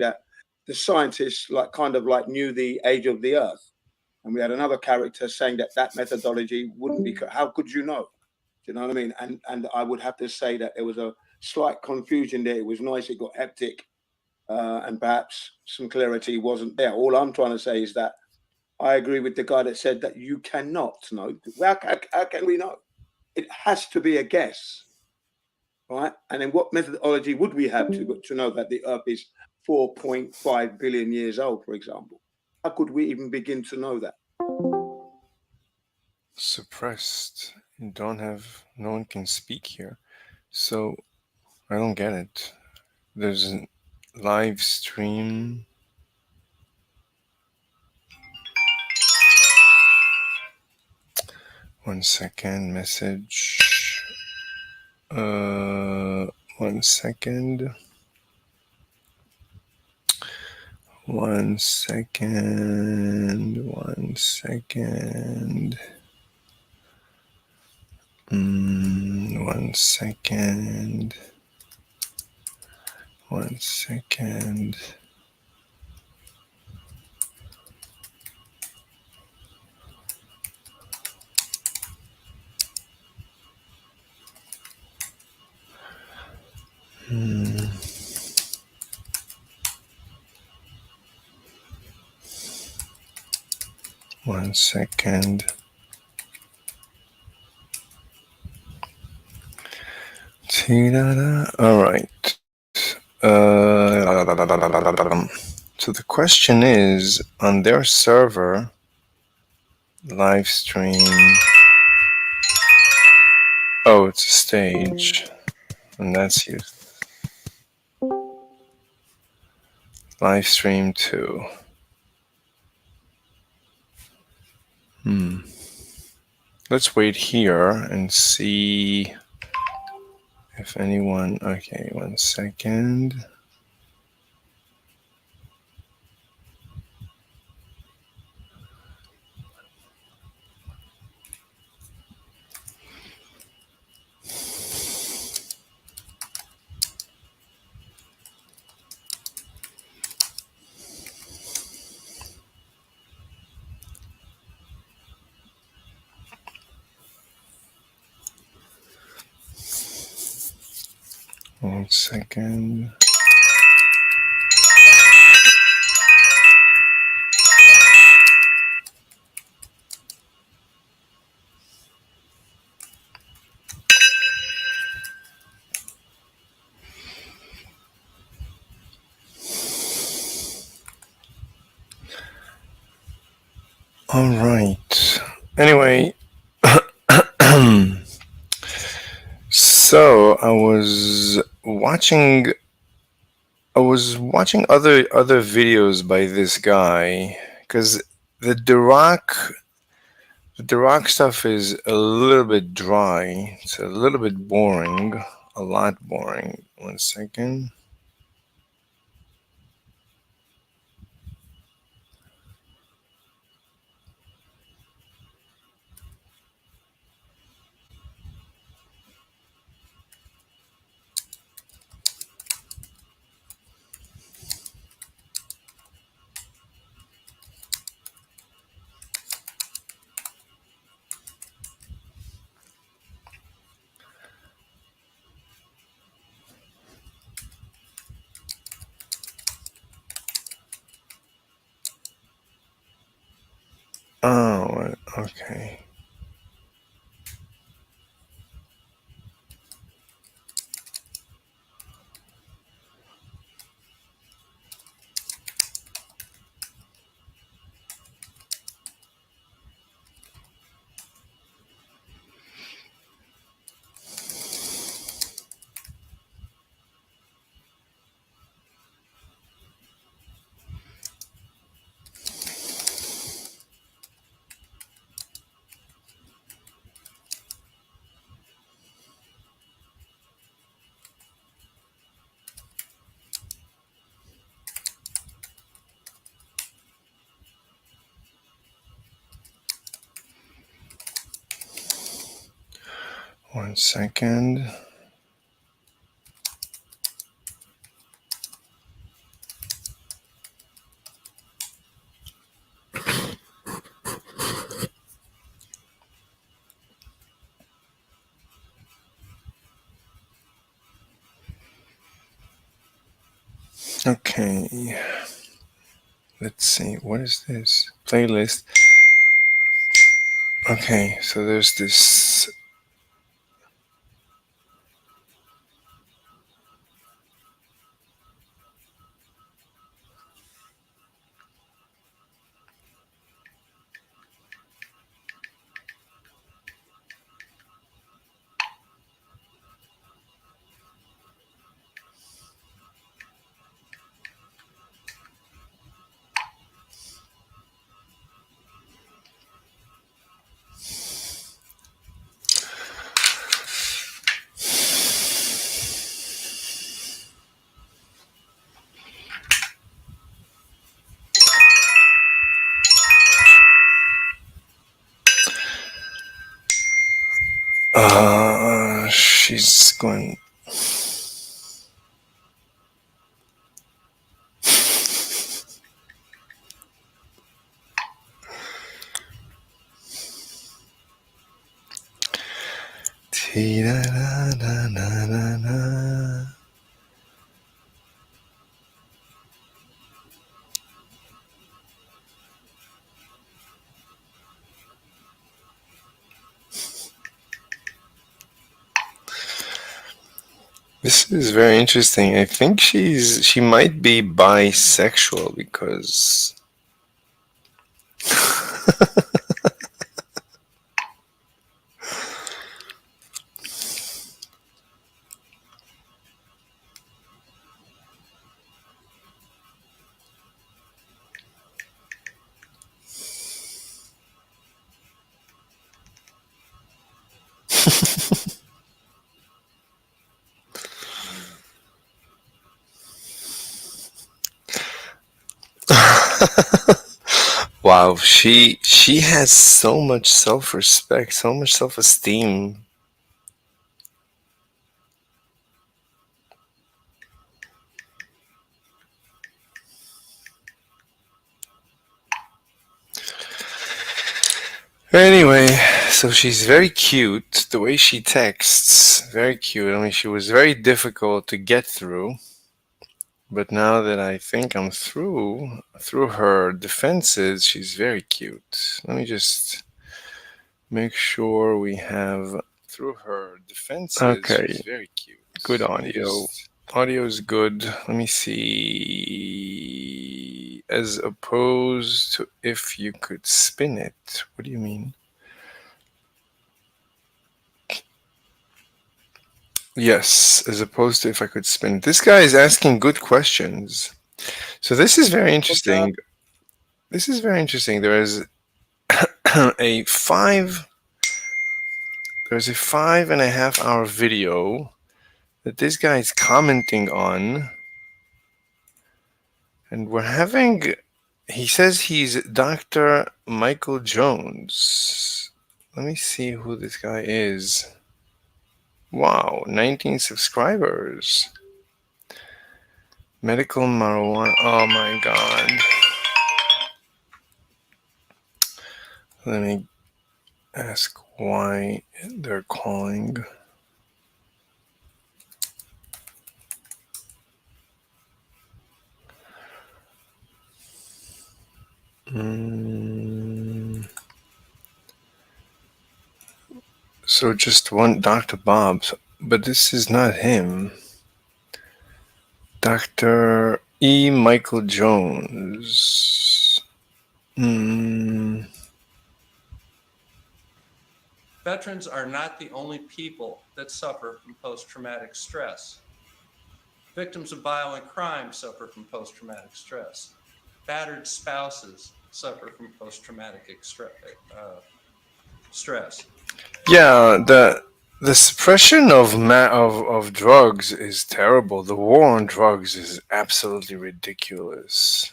that the scientists kind of knew the age of the Earth, and we had another character saying that that methodology wouldn't be. How could you know? Do you know what I mean? And I would have to say that there was a slight confusion there. It was nice. It got hectic, and perhaps some clarity wasn't there. All I'm trying to say is that I agree with the guy that said that you cannot know. How can we know? It has to be a guess, right? And then what methodology would we have to know that the Earth is 4.5 billion years old, for example? How could we even begin to know that? Suppressed. You don't have. No one can speak here. So I don't get it. There's a live stream. One second. Message. 1 second. 1 second. 1 second. 1 second. 1 second. One second. All right. So the question is, on their server, live stream. Oh, it's a stage, and that's you. Live stream 2. Let's wait here and see if anyone. Okay, 1 second. One second. All right. Anyway, so I was watching other videos by this guy because the Dirac stuff is a little bit dry. It's a little bit boring, a lot boring. 1 second. Oh, okay. One second. Okay. Let's see. What is this? Playlist. Okay, so there's this. She's going. Tee-da-da-da-da-da. This is very interesting. I think she might be bisexual because wow, she has so much self-respect, so much self-esteem. Anyway, so she's very cute. The way she texts, very cute. I mean, she was very difficult to get through. But now that I think I'm through her defenses, she's very cute. Let me just make sure we have through her defenses. Okay. She's very cute. Good audio. Audio is good. Let me see. As opposed to if you could spin it. What do you mean? Yes, as opposed to if I could spin it. This guy is asking good questions. So this is very interesting. This is very interesting. There is a there's a 5.5 hour video that this guy is commenting on, and he says he's Dr. Michael Jones. Let me see who this guy is. Wow, 19 subscribers. Medical marijuana. Oh my god. Let me ask why they're calling. So just one Dr. Bob, but this is not him. Dr. E. Michael Jones. Veterans are not the only people that suffer from post-traumatic stress. Victims of violent crime suffer from post-traumatic stress. Battered spouses suffer from post-traumatic stress. Yeah, the suppression of drugs is terrible. The war on drugs is absolutely ridiculous.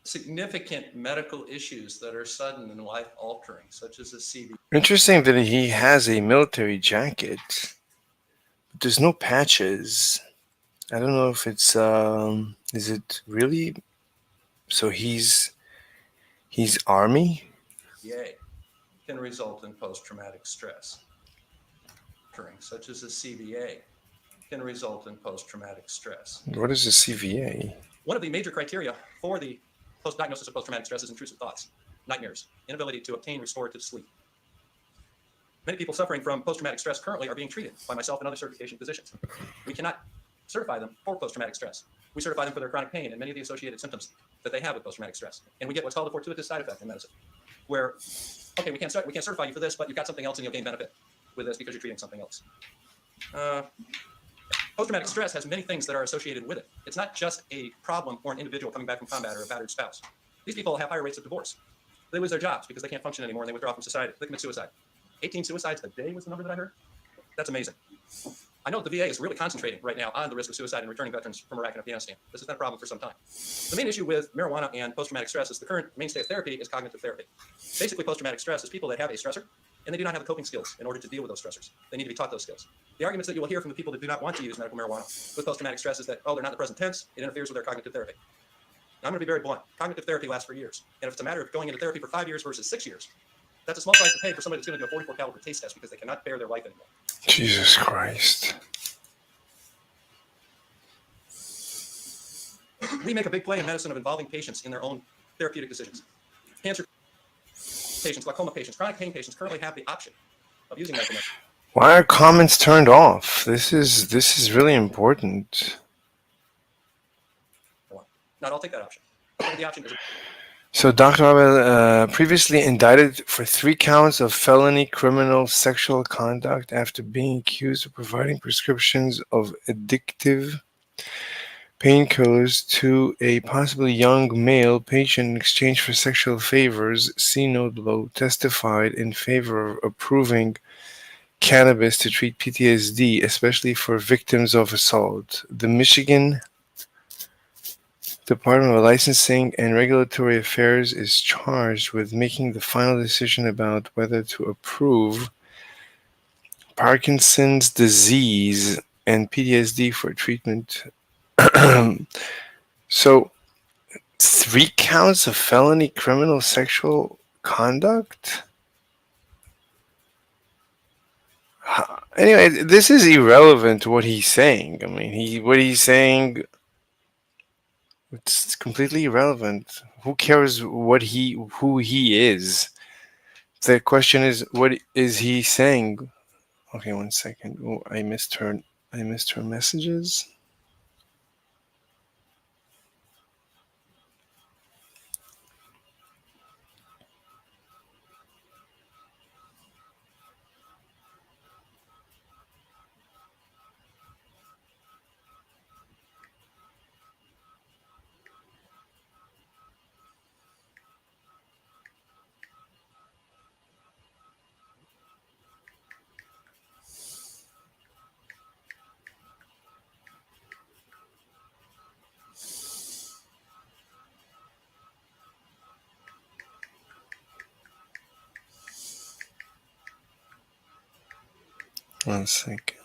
Significant medical issues that are sudden and life-altering, such as a CV. Interesting that he has a military jacket, but there's no patches. I don't know if it's is it really? So he's army? Yay, can result in post-traumatic stress. occurring, such as a CVA, can result in post-traumatic stress. What is a CVA? One of the major criteria for the diagnosis of post-traumatic stress is intrusive thoughts, nightmares, inability to obtain restorative sleep. Many people suffering from post-traumatic stress currently are being treated by myself and other certification physicians. We cannot certify them for post-traumatic stress. We certify them for their chronic pain and many of the associated symptoms that they have with post-traumatic stress. And we get what's called a fortuitous side effect in medicine, where, okay, we can't certify you for this, but you've got something else and you'll gain benefit with this because you're treating something else. Post-traumatic stress has many things that are associated with it. It's not just a problem for an individual coming back from combat or a battered spouse. These people have higher rates of divorce. They lose their jobs because they can't function anymore and they withdraw from society. They commit suicide. 18 suicides a day was the number that I heard. That's amazing. I know the VA is really concentrating right now on the risk of suicide in returning veterans from Iraq and Afghanistan. This has been a problem for some time. The main issue with marijuana and post-traumatic stress is the current mainstay of therapy is cognitive therapy. Basically, post-traumatic stress is people that have a stressor and they do not have the coping skills in order to deal with those stressors. They need to be taught those skills. The arguments that you will hear from the people that do not want to use medical marijuana with post-traumatic stress is that, oh, they're not in the present tense, it interferes with their cognitive therapy. Now, I'm going to be very blunt. Cognitive therapy lasts for years. And if it's a matter of going into therapy for 5 years versus 6 years, that's a small price to pay for somebody that's going to do a 44 caliber taste test because they cannot bear their life anymore. Jesus Christ. We make a big play in medicine of involving patients in their own therapeutic decisions. Cancer patients, glaucoma patients, chronic pain patients currently have the option of using medical medicine. Why are comments turned off? This is really important. Not I'll take that option. The option is So Dr. Abel previously indicted for 3 counts of felony criminal sexual conduct after being accused of providing prescriptions of addictive painkillers to a possibly young male patient in exchange for sexual favors. C. Note below testified in favor of approving cannabis to treat PTSD, especially for victims of assault. The Michigan Department of Licensing and Regulatory Affairs is charged with making the final decision about whether to approve Parkinson's disease and PTSD for treatment. So, 3 counts of felony criminal sexual conduct? Anyway, this is irrelevant to what he's saying. I mean, what he's saying, it's completely irrelevant. Who cares who he is? The question is, what is he saying? Okay, 1 second. Oh, I missed her messages. One second.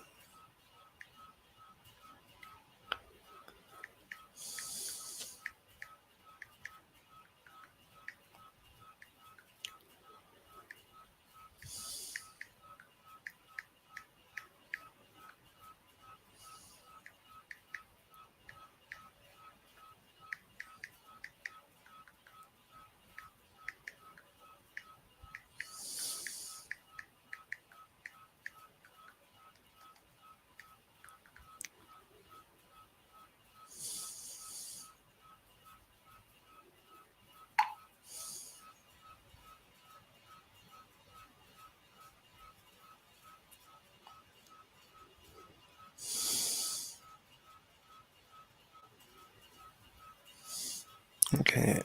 Okay,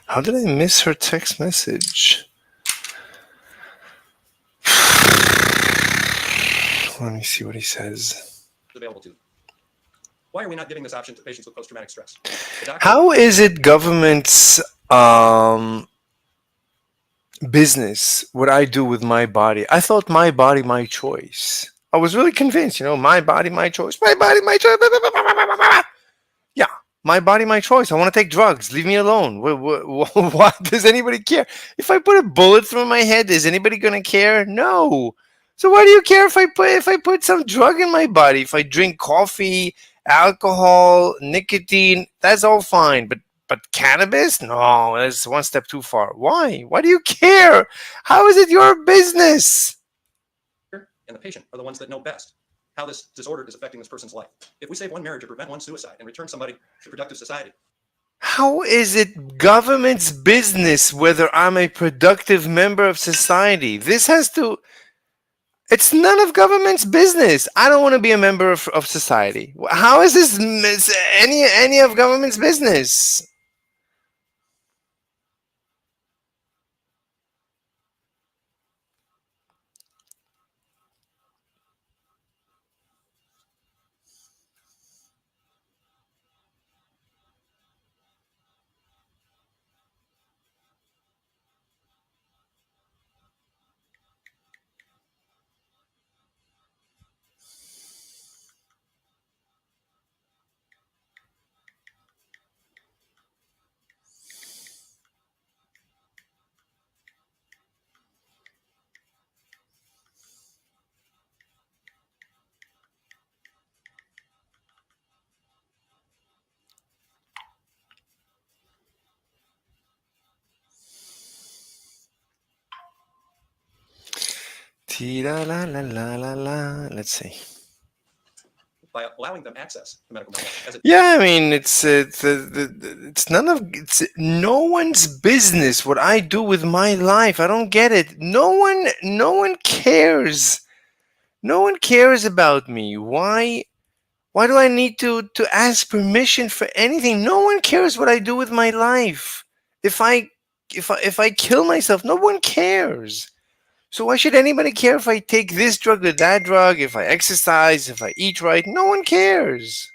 how did I miss her text message? Let me see what he says. available to them. Why are we not giving this option to patients with post-traumatic stress? How is it government's business what I do with my body? I thought my body, my choice. I was really convinced, my body, my choice. My body, my choice. Yeah, my body, my choice. I want to take drugs. Leave me alone. What does anybody care? If I put a bullet through my head, is anybody going to care? No. So why do you care if I put some drug in my body? If I drink coffee, alcohol, nicotine, that's all fine. But cannabis? No, that's one step too far. Why? Why do you care? How is it your business? And the patient are the ones that know best how this disorder is affecting this person's life. If we save one marriage or prevent one suicide and return somebody to productive society, How is it government's business whether I'm a productive member of society? It's none of government's business. I don't want to be a member of society. How is this any of government's business? La la la la la la. Let's see. by allowing them access to medical marijuana. As it Yeah, I mean, it's no one's business what I do with my life. I don't get it. No one cares. No one cares about me. Why do I need to ask permission for anything? No one cares what I do with my life. If I kill myself, no one cares. So why should anybody care if I take this drug or that drug, if I exercise, if I eat right? No one cares.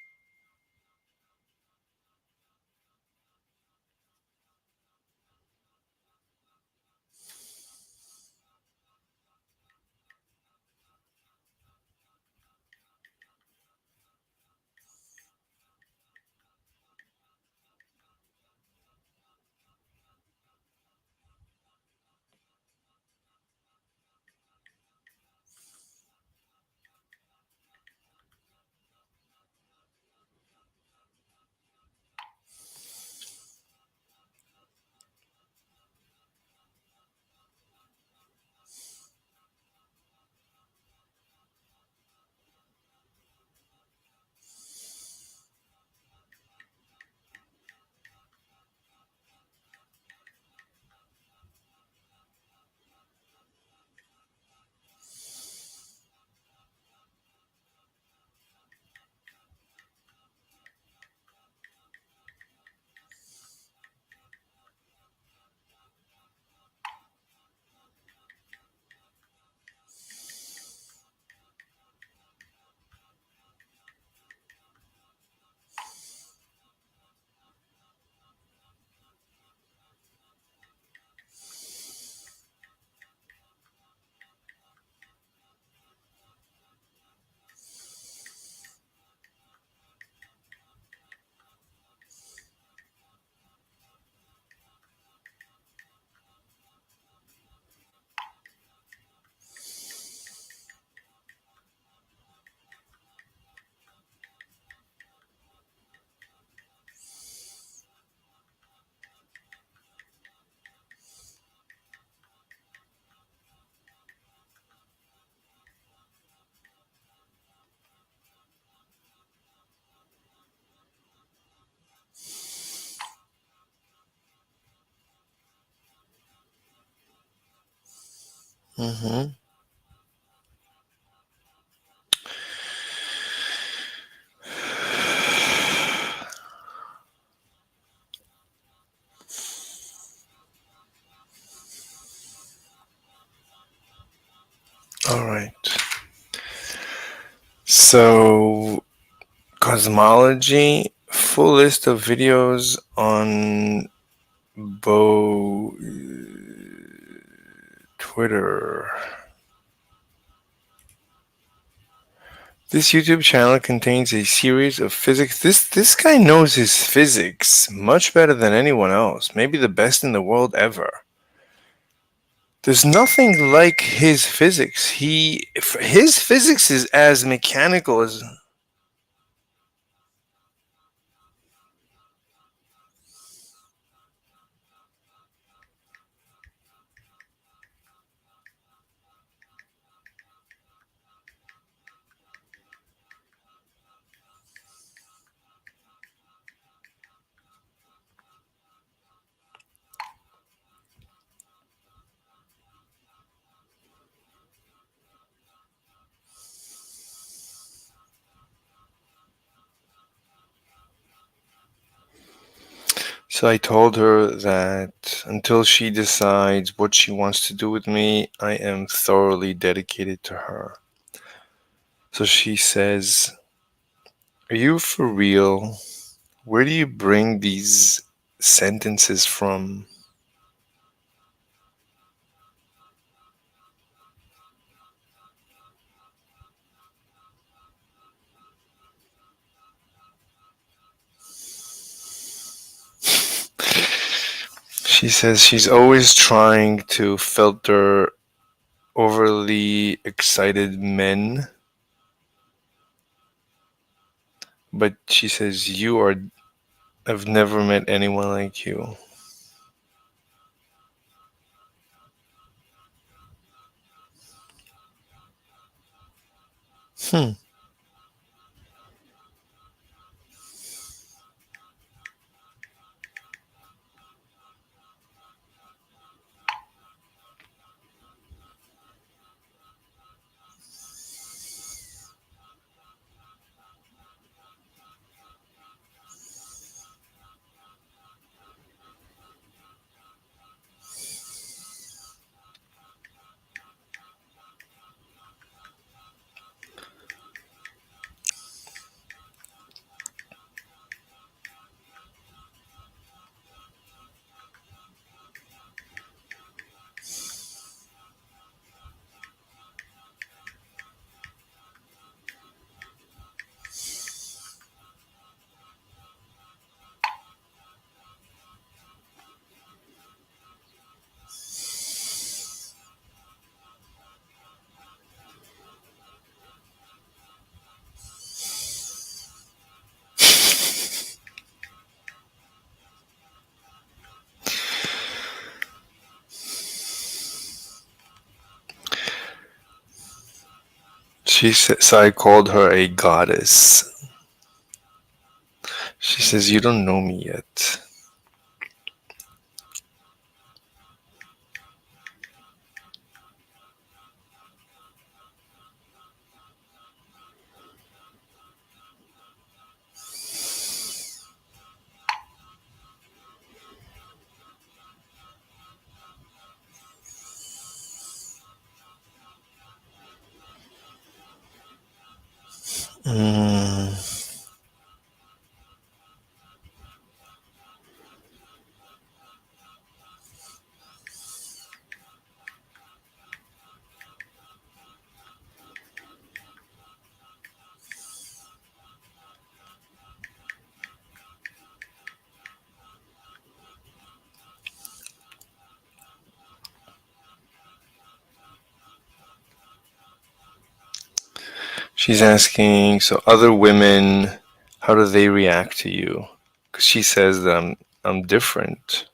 Mm-hmm. All right. So, cosmology, full list of videos on Twitter. This YouTube channel contains a series of physics. This guy knows his physics much better than anyone else. Maybe the best in the world ever. There's nothing like his physics. His physics is as mechanical as. So I told her that until she decides what she wants to do with me, I am thoroughly dedicated to her. So she says, "Are you for real? Where do you bring these sentences from?" She says she's always trying to filter overly excited men, but she says, I've never met anyone like you. Hmm. So I called her a goddess. She says, "You don't know me yet." Mm. She's asking, so other women, how do they react to you? Because she says that I'm different.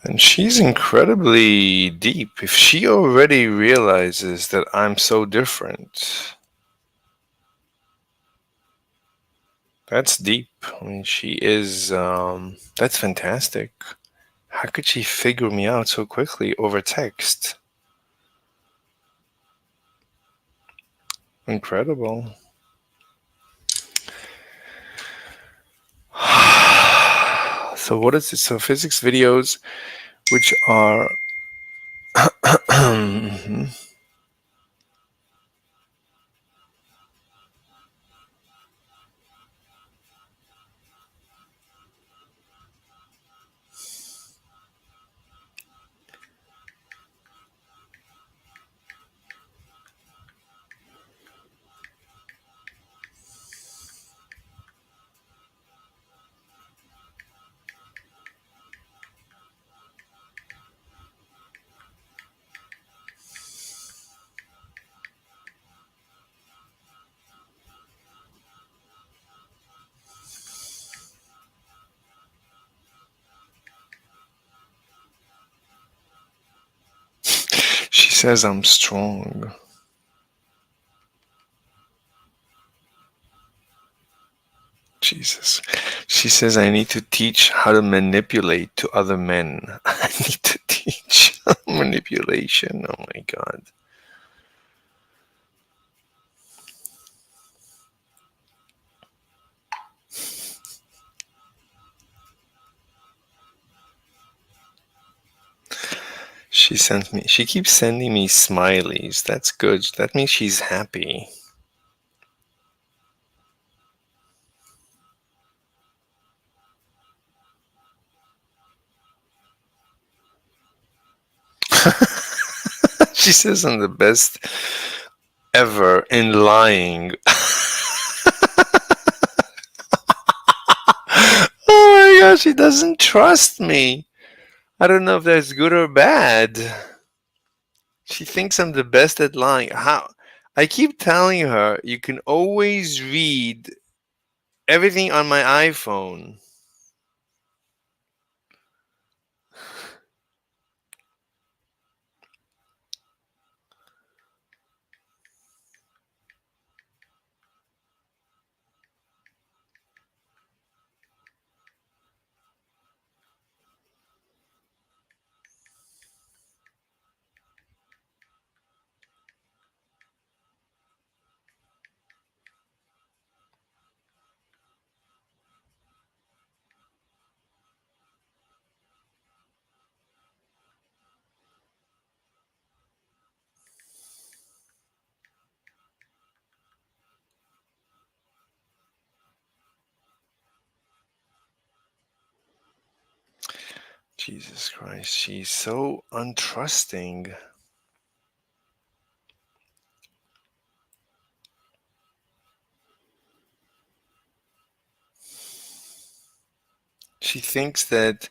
And she's incredibly deep. If she already realizes that I'm so different, that's deep. I mean, she is, that's fantastic. How could she figure me out so quickly over text? Incredible. So what is it? So physics videos, which are mhm. She says I'm strong. Jesus. She says I need to teach how to manipulate to other men. I need to teach manipulation. Oh my God. She keeps sending me smileys. That's good. That means she's happy. She says I'm the best ever in lying. Oh my gosh, she doesn't trust me. I don't know if that's good or bad. She thinks I'm the best at lying. How? I keep telling her you can always read everything on my iPhone. Jesus Christ, she's so untrusting. She thinks that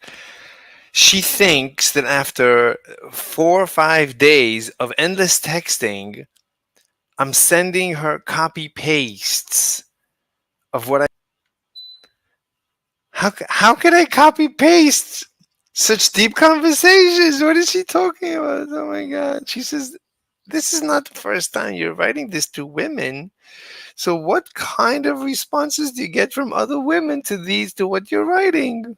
after 4 or 5 days of endless texting, I'm sending her copy pastes of what I. How can I copy paste such deep conversations? What is she talking about? Oh my God! She says this is not the first time you're writing this to women. So what kind of responses do you get from other women to what you're writing?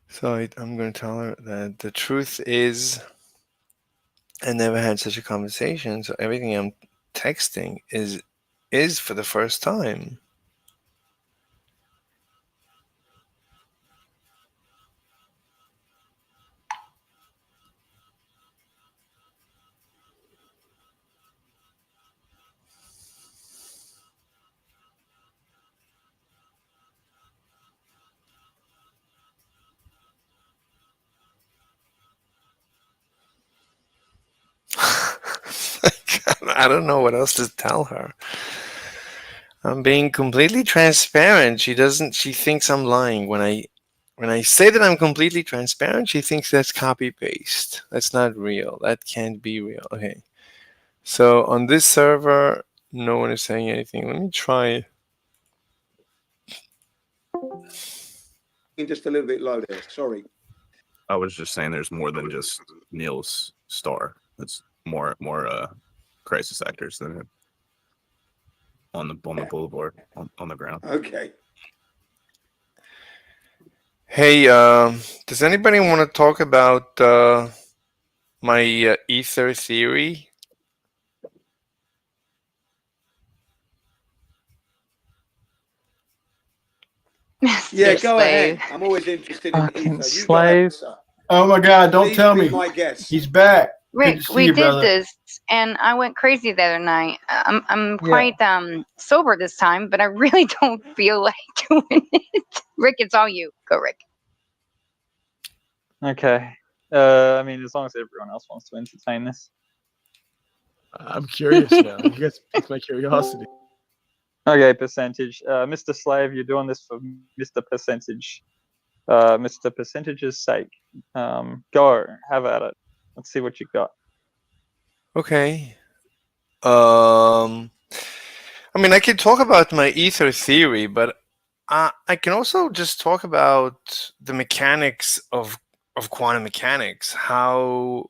So I'm going to tell her that the truth is I never had such a conversation. So everything I'm texting is for the first time. I don't know what else to tell her. I'm being completely transparent. She thinks I'm lying. When I say that I'm completely transparent, she thinks that's copy paste. That's not real. That can't be real. Okay. So on this server, no one is saying anything. Let me try. Just a little bit low there. Sorry. I was just saying there's more than just Neil's star. It's more crisis actors than him on the boulevard on the ground. Okay. Hey, does anybody want to talk about my ether theory? Yeah, Mr. go ahead. Slave. I'm always interested in Fucking ether. You go slave. ahead, sir. Oh my God! Don't Please tell be me my guest. he's back. Rick, to see we you, did brother. this, and I went crazy the other night. I'm quite sober this time, but I really don't feel like doing it. Rick, it's all you. Go, Rick. Okay. I mean, as long as everyone else wants to entertain this. I'm curious now. You guys piqued my curiosity. Okay, percentage. Mr. Slave, you're doing this for Mr. Percentage. Mr. Percentage's sake. Go, have at it. Let's see what you got. Okay. I mean, I can talk about my ether theory, but I can also just talk about the mechanics of quantum mechanics, how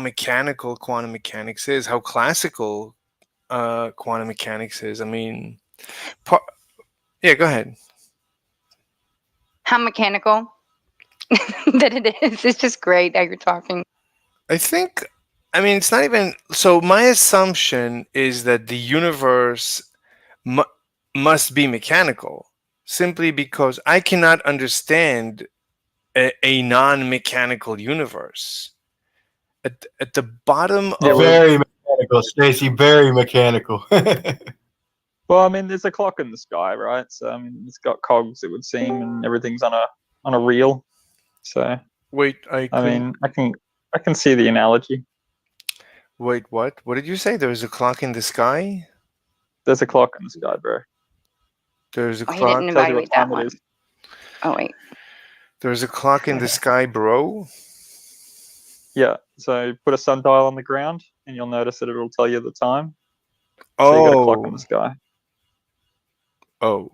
mechanical quantum mechanics is, how classical quantum mechanics is. I mean, yeah, go ahead. How mechanical that it is. It's just great how you're talking. I mean, it's not even so. My assumption is that the universe must be mechanical, simply because I cannot understand a non-mechanical universe. At the bottom of Very mechanical, Stacy. Very mechanical. Well, I mean, there's a clock in the sky, right? So I mean, it's got cogs, it would seem, and everything's on a reel. So wait, I mean, I can see the analogy. Wait, what? What did you say? There's a clock in the sky? There's a clock in the sky, bro. There's a Oh, he clock. didn't Tells you what evaluate that time it one. is. Oh, wait. There's a clock in the sky, bro. Yeah. So put a sundial on the ground, and you'll notice that it'll tell you the time. So you got a clock in the sky. Oh,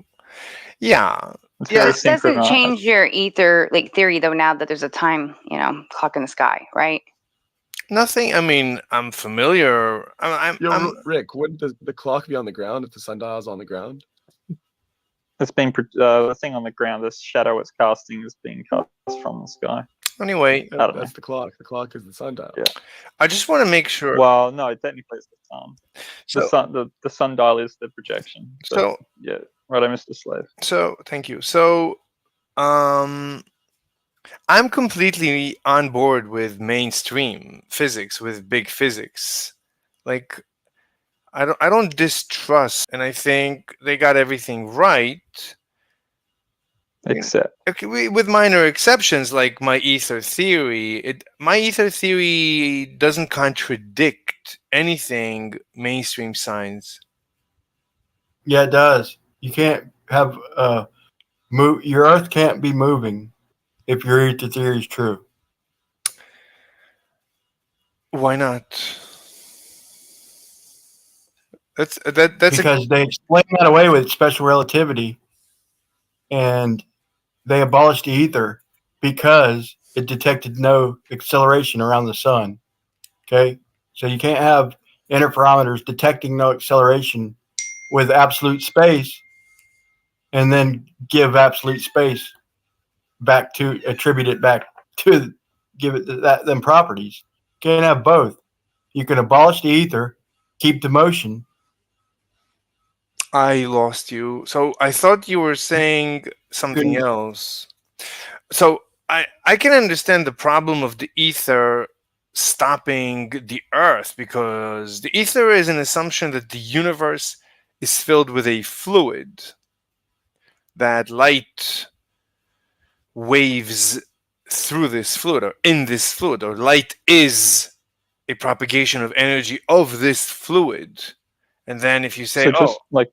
yeah. It's Yeah. very This doesn't synchronized. change your ether theory though. Now that there's a time, clock in the sky, right? Nothing. I mean, I'm familiar. I'm Rick, wouldn't the clock be on the ground if the sundial's on the ground? It's being the thing on the ground. This shadow it's casting is being cast from the sky. anyway. I don't That's the clock. The clock is the sundial. Yeah. I just want to make sure. Well, no, technically it's the sun. So, The sundial is the projection. so yeah, right, Mr. Slave. So thank you. So, I'm completely on board with mainstream physics, with big physics. Like, I don't distrust, and I think they got everything right. Except, Okay, with minor exceptions, like my ether theory. My ether theory doesn't contradict anything mainstream science. Yeah, it does. You can't have move. Your Earth can't be moving if your ether theory is true. Why not? That's Because they explain that away with special relativity, and they abolished the ether because it detected no acceleration around the sun. Okay, so you can't have interferometers detecting no acceleration with absolute space, and then give absolute space back to attribute it back to give it them properties. You can't have both. You can abolish the ether keep the motion. I lost you. So I thought you were saying something Couldn't- else. So I can understand the problem of the ether stopping the Earth, because the ether is an assumption that the universe is filled with a fluid, that light waves through this fluid or in this fluid, or light is a propagation of energy of this fluid. And then if you say, So just like,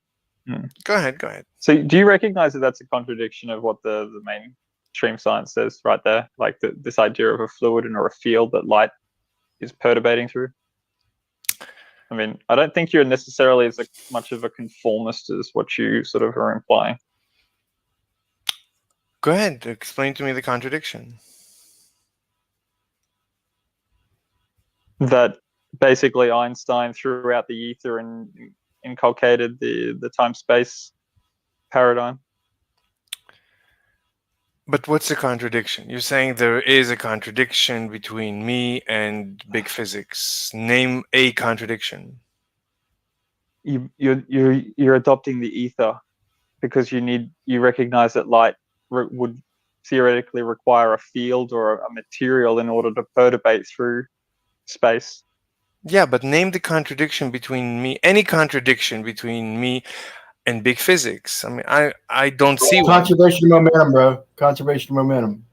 go ahead. so do you recognize that that's a contradiction of what the mainstream science says right there? Like this idea of a fluid and or a field that light is perturbating through? I mean, I don't think you're necessarily as much of a conformist as what you sort of are implying. Go ahead, explain to me the contradiction. That basically Einstein threw out the ether and inculcated the time-space paradigm. But what's the contradiction? You're saying there is a contradiction between me and big physics. Name a contradiction. You're adopting the ether because you recognize that light would theoretically require a field or a material in order to perturbate through space. Yeah, but name the contradiction between me, any contradiction between me and big physics. I mean, I don't see one. Conservation of momentum, bro. Conservation of momentum.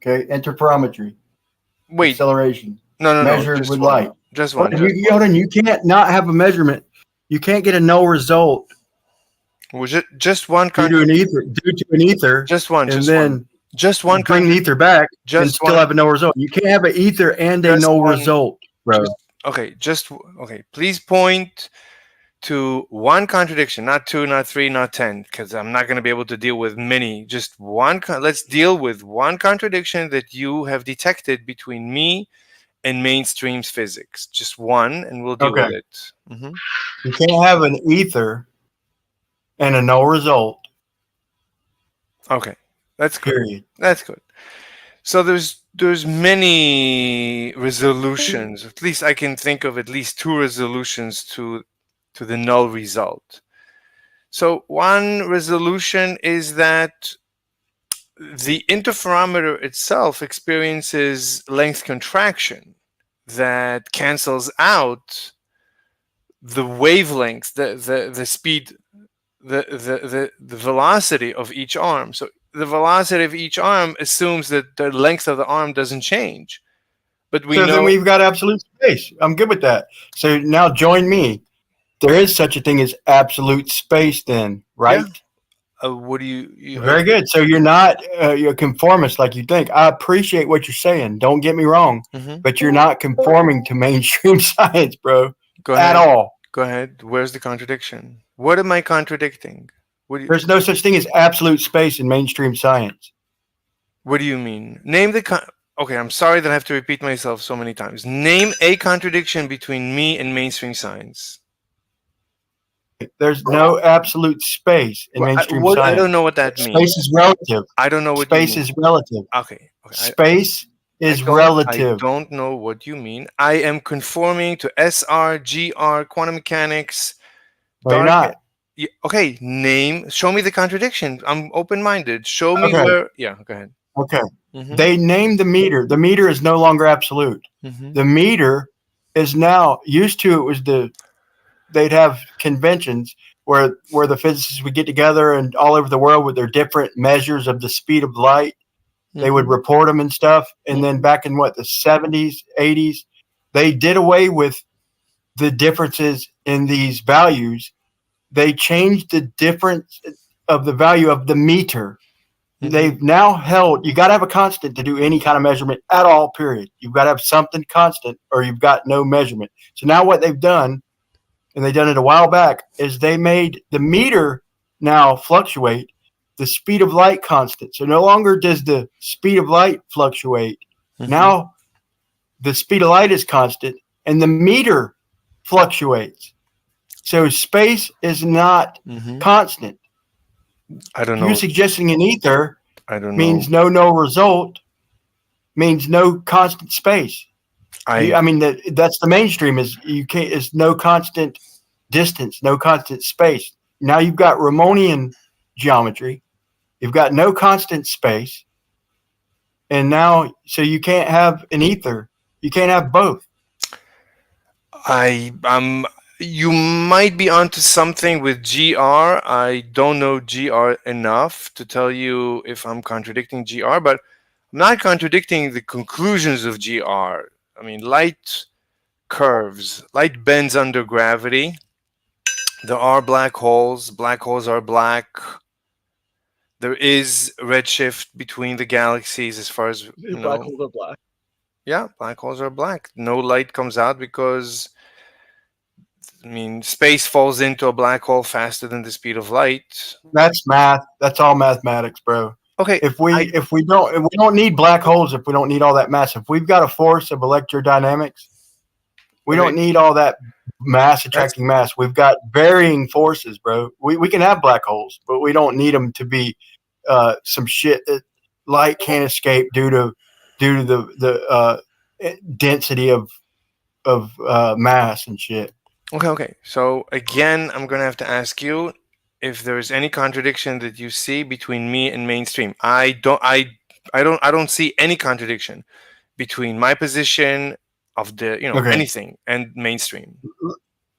Okay, interferometry. Wait, Acceleration. no, Measured just with one. light. Just one. Hold on, you can't not have a measurement. You can't get a null result Was it just one due to an ether. Just one. and Just then one. Just one. bring the ether back and Just still one. have a null result. You can't have an ether and a Just null one. result, bro. Okay. Please point to one contradiction, not two, not three, not 10, because I'm not going to be able to deal with many. Just one. Let's deal with one contradiction that you have detected between me and mainstream physics. Just one, and we'll deal with it. Mhm. You can't have an ether and a null result. Okay, that's good. Period. That's good. So there's many resolutions. At least I can think of at least two resolutions to the null result. So one resolution is that the interferometer itself experiences length contraction that cancels out the wavelengths, the speed, the velocity of each arm. So the velocity of each arm assumes that the length of the arm doesn't change. But we So know then we've got absolute space. I'm good with that. So now join me. There is such a thing as absolute space then, right? what do you Very good. So you're not you're conformist like you think. I appreciate what you're saying. Don't get me wrong, Mhm. but you're not conforming to mainstream science, bro, Go ahead. at all. Go ahead. Where's the contradiction? What am I contradicting? There's no such thing as absolute space in mainstream science. What do you mean? Name the okay, I'm sorry that I have to repeat myself so many times. Name a contradiction between me and mainstream science. There's no absolute space in mainstream I science. don't know what that means. Space is relative. I don't know what Space you mean. is relative. Okay. Space is I relative. don't know what you mean. I am conforming to SR, GR, quantum mechanics. No, you're not. Okay, show me the contradiction. I'm open-minded. Show me Okay. where. Yeah, go ahead. Okay. Mhm. They named the meter. The meter is no longer absolute. Mhm. The meter is now used to. It was they'd have conventions where the physicists would get together and all over the world with their different measures of the speed of light. They would report them and stuff. And then back in the 70s, 80s, they did away with the differences in these values. They changed the difference of the value of the meter. They've now held, you got to have a constant to do any kind of measurement at all, period. You've got to have something constant or you've got no measurement. So now what they've done, and they've done it a while back, is they made the meter now fluctuate, the speed of light constant. So no longer does the speed of light fluctuate. Now the speed of light is constant and the meter fluctuates. So space is not constant. I don't know. You suggesting an ether I don't means know. no result, means no constant space. I mean, that's the mainstream is you can't, it's no constant distance, no constant space. Now you've got Ramonian geometry. You've got no constant space. And now, so you can't have an ether. You can't have both. You might be onto something with GR. I don't know GR enough to tell you if I'm contradicting GR, but I'm not contradicting the conclusions of GR. I mean, light curves, light bends under gravity. There are black holes. Black holes are black. There is redshift between the galaxies as far as you Black know. holes are black. Yeah, black holes are black. No light comes out because, I mean, space falls into a black hole faster than the speed of light. That's math. That's all mathematics, bro. Okay, If we don't need black holes, if we don't need all that mass, if we've got a force of electrodynamics, we don't need all that mass attracting mass. We've got varying forces, bro. We can have black holes, but we don't need them to be some shit that light can't escape due to the density of mass and shit. Okay. So again, I'm gonna have to ask you if there's any contradiction that you see between me and mainstream. I don't see any contradiction between my position of the anything and mainstream.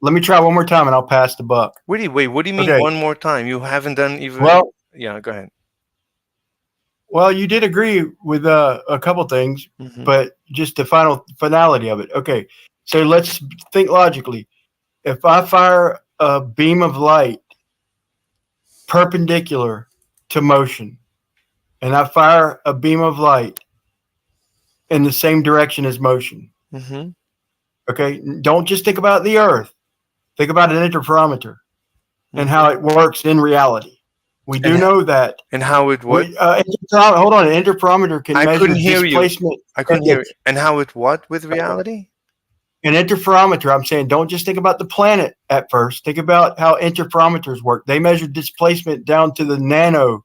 Let me try one more time and I'll pass the buck. Wait, what do you mean one more time? You haven't done even. Well, yeah, go ahead. Well, you did agree with a couple things, but just the finality of it. Okay, so let's think logically. If I fire a beam of light perpendicular to motion, and I fire a beam of light in the same direction as motion, okay, don't just think about the Earth. Think about an interferometer and how it works in reality. We do know that. And how it what? Hold on, an interferometer can measure displacement. I couldn't hear you. And how it what with reality? An interferometer, I'm saying, don't just think about the planet at first. Think about how interferometers work. They measure displacement down to the nanometer.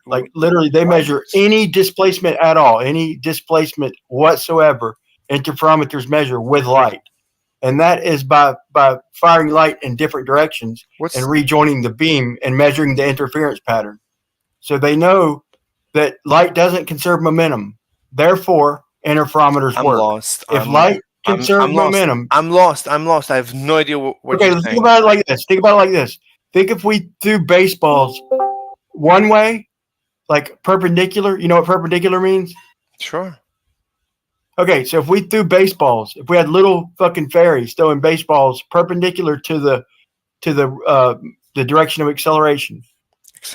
Like literally, they measure any displacement at all, any displacement whatsoever. Interferometers measure with light. And that is by firing light in different directions and rejoining the beam and measuring the interference pattern. So they know that light doesn't conserve momentum. Therefore, interferometers work. Lost. If light conserves momentum. I'm lost. I have no idea what you're saying. Let's think about it like this. Think if we threw baseballs one way, like perpendicular. You know what perpendicular means? Sure. Okay, so if we threw baseballs, if we had little fucking fairies throwing baseballs perpendicular to the direction of acceleration,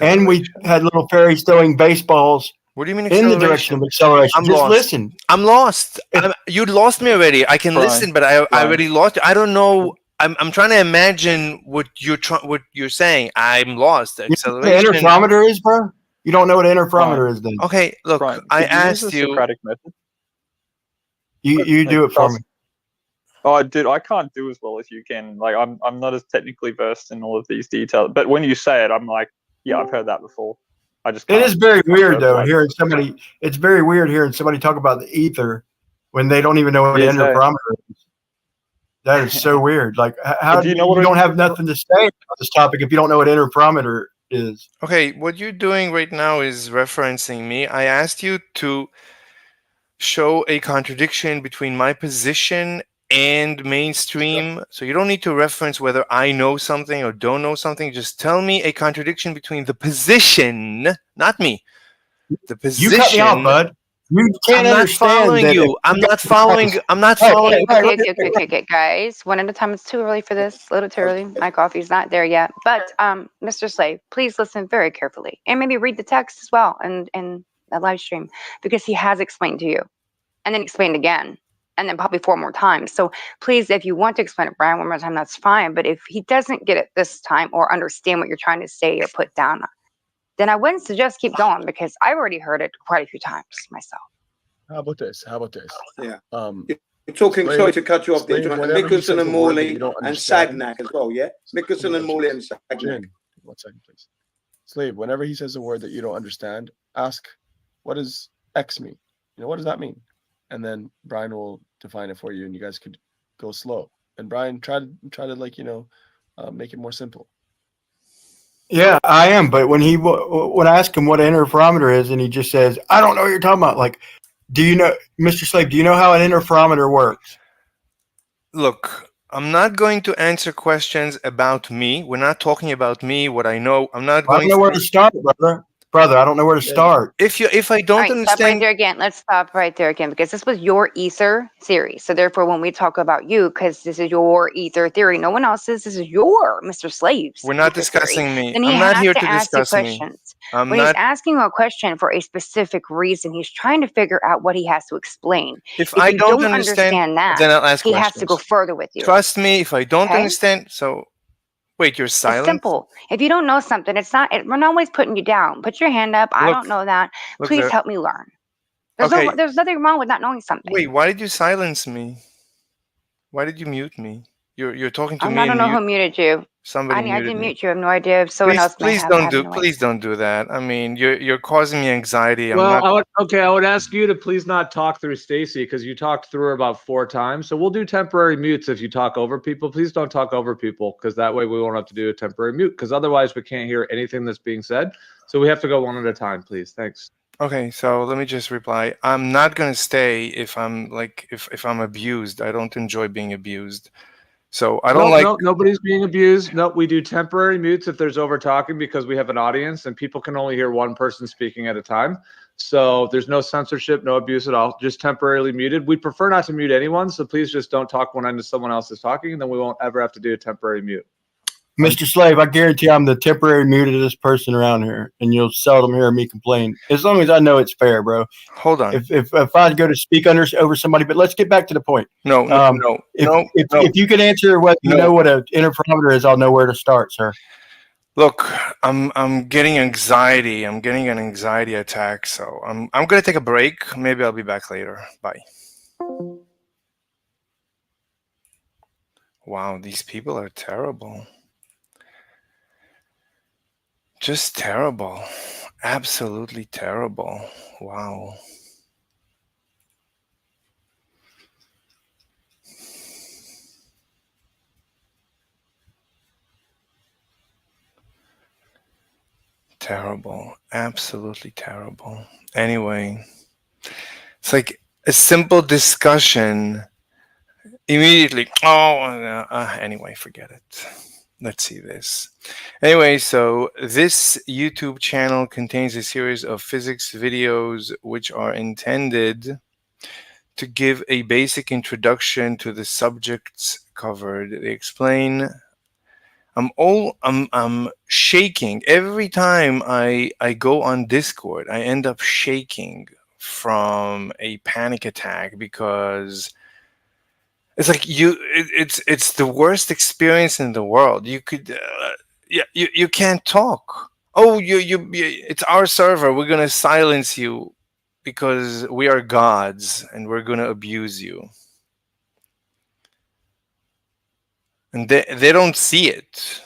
and we had little fairies throwing baseballs. What do you mean in the direction of acceleration? Listen. I'm lost. You lost me already. I can listen, but I already lost you. I don't know. I'm trying to imagine what you're saying. I'm lost. Acceleration. You know what an interferometer is, bro? You don't know what an interferometer is, then? Okay, look. I asked you. Socratic method? You do it for me. Oh, dude, I can't do as well as you can. Like, I'm not as technically versed in all of these details. But when you say it, I'm like, yeah, I've heard that before. I just. It is very weird though hearing somebody. It's very weird hearing somebody talk about the ether when they don't even know what an interferometer is. That is so weird. Like, how do you know? You don't have nothing to say about this topic if you don't know what interferometer is. Okay, what you're doing right now is referencing me. I asked you to show a contradiction between my position and mainstream. So you don't need to reference whether I know something or don't know something. Just tell me a contradiction between the position, not me. The position. You cut me off, bud. You can't understand you. I'm not following. Okay, guys. One at a time. It's too early for this. A little too early. My coffee's not there yet. But Mr. Slave, please listen very carefully and maybe read the text as well and the live stream, because he has explained to you and then explained again and then probably 4 more times. So please, if you want to explain it, Brian, one more time, that's fine. But if he doesn't get it this time or understand what you're trying to say or put down, then I wouldn't suggest keep going, because I've already heard it quite a few times myself. How about this? Yeah. You're talking, sorry to cut you off there, Mickelson and Morley and Sagnac as well, yeah? Mickelson and Morley and Sagnac. 1 second, please. Slave, whenever he says a word that you don't understand, ask, what does X mean? What does that mean? and then Brian will define it for you, and you guys could go slow. And Brian, try to like make it more simple. Yeah, I am. But when when I ask him what an interferometer is, and he just says, "I don't know what you're talking about," like, do you know, Mr. Slave? Do you know how an interferometer works? Look, I'm not going to answer questions about me. We're not talking about me, what I know. I'm not I don't going know where to start, brother. Brother, I don't know where to Yeah. start. if I All don't right, stop right understand, there again. Let's stop right there again because this was your ether theory. So therefore, when we talk about you, because this is your ether theory, no one else's. This is your Mr. Slave's we're not ether theory. discussing me. Then he I'm not has here to to ask you discuss me. questions. I'm When he's not. asking you a question for a specific reason, he's trying to figure out what he has to explain. If If I you don't don't understand, understand then that, I'll ask he has to go questions. further with you. Trust me, if I don't Okay? understand, so wait, you're It's silent? simple. If you don't know something, we're not always putting you down. Put your hand up. I Look, don't know that. look Please there. help me learn. Okay. There's nothing wrong with not knowing something. Wait, why did you silence me? Why did you mute me? You're talking to me I don't and know who muted you. somebody I muted didn't me. mute you. I have no idea if someone else may have. I have no idea. Please don't do that. I mean, you're causing me anxiety. I'm Well, not. I would ask you to please not talk through Stacy because you talked through her about 4 times. So we'll do temporary mutes if you talk over people. Please don't talk over people because that way we won't have to do a temporary mute because otherwise we can't hear anything that's being said. So we have to go one at a time, please. Thanks. Okay, so let me just reply. I'm not gonna stay if I'm like if I'm abused. I don't enjoy being abused. So I don't like. No, nobody's being abused. No, we do temporary mutes if there's over talking because we have an audience and people can only hear one person speaking at a time. So there's no censorship, no abuse at all, just temporarily muted. We prefer not to mute anyone, so please just don't talk when someone else is talking, and then we won't ever have to do a temporary mute. Mr. Slave, I guarantee I'm the temporary mutedest person around here, and you'll seldom hear me complain. As long as I know it's fair, bro. Hold on. If I go to speak over somebody, but let's get back to the point. No. If you could answer what you know what an interferometer is, I'll know where to start, sir. Look, I'm getting anxiety. I'm getting an anxiety attack. So I'm gonna take a break. Maybe I'll be back later. Bye. Wow, these people are terrible. Just terrible. Absolutely terrible. Wow. Terrible. Absolutely terrible. Anyway, it's like a simple discussion. Immediately, anyway, forget it. Let's see this. Anyway, so this YouTube channel contains a series of physics videos which are intended to give a basic introduction to the subjects covered. They explain. I'm shaking every time I go on Discord. I end up shaking from a panic attack because it's like it's the worst experience in the world. You could you can't talk. Oh, you it's our server. We're gonna silence you because we are gods and we're gonna abuse you. And they don't see it.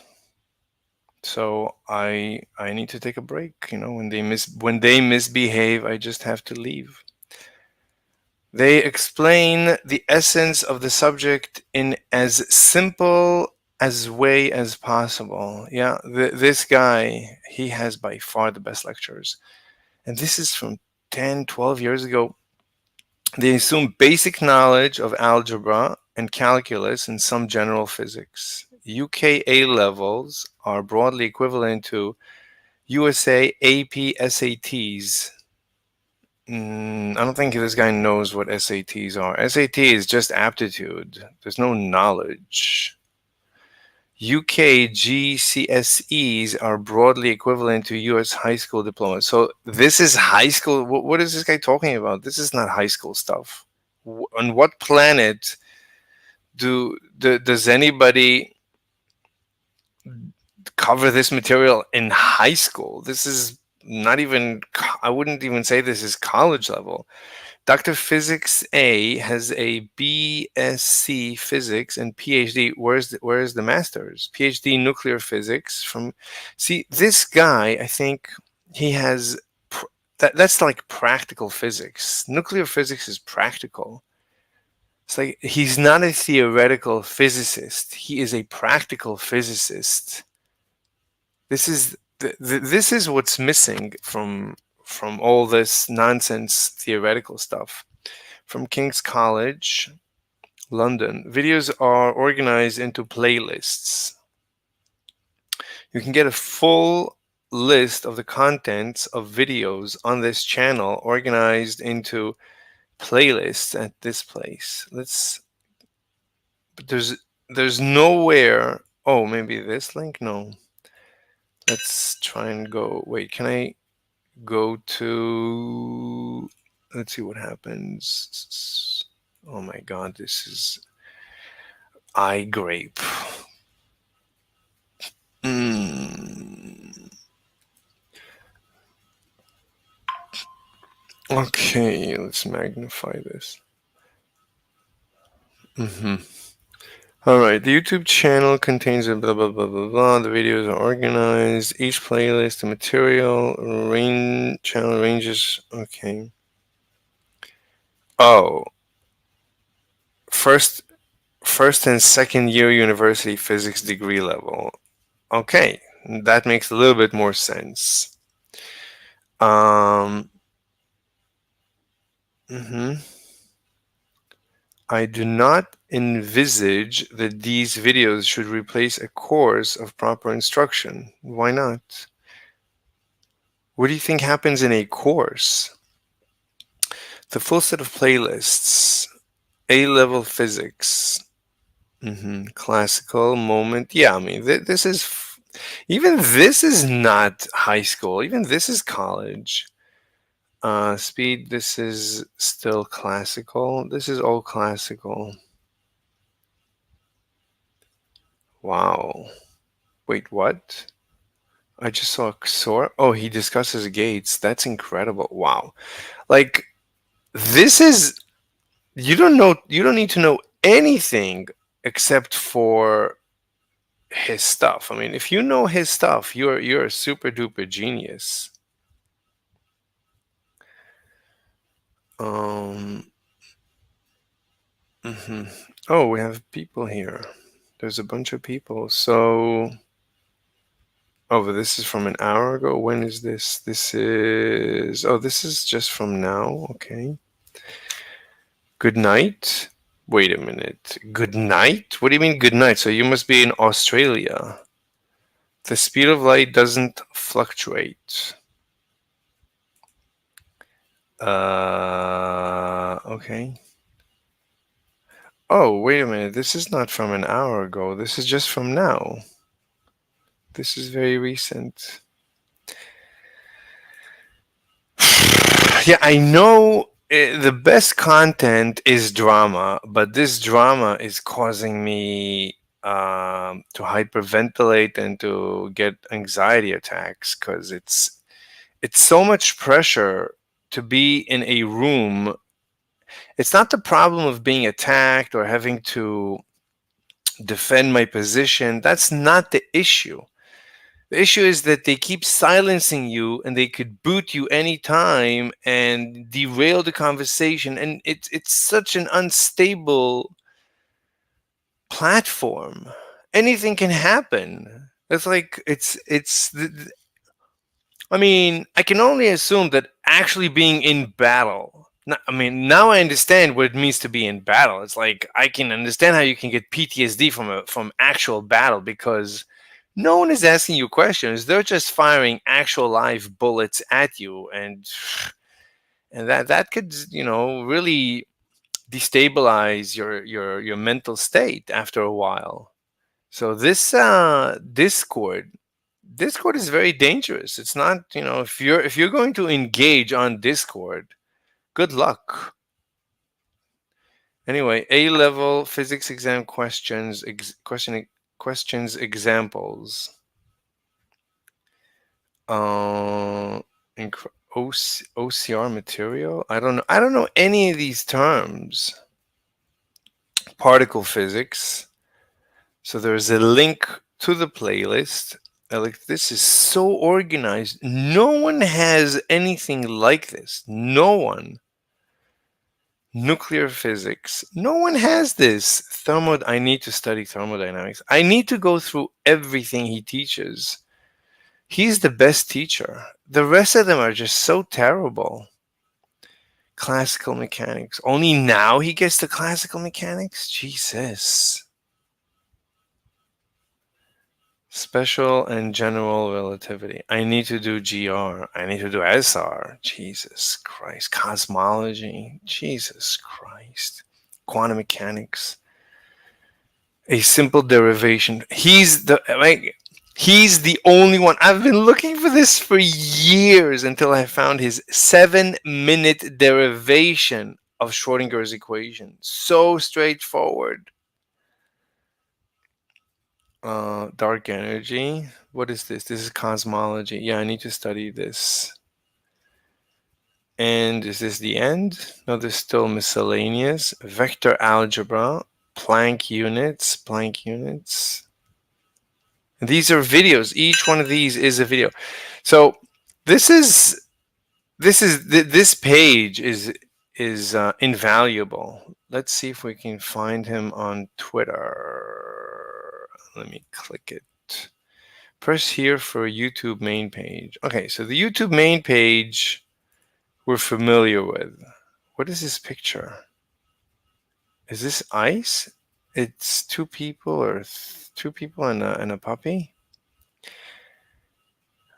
So I need to take a break. You know, when they misbehave, I just have to leave. They explain the essence of the subject in as simple as way as possible. Yeah, this guy, he has by far the best lectures. And this is from 10, 12 years ago. They assume basic knowledge of algebra and calculus and some general physics. UK A levels are broadly equivalent to USA AP SATs. I don't think this guy knows what SATs are. SAT is just aptitude. There's no knowledge. UK GCSEs are broadly equivalent to US high school diploma. So this is high school. What is this guy talking about? This is not high school stuff. On what planet does anybody cover this material in high school? This is not even, I wouldn't even say this is college level. Dr. Physics A has a BSc Physics and PhD. Where's the master's? PhD Nuclear Physics from. See, this guy, I think he has that's like practical physics. Nuclear physics is practical. It's like he's not a theoretical physicist. He is a practical physicist. This is this is what's missing from all this nonsense theoretical stuff. From King's College, London, videos are organized into playlists. You can get a full list of the contents of videos on this channel organized into playlists at this place. But there's nowhere. Oh, maybe this link? No. Let's try and go. Wait, can I go to, let's see what happens. Oh my God, this is iGrape. Okay, let's magnify this. All right, the YouTube channel contains a blah, blah, blah, blah, blah. The videos are organized. Each playlist, the material, channel ranges. Okay. Oh. First and second year university physics degree level. Okay, that makes a little bit more sense. I do not envisage that these videos should replace a course of proper instruction. Why not? What do you think happens in a course? The full set of playlists, A-level physics, classical, moment. Yeah, I mean, this is, even this is not high school. Even this is college. Speed, this is still classical. This is all classical. Wow. Wait, what? I just saw XOR. Oh, he discusses gates. That's incredible. Wow. Like, this is, you don't need to know anything except for his stuff. I mean, if you know his stuff, you're a super duper genius. Oh, we have people here. There's a bunch of people. So, oh, but this is from an hour ago. When is this? This is, oh, this is just from now. Okay. Good night. Wait a minute. Good night? What do you mean good night? So you must be in Australia. The speed of light doesn't fluctuate. Okay. Oh, wait a minute. This is not from an hour ago. This is just from now. This is very recent. Yeah, I know the best content is drama, but this drama is causing me to hyperventilate and to get anxiety attacks because it's so much pressure to be in a room. It's not the problem of being attacked or having to defend my position. That's not the issue. The issue is that they keep silencing you and they could boot you anytime and derail the conversation. And it's such an unstable platform. Anything can happen. It's like, I mean, I can only assume that actually being in battle, I mean, now I understand what it means to be in battle. It's like, I can understand how you can get PTSD from actual battle because no one is asking you questions. They're just firing actual live bullets at you. And that could, really destabilize your mental state after a while. So this Discord is very dangerous. It's not, if you're going to engage on Discord, good luck. Anyway, A-level physics exam questions, questions examples. OCR material. I don't know any of these terms. Particle physics. So there's a link to the playlist. Like, this is so organized. No one has anything like this. No one. Nuclear physics. No one has this. I need to study thermodynamics. I need to go through everything he teaches. He's the best teacher. The rest of them are just so terrible. Classical mechanics. Only now he gets to classical mechanics? Jesus. Special and general relativity. I need to do GR. I need to do SR. Jesus Christ. Cosmology. Jesus Christ. Quantum mechanics. A simple derivation. He's the only one. I've been looking for this for years until I found his 7-minute derivation of Schrodinger's equation. So straightforward. Dark energy. What is this? This is cosmology. Yeah, I need to study this. And is this the end? No, there's still miscellaneous. Vector algebra. Planck units. And these are videos. Each one of these is a video. So this page is invaluable. Let's see if we can find him on Twitter. Let me click it. Press here for YouTube main page. Okay, so the YouTube main page we're familiar with. What is this picture? Is this ice? It's two people and a puppy?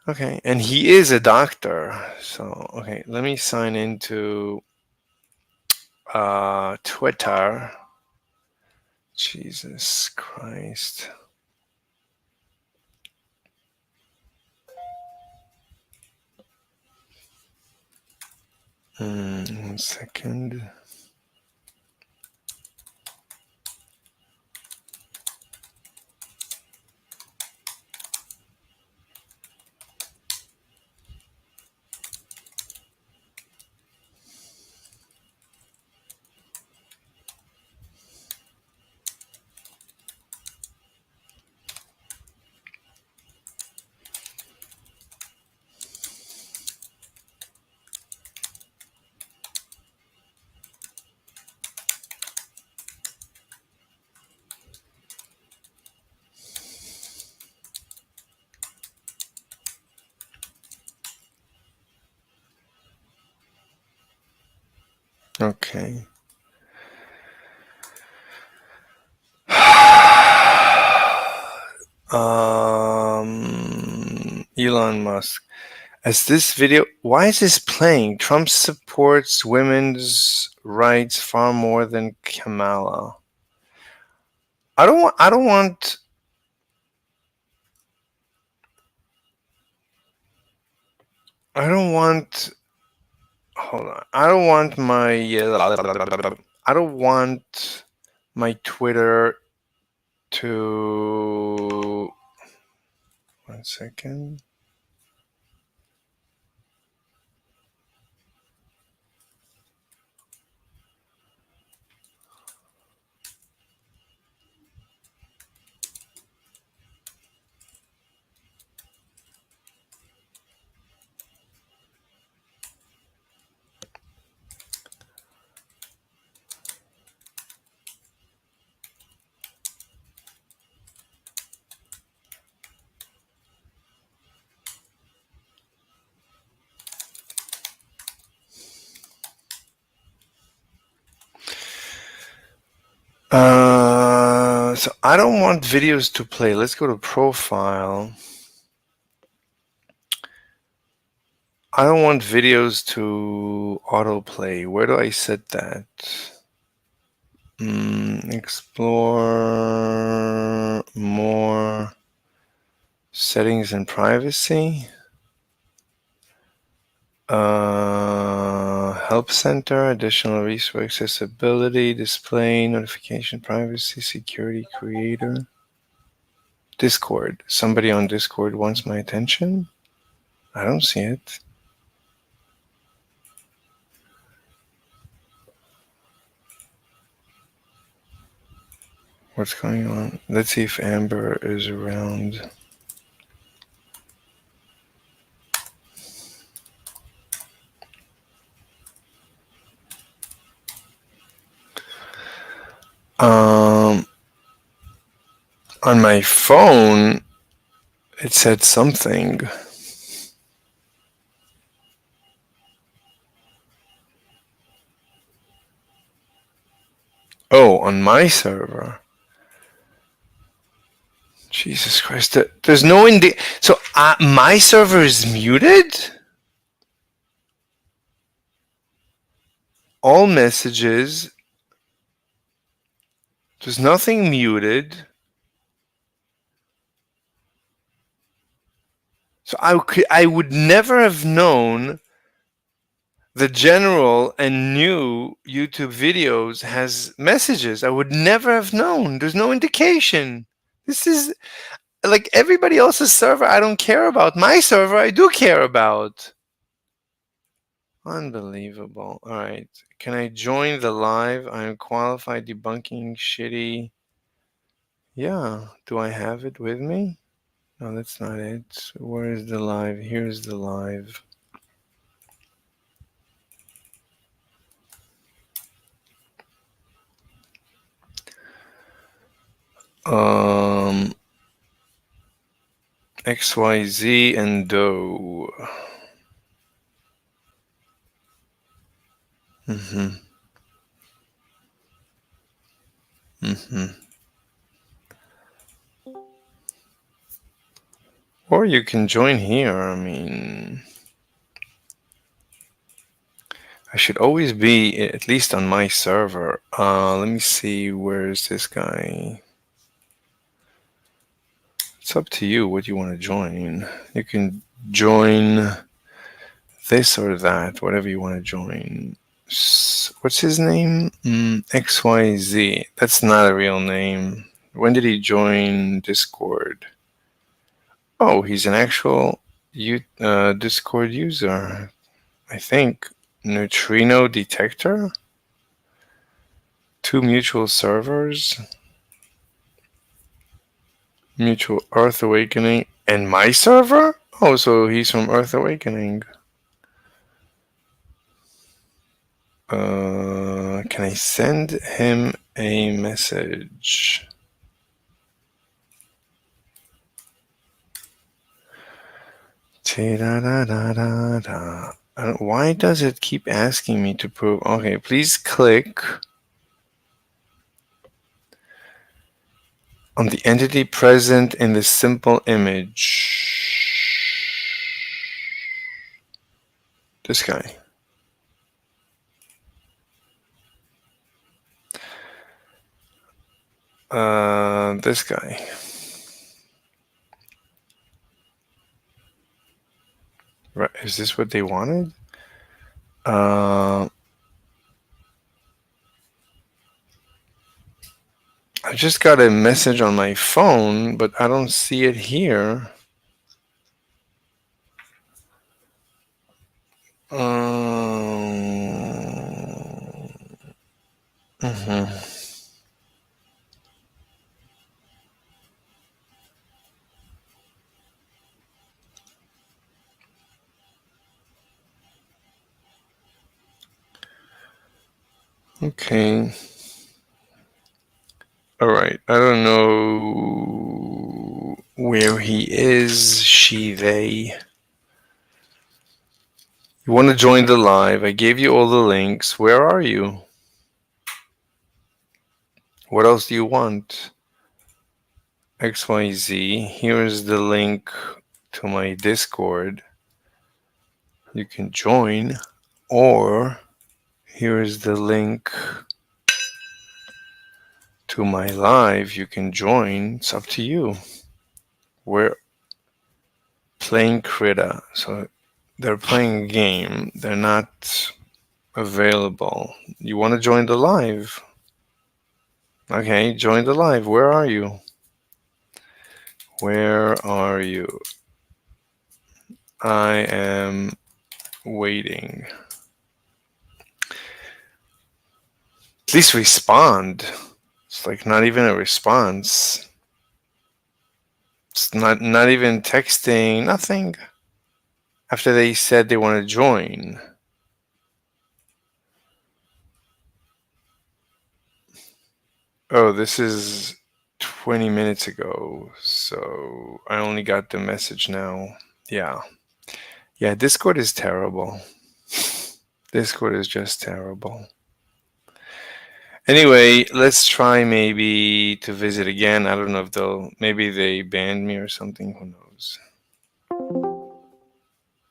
Okay, and he is a doctor. So, okay, let me sign into Twitter. Jesus Christ. 1 second. Okay. Elon Musk. As this video, why is this playing? Trump supports women's rights far more than Kamala. I don't want hold on. I don't want my Twitter to 1 second. So I don't want videos to play. Let's go to profile. I don't want videos to autoplay. Where do I set that? Explore more settings and privacy. Help center, additional resource accessibility, display, notification, privacy, security, creator. Discord. Somebody on Discord wants my attention? I don't see it. What's going on? Let's see if Amber is around. On my phone, it said something. Oh, on my server. Jesus Christ! There's no So my server is muted. All messages. There's nothing muted. So I would never have known the general and new YouTube videos has messages. I would never have known. There's no indication. This is like everybody else's server I don't care about. My server I do care about. Unbelievable. All right. Can I join the live? I am qualified debunking shitty. Yeah. Do I have it with me? No, that's not it. Where is the live? Here's the live. XYZ and Doe. Or you can join here. I mean, I should always be at least on my server. Let me see. Where's this guy? It's up to you what you want to join. You can join this or that, whatever you want to join. What's his name? XYZ. That's not a real name. When did he join Discord? Oh, he's an actual Discord user. I think. Neutrino detector? 2 mutual servers? Mutual Earth Awakening and my server? Oh, so he's from Earth Awakening. Can I send him a message? Why does it keep asking me to prove? Okay, please click on the entity present in the simple image. This guy. This guy. Right, is this what they wanted? I just got a message on my phone, but I don't see it here. Okay. All right. I don't know where he is. She, they. You want to join the live? I gave you all the links. Where are you? What else do you want? XYZ. Here's the link to my Discord. You can join, or here is the link to my live. You can join. It's up to you. We're playing Krita, so they're playing a game. They're not available. You want to join the live? Okay, join the live. Where are you? Where are you? I am waiting. At least respond. It's like not even a response. It's not even texting, nothing. After they said they want to join. Oh, this is 20 minutes ago, so I only got the message now. Yeah. Yeah, Discord is terrible. Discord is just terrible. Anyway, let's try maybe to visit again. I don't know if maybe they banned me or something. Who knows?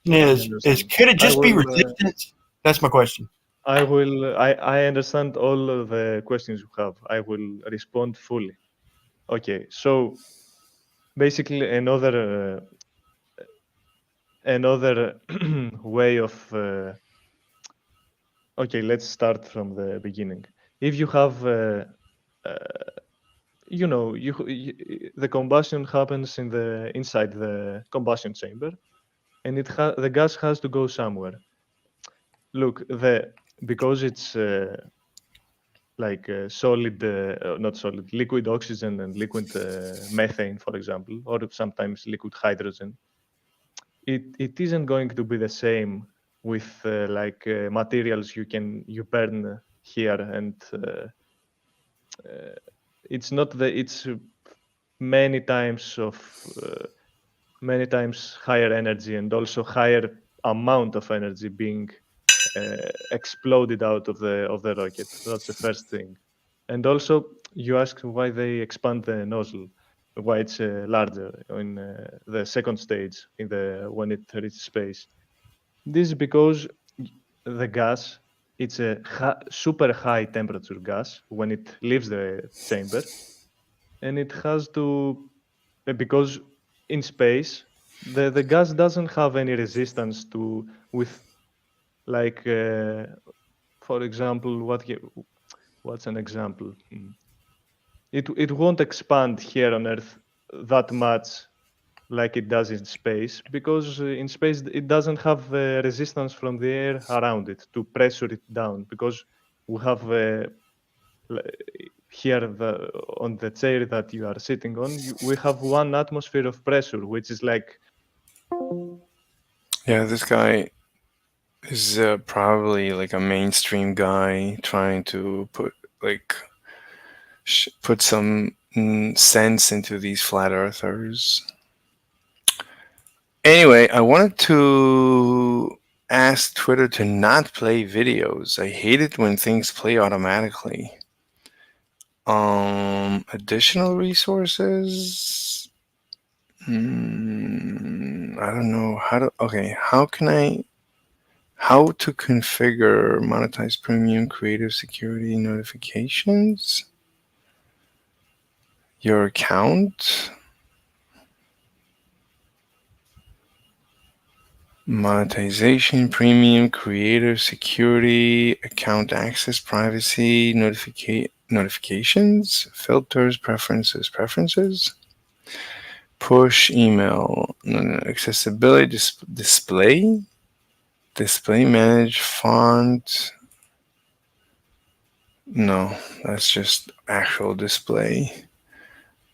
Could it just be will, resistance? That's my question. I understand all of the questions you have. I will respond fully. Okay, so basically another way of okay, let's start from the beginning. If you have you know, the combustion happens inside the combustion chamber, and the gas has to go somewhere. Look, because it's like solid, not solid, liquid oxygen and liquid methane, for example, or sometimes liquid hydrogen. It isn't going to be the same with materials you burn here, and it's not it's many times higher energy and also higher amount of energy being exploded out of the rocket. That's the first thing. And also, you ask why they expand the nozzle, why it's larger in the second stage when it reaches space. This is because the gas, it's a super high temperature gas when it leaves the chamber, and it has to, because in space the gas doesn't have any resistance with for example, what's an example? It won't expand here on Earth that much like it does in space, because in space it doesn't have resistance from the air around it to pressure it down, because we have here on the chair that you are sitting on, we have 1 atmosphere of pressure, which is like... Yeah, this guy is probably like a mainstream guy trying to put some sense into these flat earthers. Anyway, I wanted to ask Twitter to not play videos. I hate it when things play automatically. Additional resources? I don't know how to. Okay, how to configure monetize premium creative security notifications? Your account? Monetization, premium, creator, security, account access, privacy, notifications, filters, preferences, push, email, accessibility, display, manage, font. No, that's just actual display.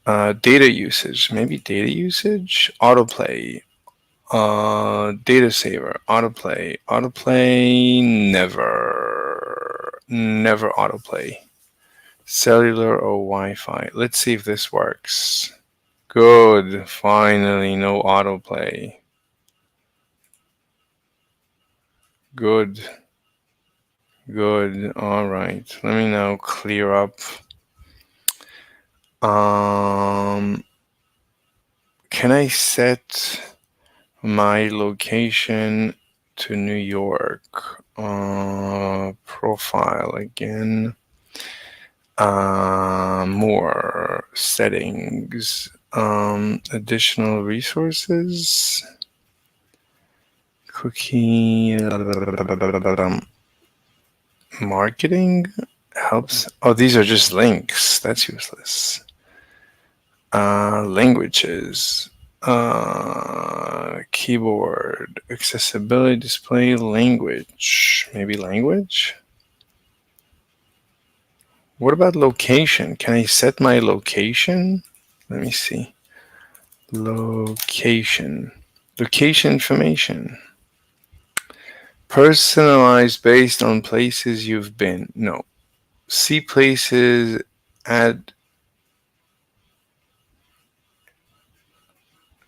Data usage, maybe data usage, autoplay. Data saver, autoplay, never autoplay. Cellular or Wi-Fi. Let's see if this works. Good, finally no autoplay. Good. All right, let me now clear up. Can I set my location to New York? Profile again. More settings. Additional resources. Cookie. Marketing helps. Oh, these are just links. That's useless. Languages. Keyboard, accessibility, display, language. Maybe language? What about location? Can I set my location? Let me see. Location information. Personalized based on places you've been. No. See places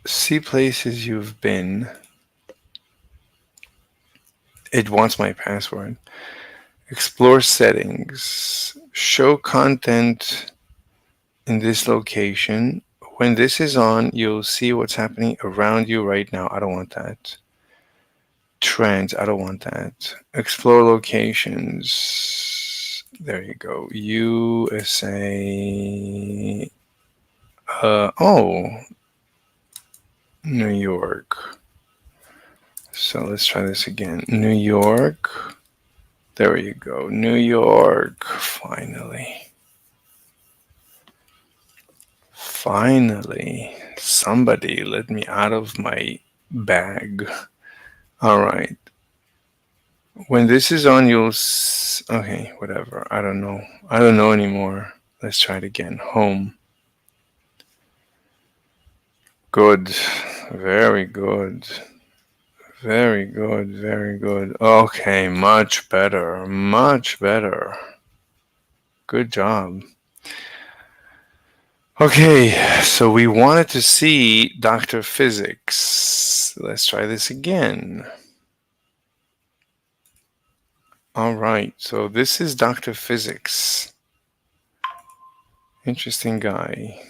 see places you've been. It wants my password. Explore settings. Show content in this location. When this is on, you'll see what's happening around you right now. I don't want that. Trends. I don't want that. Explore locations. There you go. USA. New York. So let's try this again. New York. There you go. New York. Finally. Finally. Somebody let me out of my bag. All right. When this is on, you'll... Okay, whatever. I don't know. I don't know anymore. Let's try it again. Home. Good. Very good. Very good. Very good. Okay, much better. Much better. Good job. Okay, so we wanted to see Dr. Physics. Let's try this again. All right, so this is Dr. Physics. Interesting guy.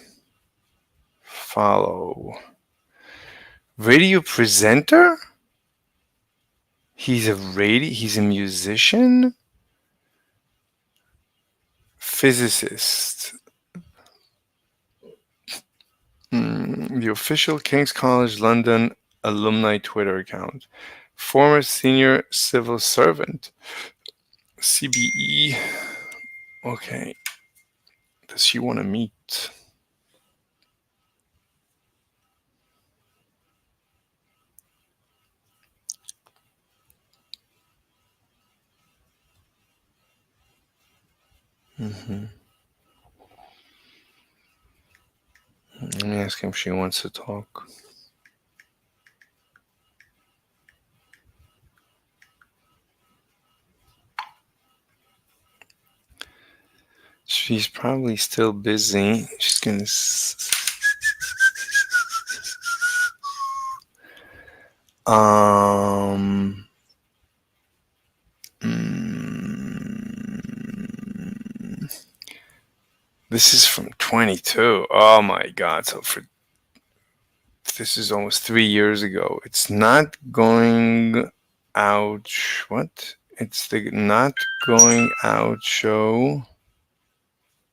Follow. Radio presenter? He's a musician? Physicist. The official King's College London alumni Twitter account. Former senior civil servant. CBE. Okay. Does she want to meet? Let me ask him if she wants to talk. She's probably still busy. She's gonna... This is from 22. Oh my God. So this is almost 3 years ago. It's not going out. What? It's the not going out show.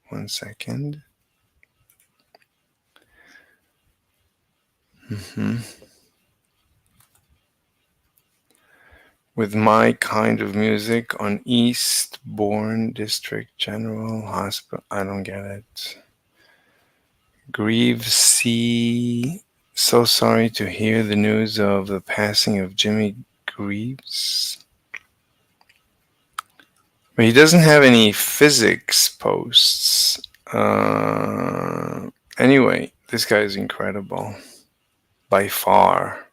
1 second. With my kind of music on Eastbourne District General Hospital. I don't get it. Greaves C. So sorry to hear the news of the passing of Jimmy Greaves. But he doesn't have any physics posts. Anyway, this guy is incredible. By far.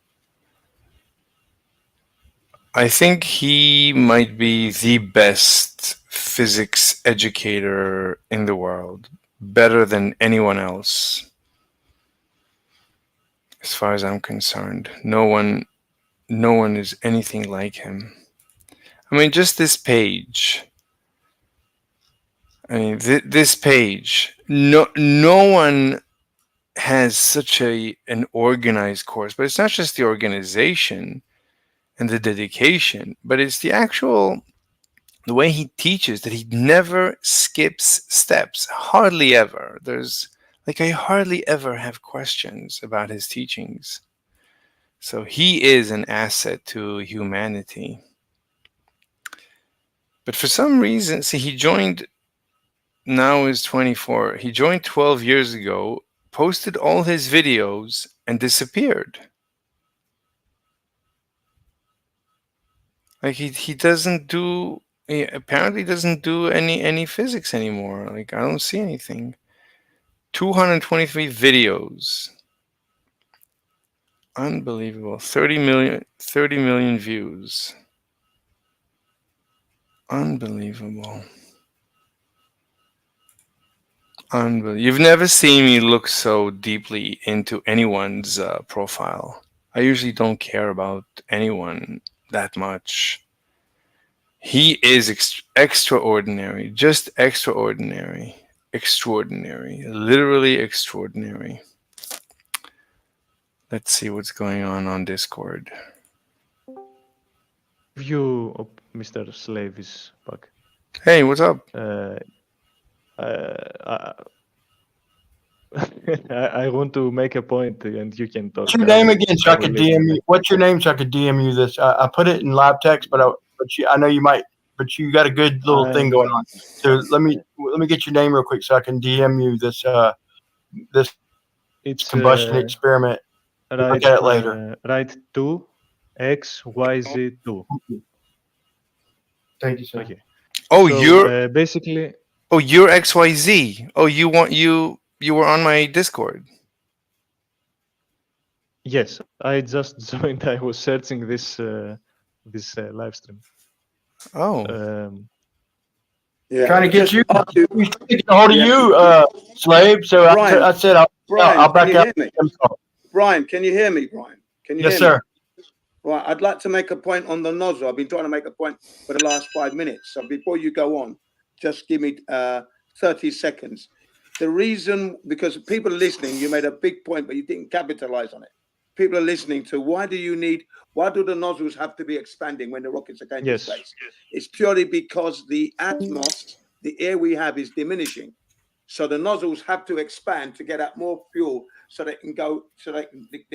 I think he might be the best physics educator in the world. Better than anyone else. As far as I'm concerned. No one is anything like him. I mean, just this page. I mean, this page. No one has such an organized course. But it's not just the organization and the dedication, but it's the way he teaches, that he never skips steps, hardly ever. I hardly ever have questions about his teachings. So he is an asset to humanity. But for some reason, see, he joined, now is 24. He joined 12 years ago, posted all his videos, and disappeared. Like he apparently doesn't do any physics anymore. Like I don't see anything. 223 videos. Unbelievable. 30 million views. Unbelievable. Unbelievable. You've never seen me look so deeply into anyone's profile. I usually don't care about anyone that much. He is extraordinary, just extraordinary, extraordinary, literally extraordinary. Let's see what's going on Discord. View of Mr. Slave is back. Hey, what's up? I want to make a point, and you can talk. What's your name again, so I will could listen. DM you? What's your name, so I could DM you this? I put it in live text, but I know you might. But you got a good little thing going on. So let me get your name real quick, so I can DM you this this It's combustion experiment. We'll look at it later. Right 2 XYZ2. Thank you, sir. Okay. Oh, So, you're basically. oh, you're XYZ. Oh, you were on my Discord. Yes, I just joined. I was searching this live stream. Oh. Yeah. Trying to get you. Ask you- We're trying to get a hold of you, Slave. So Brian, I said Brian, I'll back can you up. hear me? Brian, can you hear me, Brian? Can you Yes, hear me? sir. Right, I'd like to make a point on the nozzle. I've been trying to make a point for the last 5 minutes. So before you go on, just give me 30 seconds. The reason, because people are listening, you made a big point, but you didn't capitalize on it. People are listening to why do the nozzles have to be expanding when the rockets are going to space? It's purely because the atmos, the air we have, is diminishing. So the nozzles have to expand to get out more fuel so they can go, so they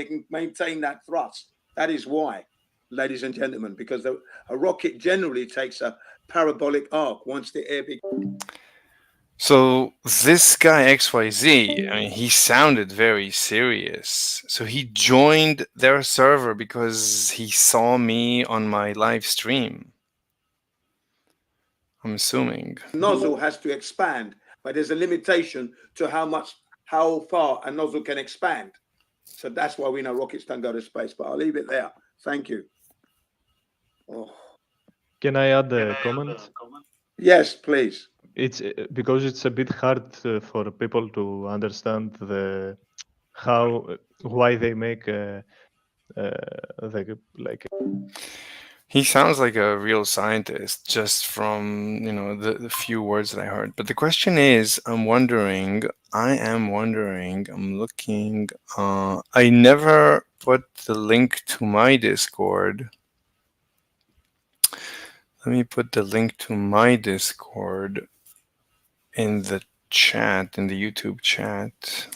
can maintain that thrust. That is why, ladies and gentlemen, because a rocket generally takes a parabolic arc once the air begins. So this guy XYZ, I mean, he sounded very serious. So he joined their server because he saw me on my live stream. I'm assuming. Nozzle has to expand, but there's a limitation to how far a nozzle can expand. So that's why we know rockets don't go to space. But I'll leave it there. Thank you. Oh. Can I add a comment? Yes, please. It's because it's a bit hard for people to understand why they make He sounds like a real scientist just from, the few words that I heard. But the question is, I'm looking, I never put the link to my Discord. Let me put the link to my Discord in the chat, in the YouTube chat.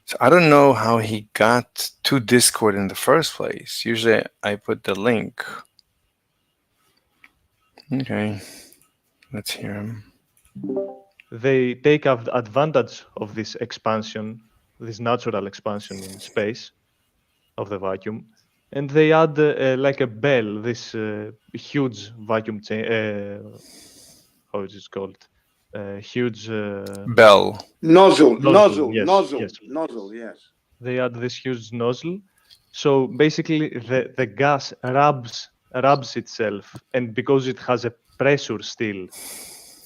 So I don't know how he got to Discord in the first place. Usually I put the link. Okay, let's hear him. They take advantage of this expansion, this natural expansion in space of the vacuum, and they add like a bell, this huge vacuum chain. How is it called? Huge bell. Nozzle. Yes. They add this huge nozzle. So basically, the gas rubs itself, and because it has a pressure still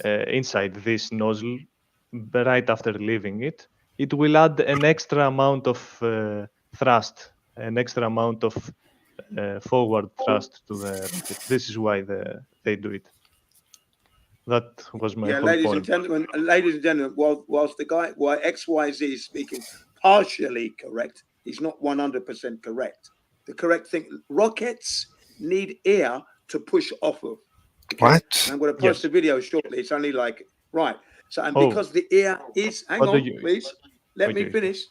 inside this nozzle, right after leaving it, it will add an extra amount of thrust, an extra amount of forward thrust to the rocket. This is why they do it. That was my whole ladies point. and gentlemen, whilst while XYZ is speaking partially correct, he's not 100% correct. The correct thing, rockets need air to push off of. Okay? What? I'm going to post the video shortly. It's only right. So, and because the air is, hang on, please, let me finish.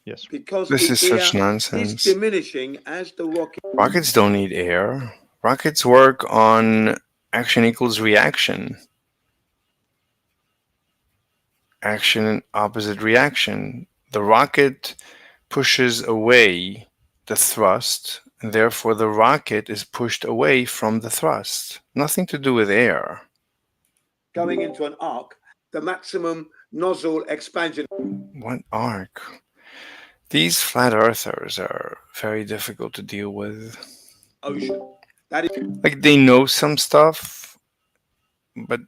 Yes. Because this the is air such nonsense. is diminishing as the rocket. Rockets don't need air. Rockets work on action equals reaction. Action opposite reaction. The rocket pushes away the thrust, and therefore the rocket is pushed away from the thrust. Nothing to do with air. Going into an arc, the maximum nozzle expansion. What arc? These flat earthers are very difficult to deal with. Ocean. That is like they know some stuff, but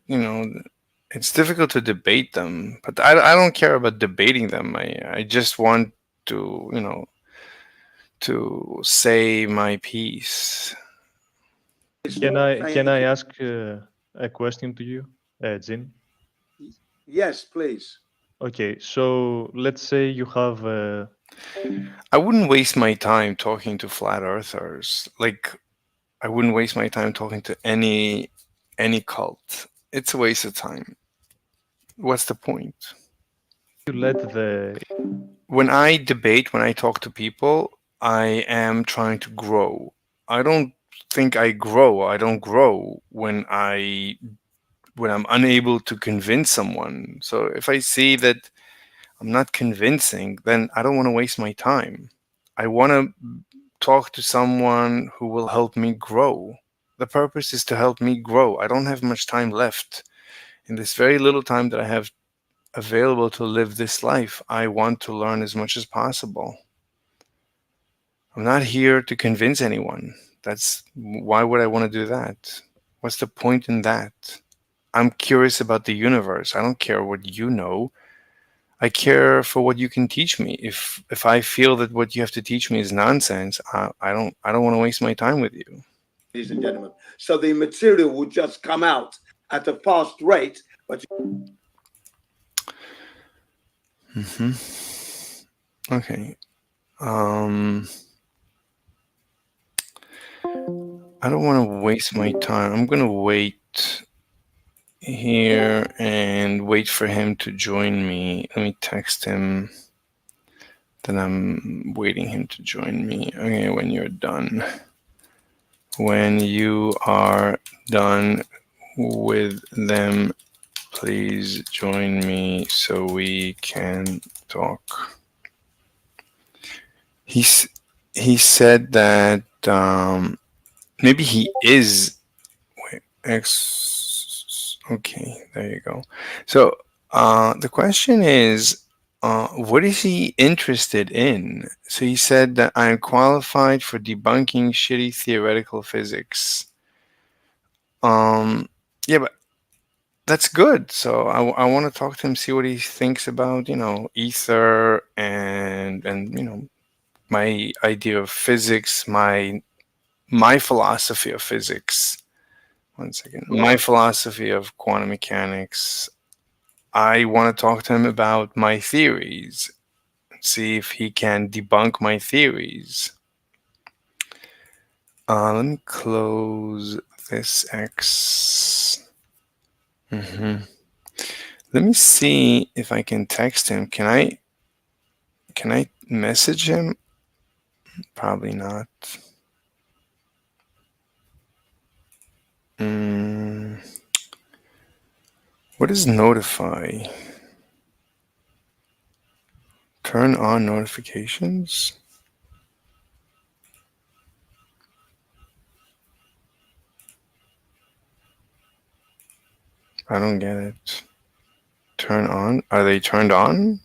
it's difficult to debate them, but I don't care about debating them. I just want to, to say my piece. It's Can not I saying can that I you- ask a question to you, Jin? Yes, please. Okay, so let's say you have I wouldn't waste my time talking to flat earthers. Like, I wouldn't waste my time talking to any cult. It's a waste of time. What's the point? you let the When I debate, when I talk to people, I am trying to grow. I don't think I grow. I don't grow when I'm unable to convince someone. So if I see that I'm not convincing, then I don't want to waste my time. I want to talk to someone who will help me grow. The purpose is to help me grow. I don't have much time left. In this very little time that I have available to live this life, I want to learn as much as possible. I'm not here to convince anyone. Why would I want to do that? What's the point in that? I'm curious about the universe. I don't care what you know. I care for what you can teach me. If I feel that what you have to teach me is nonsense, I don't want to waste my time with you. Ladies and gentlemen. So the material will just come out at a fast rate, but Okay. I don't want to waste my time. I'm gonna wait here and wait for him to join me. Let me text him that I'm waiting him to join me. Okay, when you're done. When you are done with them, please join me so we can talk. He said that maybe he is. Wait, okay, there you go. So the question is, what is he interested in? So he said that I'm qualified for debunking shitty theoretical physics. Yeah, but that's good. So I want to talk to him, see what he thinks about, ether and my idea of physics, my philosophy of physics. One second. My philosophy of quantum mechanics. I want to talk to him about my theories, see if he can debunk my theories. Let me close this X. Let me see if I can text him. Can I message him? Probably not. What is notify? Turn on notifications? I don't get it. Turn on? Are they turned on?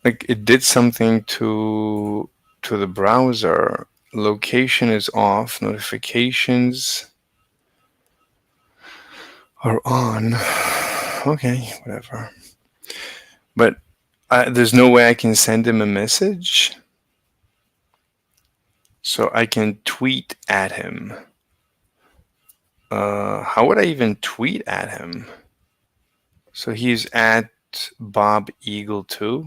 Like it did something to the browser. Location is off. Notifications are on. Okay, whatever. But there's no way I can send him a message. So I can tweet at him. How would I even tweet at him? So he's at Bob Eagle 2.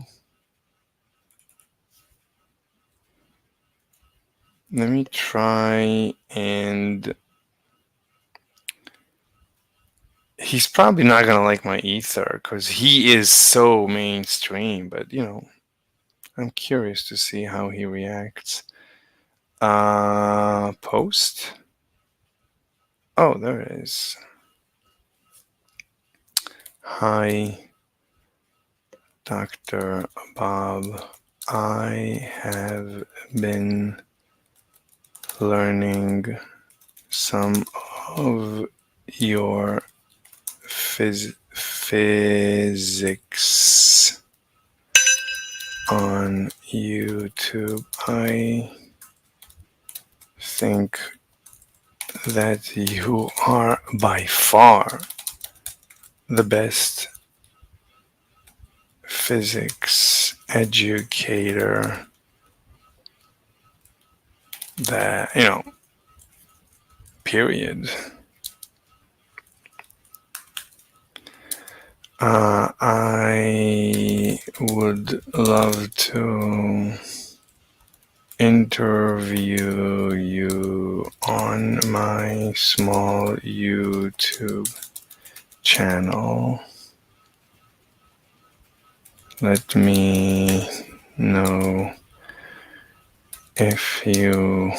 Let me try, and he's probably not gonna like my ether because he is so mainstream, but I'm curious to see how he reacts. Post. Oh, there it is. Hi, Dr. Bob. I have been learning some of your physics on YouTube. I think that you are by far the best physics educator that, period. I would love to interview you on my small YouTube channel. Let me know if you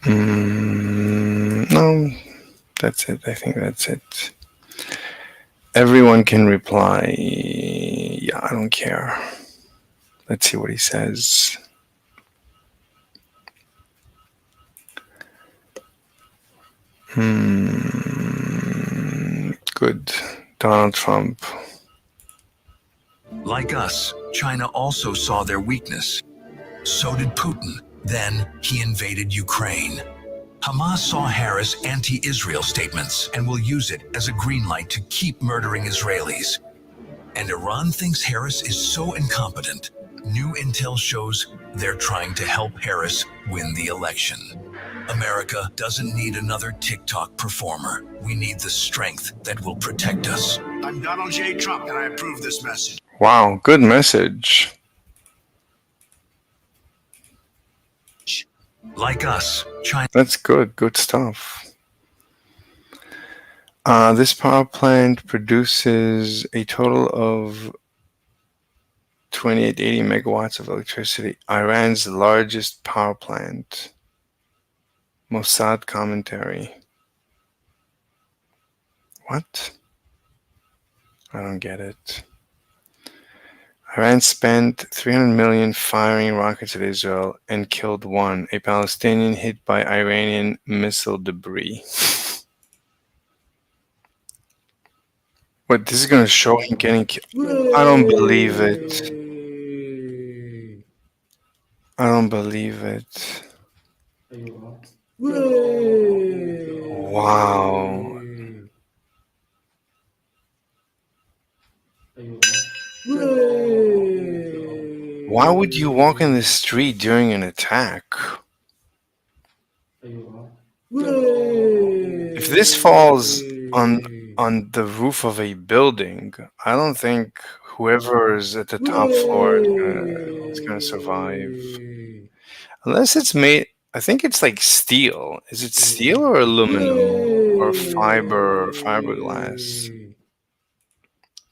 no, that's it. I think that's it. Everyone can reply. Yeah, I don't care. Let's see what he says. Good. Donald Trump. Like us, China also saw their weakness. So did Putin. Then he invaded Ukraine. Hamas saw Harris' anti-Israel statements and will use it as a green light to keep murdering Israelis. And Iran thinks Harris is so incompetent. New intel shows they're trying to help Harris win the election. America doesn't need another TikTok performer. We need the strength that will protect us. I'm Donald J. Trump, and I approve this message. Wow, good message. Like us, China. That's good. Good stuff. This power plant produces a total of 2880 megawatts of electricity. Iran's largest power plant. Mossad commentary. What? I don't get it. Iran spent 300 million firing rockets at Israel and killed one, a Palestinian hit by Iranian missile debris. What, this is going to show him getting killed? I don't believe it. I don't believe it. Wow. Why would you walk in the street during an attack? If this falls on the roof of a building, I don't think whoever is at the top floor is gonna survive. Unless it's made, I think it's like steel. Is it steel or aluminum or fiberglass?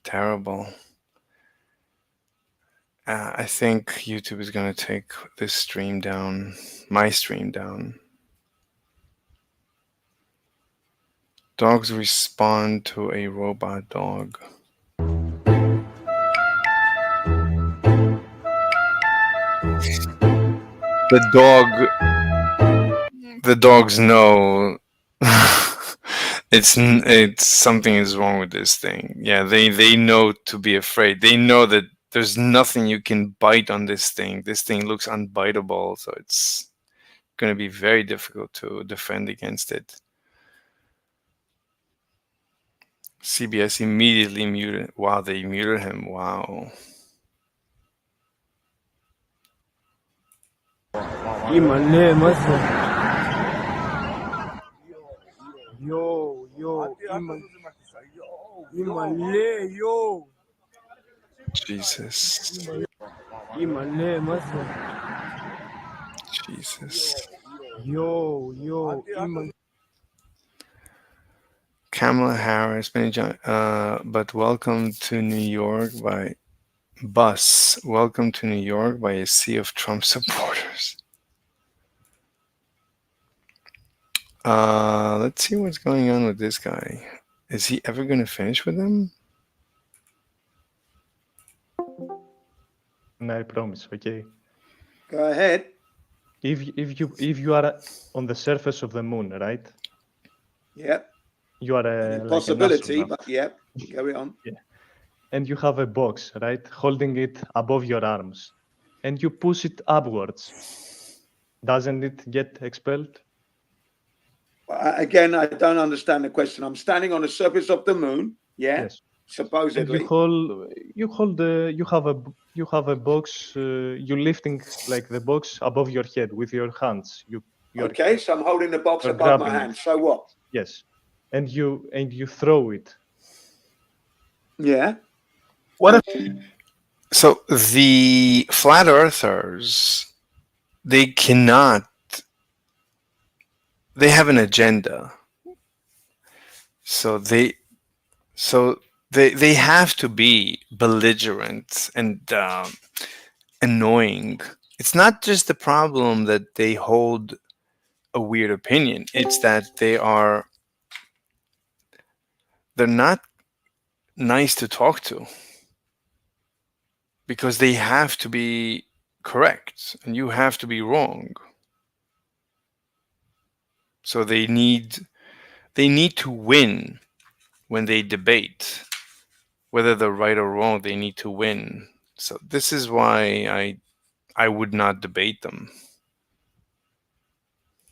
Terrible. I think YouTube is gonna take this stream down, my stream down. Dogs respond to a robot dog. The dogs know it's something is wrong with this thing. Yeah, they know to be afraid. They know that there's nothing you can bite on this thing. This thing looks unbiteable, so it's going to be very difficult to defend against it. CBS immediately muted. Wow, they muted him. Wow. Jesus. Jesus. Kamala Harris, but welcome to New York by bus. Welcome to New York by a sea of Trump supporters. Let's see what's going on with this guy. Is he ever going to finish with them? No, I promise. Okay. Go ahead. If you are on the surface of the moon, right? Yep. You are a possibility, like but yep. Carry on. Yeah. And you have a box, right, holding it above your arms, and you push it upwards. Doesn't it get expelled? Again, I don't understand the question. I'm standing on the surface of the moon. Yeah. Yes. And Supposedly. you have a box. You're lifting like the box above your head with your hands. You're Okay, so I'm holding the box you're above my grabbing hand. it. So what? Yes, and you throw it. Yeah. What if So the flat earthers, they cannot, they have an agenda. So they have to be belligerent and annoying. It's not just the problem that they hold a weird opinion. It's that they're not nice to talk to because they have to be correct and you have to be wrong. So they need to win when they debate. Whether they're right or wrong, they need to win. So this is why I would not debate them.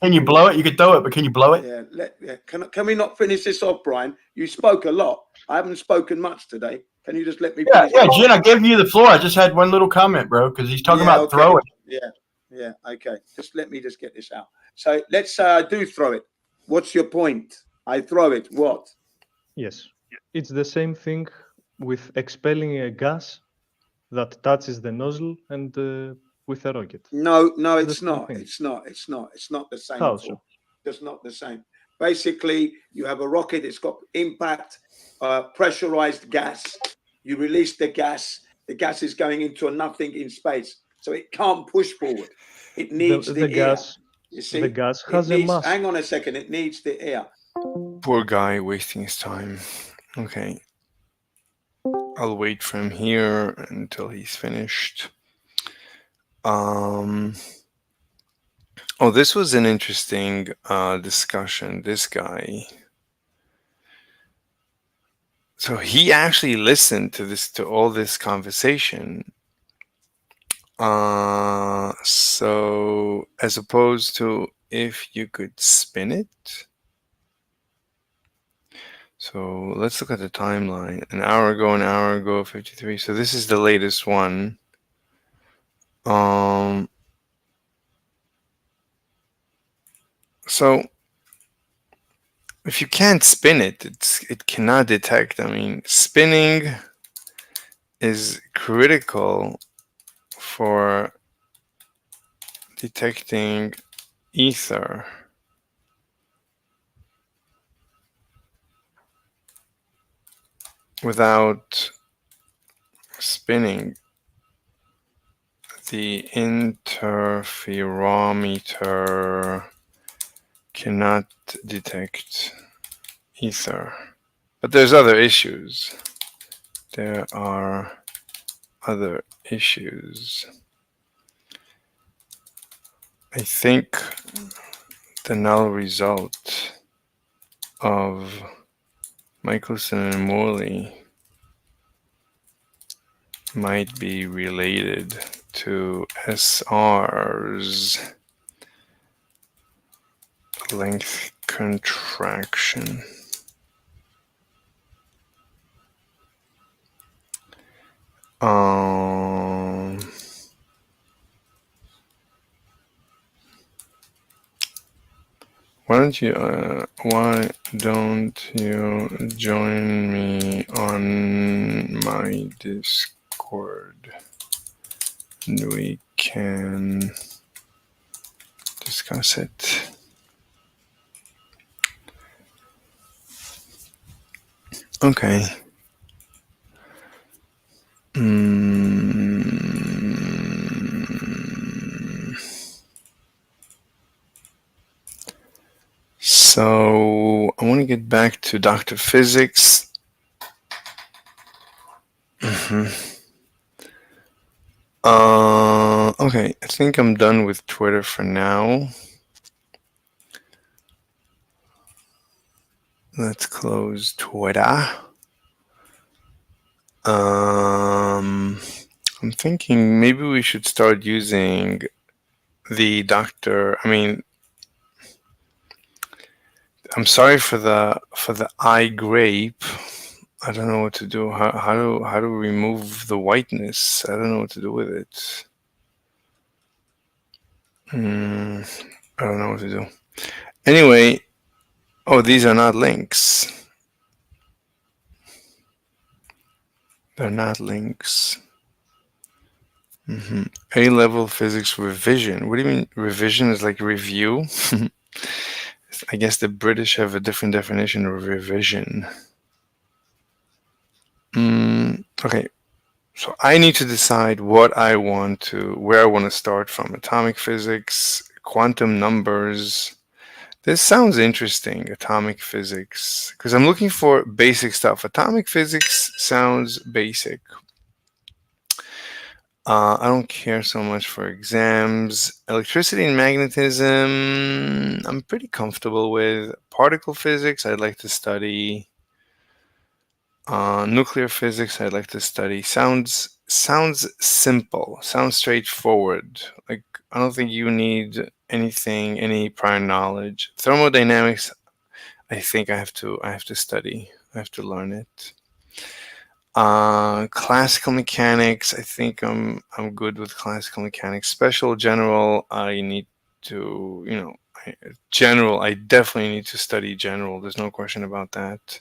can you blow it? You could throw it, but can you blow it? Yeah. Can we not finish this off, Brian? You spoke a lot. I haven't spoken much today. Can you just let me Yeah, finish? yeah, Jen, I gave you the floor. I just had one little comment, bro, because he's talking about okay. throwing. Yeah. Okay. Just let me just get this out. So let's say I do throw it. What's your point? I throw it. What? Yes, it's the same thing with expelling a gas that touches the nozzle and with a rocket. No, It's the it's same not. thing. It's not. It's not the same How at so? all. It's not the same. Basically, you have a rocket. It's got impact, pressurized gas. You release the gas. The gas is going into a nothing in space, so it can't push forward. It needs the air. gas. You see, The gas It has a needs- mass. Hang on a second. It needs the air. Poor guy wasting his time. Okay. I'll wait for him here until he's finished. Oh, this was an interesting discussion. This guy. So he actually listened to all this conversation. So as opposed to if you could spin it. So let's look at the timeline. An hour ago, 53. So this is the latest one. So if you can't spin it, it cannot detect. I mean, spinning is critical for detecting ether. Without spinning, the interferometer cannot detect ether. But there's other issues. There are other issues. I think the null result of Michelson and Morley might be related to SR's length contraction. Why don't you join me on my Discord? And we can discuss it. Okay. So I want to get back to Dr. Physics. Okay, I think I'm done with Twitter for now. Let's close Twitter. I'm thinking maybe we should start using the I'm sorry for the eye grape. I don't know what to do. How to remove the whiteness? I don't know what to do with it. I don't know what to do. Anyway, oh, these are not links. They're not links. A-level physics revision. What do you mean revision is like review? I guess the British have a different definition of revision. Okay, so I need to decide where I want to start from. Atomic physics, quantum numbers. This sounds interesting, atomic physics, because I'm looking for basic stuff. Atomic physics sounds basic. I don't care so much for exams. Electricity and magnetism, I'm pretty comfortable with. Particle physics, I'd like to study. Nuclear physics, I'd like to study. Sounds simple. Sounds straightforward. Like, I don't think you need any prior knowledge. Thermodynamics, I think I have to study. I have to learn it. Classical mechanics, I think I'm good with classical mechanics. Special, general, I need to, general, I definitely need to study general. There's no question about that.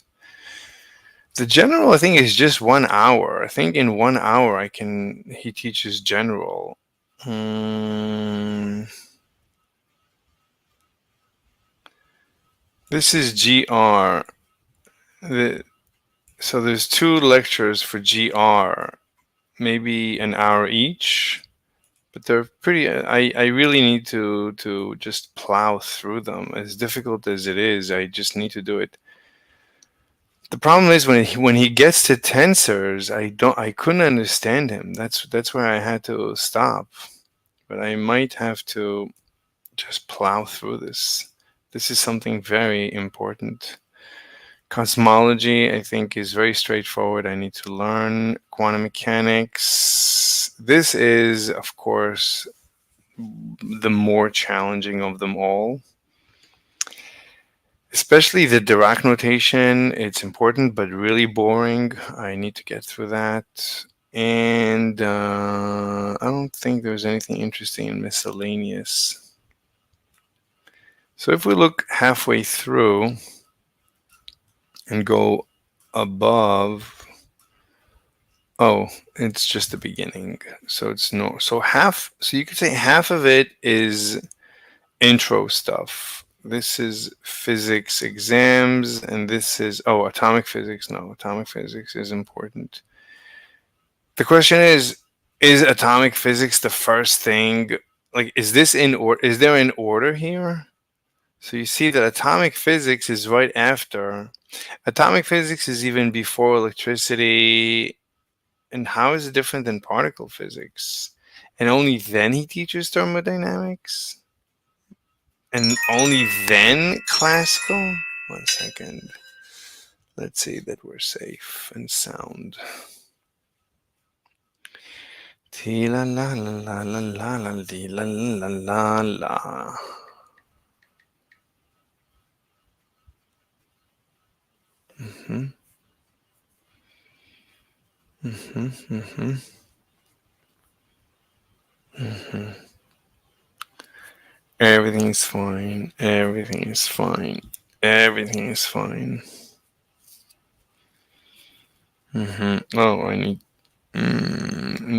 The general, I think, is just 1 hour. I think in 1 hour he teaches general. This is GR. So there's 2 lectures for GR, maybe an hour each, but they're pretty. I really need to just plow through them. As difficult as it is, I just need to do it. The problem is when he gets to tensors, I couldn't understand him. That's where I had to stop. But I might have to just plow through this. This is something very important. Cosmology, I think, is very straightforward. I need to learn quantum mechanics. This is, of course, the more challenging of them all. Especially the Dirac notation. It's important, but really boring. I need to get through that. And I don't think there's anything interesting in miscellaneous. So if we look halfway through and go above, oh, it's just the beginning. So it's no, so you could say half of it is intro stuff. This is physics exams, and this is, atomic physics. No, atomic physics is important. The question is atomic physics the first thing? Like, is this in order? Is there an order here? So you see that atomic physics is right after. Atomic physics is even before electricity. And how is it different than particle physics? And only then he teaches thermodynamics? And only then classical? 1 second. Let's see that we're safe and sound. Ti la la la la la la la di la la la la. Everything is fine. Everything is fine. Everything is fine. Oh, I need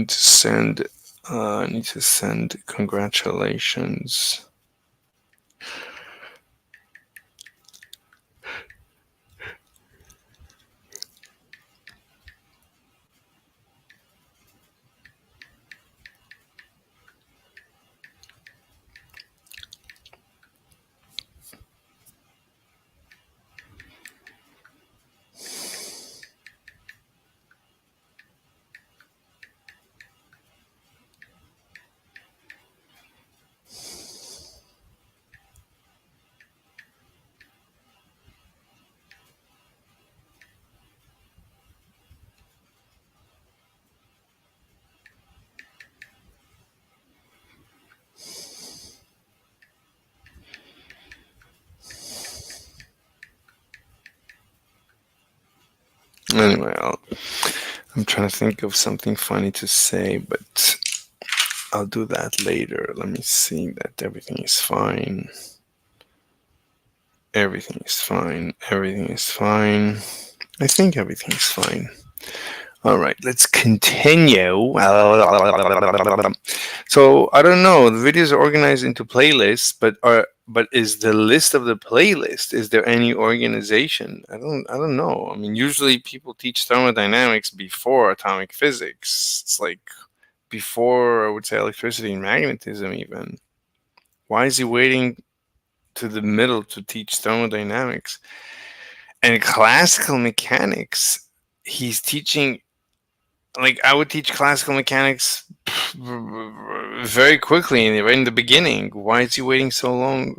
to send. I need to send congratulations. Anyway, I'm trying to think of something funny to say, but I'll do that later. Let me see that everything is fine. Everything is fine. Everything is fine. I think everything is fine. All right, let's continue. So I don't know. The videos are organized into playlists, but is the list of the playlist? Is there any organization? I don't know. I mean, usually people teach thermodynamics before atomic physics. It's like before, I would say, electricity and magnetism. Even why is he waiting to the middle to teach thermodynamics? And classical mechanics, he's teaching. Like, I would teach classical mechanics very quickly, right in the beginning. Why is he waiting so long?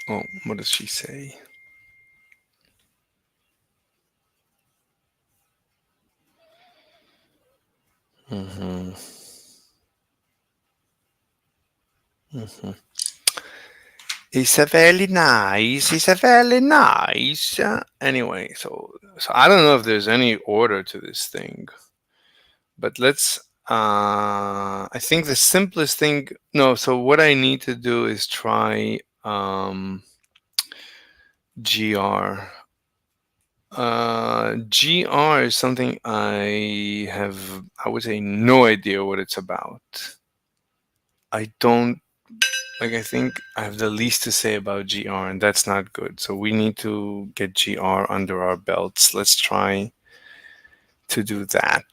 Oh, what does she say? Mm-hmm. Mm-hmm. It's a very nice. It's a very nice. Anyway, so I don't know if there's any order to this thing, but let's. I think the simplest thing. No, so what I need to do is try GR. GR is something I would say, no idea what it's about. I think I have the least to say about GR, and that's not good. So we need to get GR under our belts. Let's try to do that.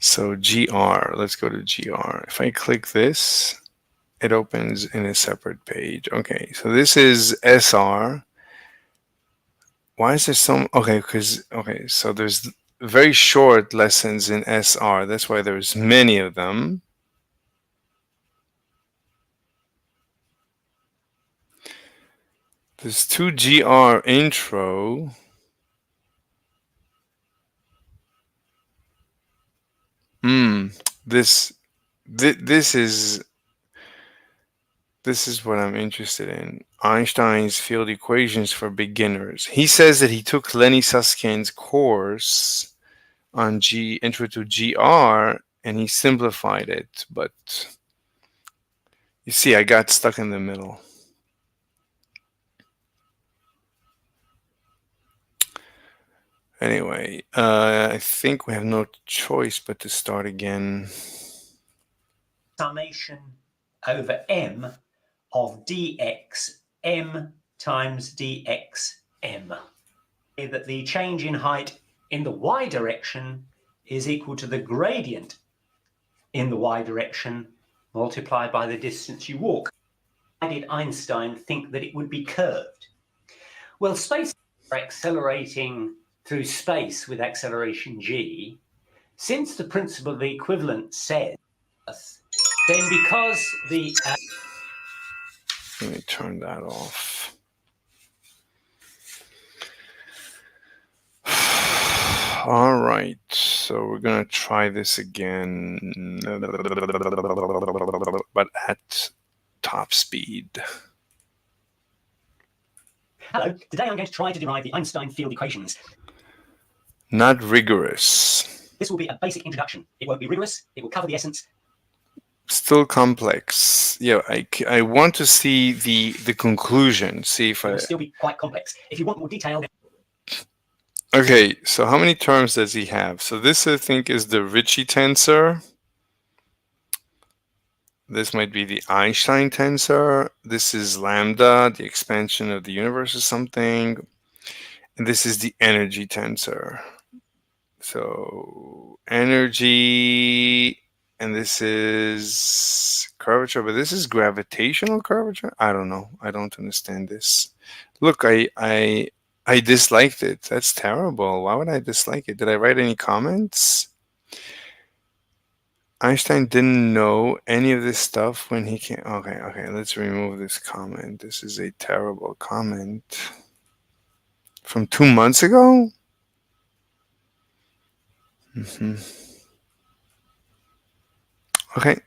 So GR, let's go to GR. If I click this, it opens in a separate page. Okay, so this is SR. Why is there some? Okay, so there's very short lessons in SR. That's why there's many of them. There's 2 GR intro. This is what I'm interested in. Einstein's field equations for beginners. He says that he took Lenny Susskind's course on Intro to GR, and he simplified it. But you see, I got stuck in the middle. Anyway, I think we have no choice but to start again. Summation over m of dx m times dx m. That the change in height in the y direction is equal to the gradient in the y direction multiplied by the distance you walk. Why did Einstein think that it would be curved? Well, space is accelerating through space with acceleration g. Since the principle of the equivalent says, then because the... Let me turn that off. All right, so we're going to try this again, but at top speed. Hello, today I'm going to try to derive the Einstein field equations. Not rigorous. This will be a basic introduction. It won't be rigorous. It will cover the essence. Still complex. Yeah, I want to see the conclusion. See if it will still be quite complex. If you want more detail. Okay, so how many terms does he have? So this, I think, is the Ricci tensor. This might be the Einstein tensor. This is lambda, the expansion of the universe or something. And this is the energy tensor. So energy, and this is curvature, but this is gravitational curvature? I don't know. I don't understand this. Look, I disliked it. That's terrible. Why would I dislike it? Did I write any comments? Einstein didn't know any of this stuff when he came. Okay, let's remove this comment. This is a terrible comment. From 2 months ago? Okay.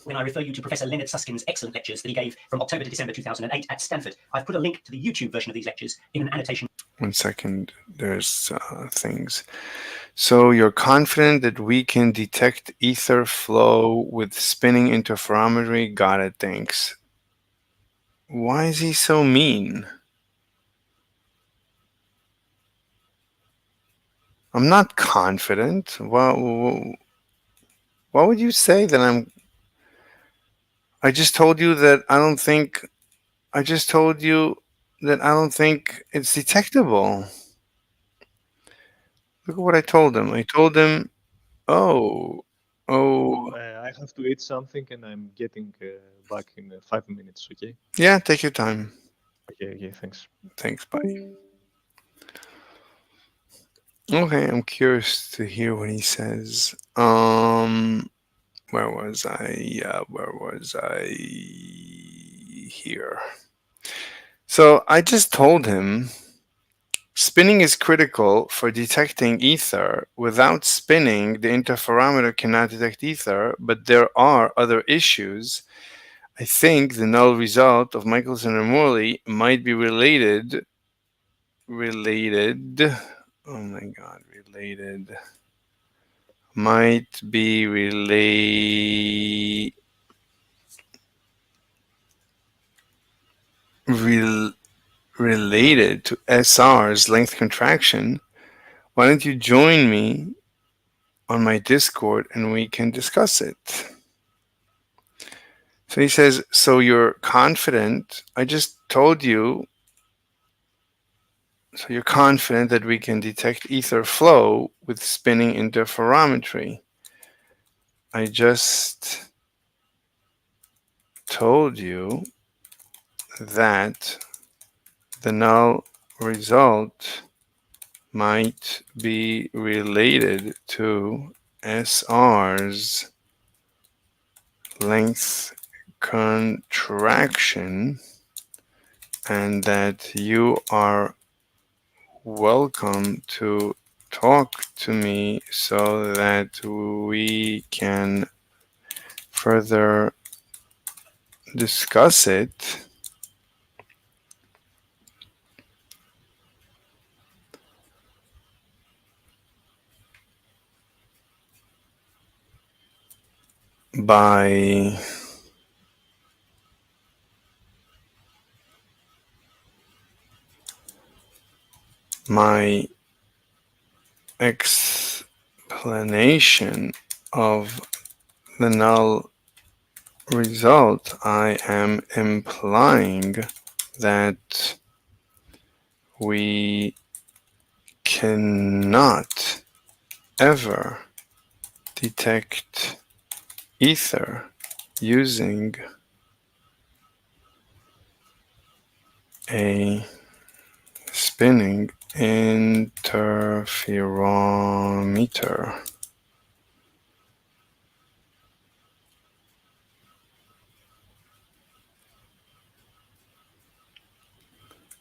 When I refer you to Professor Leonard Susskind's excellent lectures that he gave from October to December 2008 at Stanford, I've put a link to the YouTube version of these lectures in an annotation. 1 second. There's things. So you're confident that we can detect ether flow with spinning interferometry? Got it. Thanks. Why is he so mean? I'm not confident. Why would you say that I'm... I just told you that I don't think... I just told you that I don't think it's detectable. Look at what I told him. I told him, oh... I have to eat something and I'm getting back in 5 minutes, okay? Yeah, take your time. Okay, thanks. Thanks, buddy. Okay, I'm curious to hear what he says. Where was I? Where was I? Here. So I just told him spinning is critical for detecting ether. Without spinning, the interferometer cannot detect ether, but there are other issues. I think the null result of Michelson and Morley might be related. Oh my God, related. Might be related to SR's length contraction. Why don't you join me on my Discord and we can discuss it? So he says, so you're confident? I just told you. So you're confident that we can detect ether flow with spinning interferometry? I just told you that the null result might be related to SR's length contraction and that you are welcome to talk to me so that we can further discuss it. By my explanation of the null result, I am implying that we cannot ever detect ether using a spinning interferometer.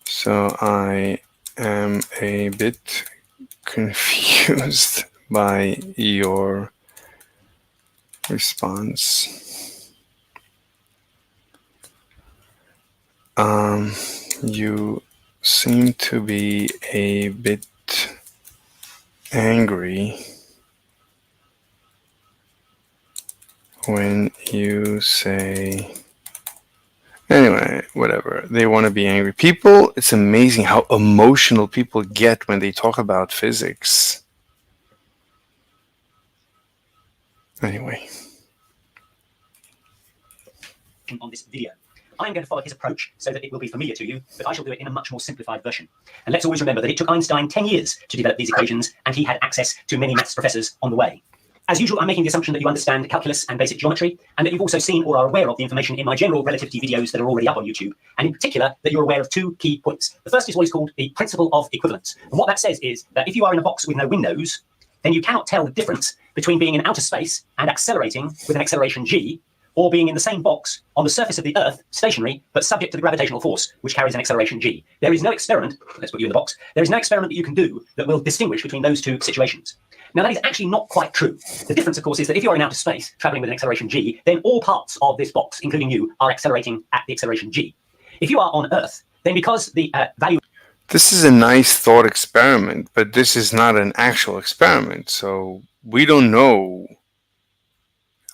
So I am a bit confused by your response. You seem to be a bit angry when you say, anyway, whatever. They want to be angry. People, it's amazing how emotional people get when they talk about physics. Anyway. On this video. I'm going to follow his approach so that it will be familiar to you, but I shall do it in a much more simplified version. And let's always remember that it took Einstein 10 years to develop these equations, and he had access to many maths professors on the way. As usual, I'm making the assumption that you understand calculus and basic geometry, and that you've also seen or are aware of the information in my general relativity videos that are already up on YouTube, and in particular, that you're aware of two key points. The first is what is called the principle of equivalence. And what that says is that if you are in a box with no windows, then you cannot tell the difference between being in outer space and accelerating with an acceleration g, or being in the same box on the surface of the Earth, stationary, but subject to the gravitational force, which carries an acceleration g. There is no experiment, let's put you in the box, there is no experiment that you can do that will distinguish between those two situations. Now, that is actually not quite true. The difference, of course, is that if you're in outer space, traveling with an acceleration g, then all parts of this box, including you, are accelerating at the acceleration g. If you are on Earth, then because the value... This is a nice thought experiment, but this is not an actual experiment. So we don't know.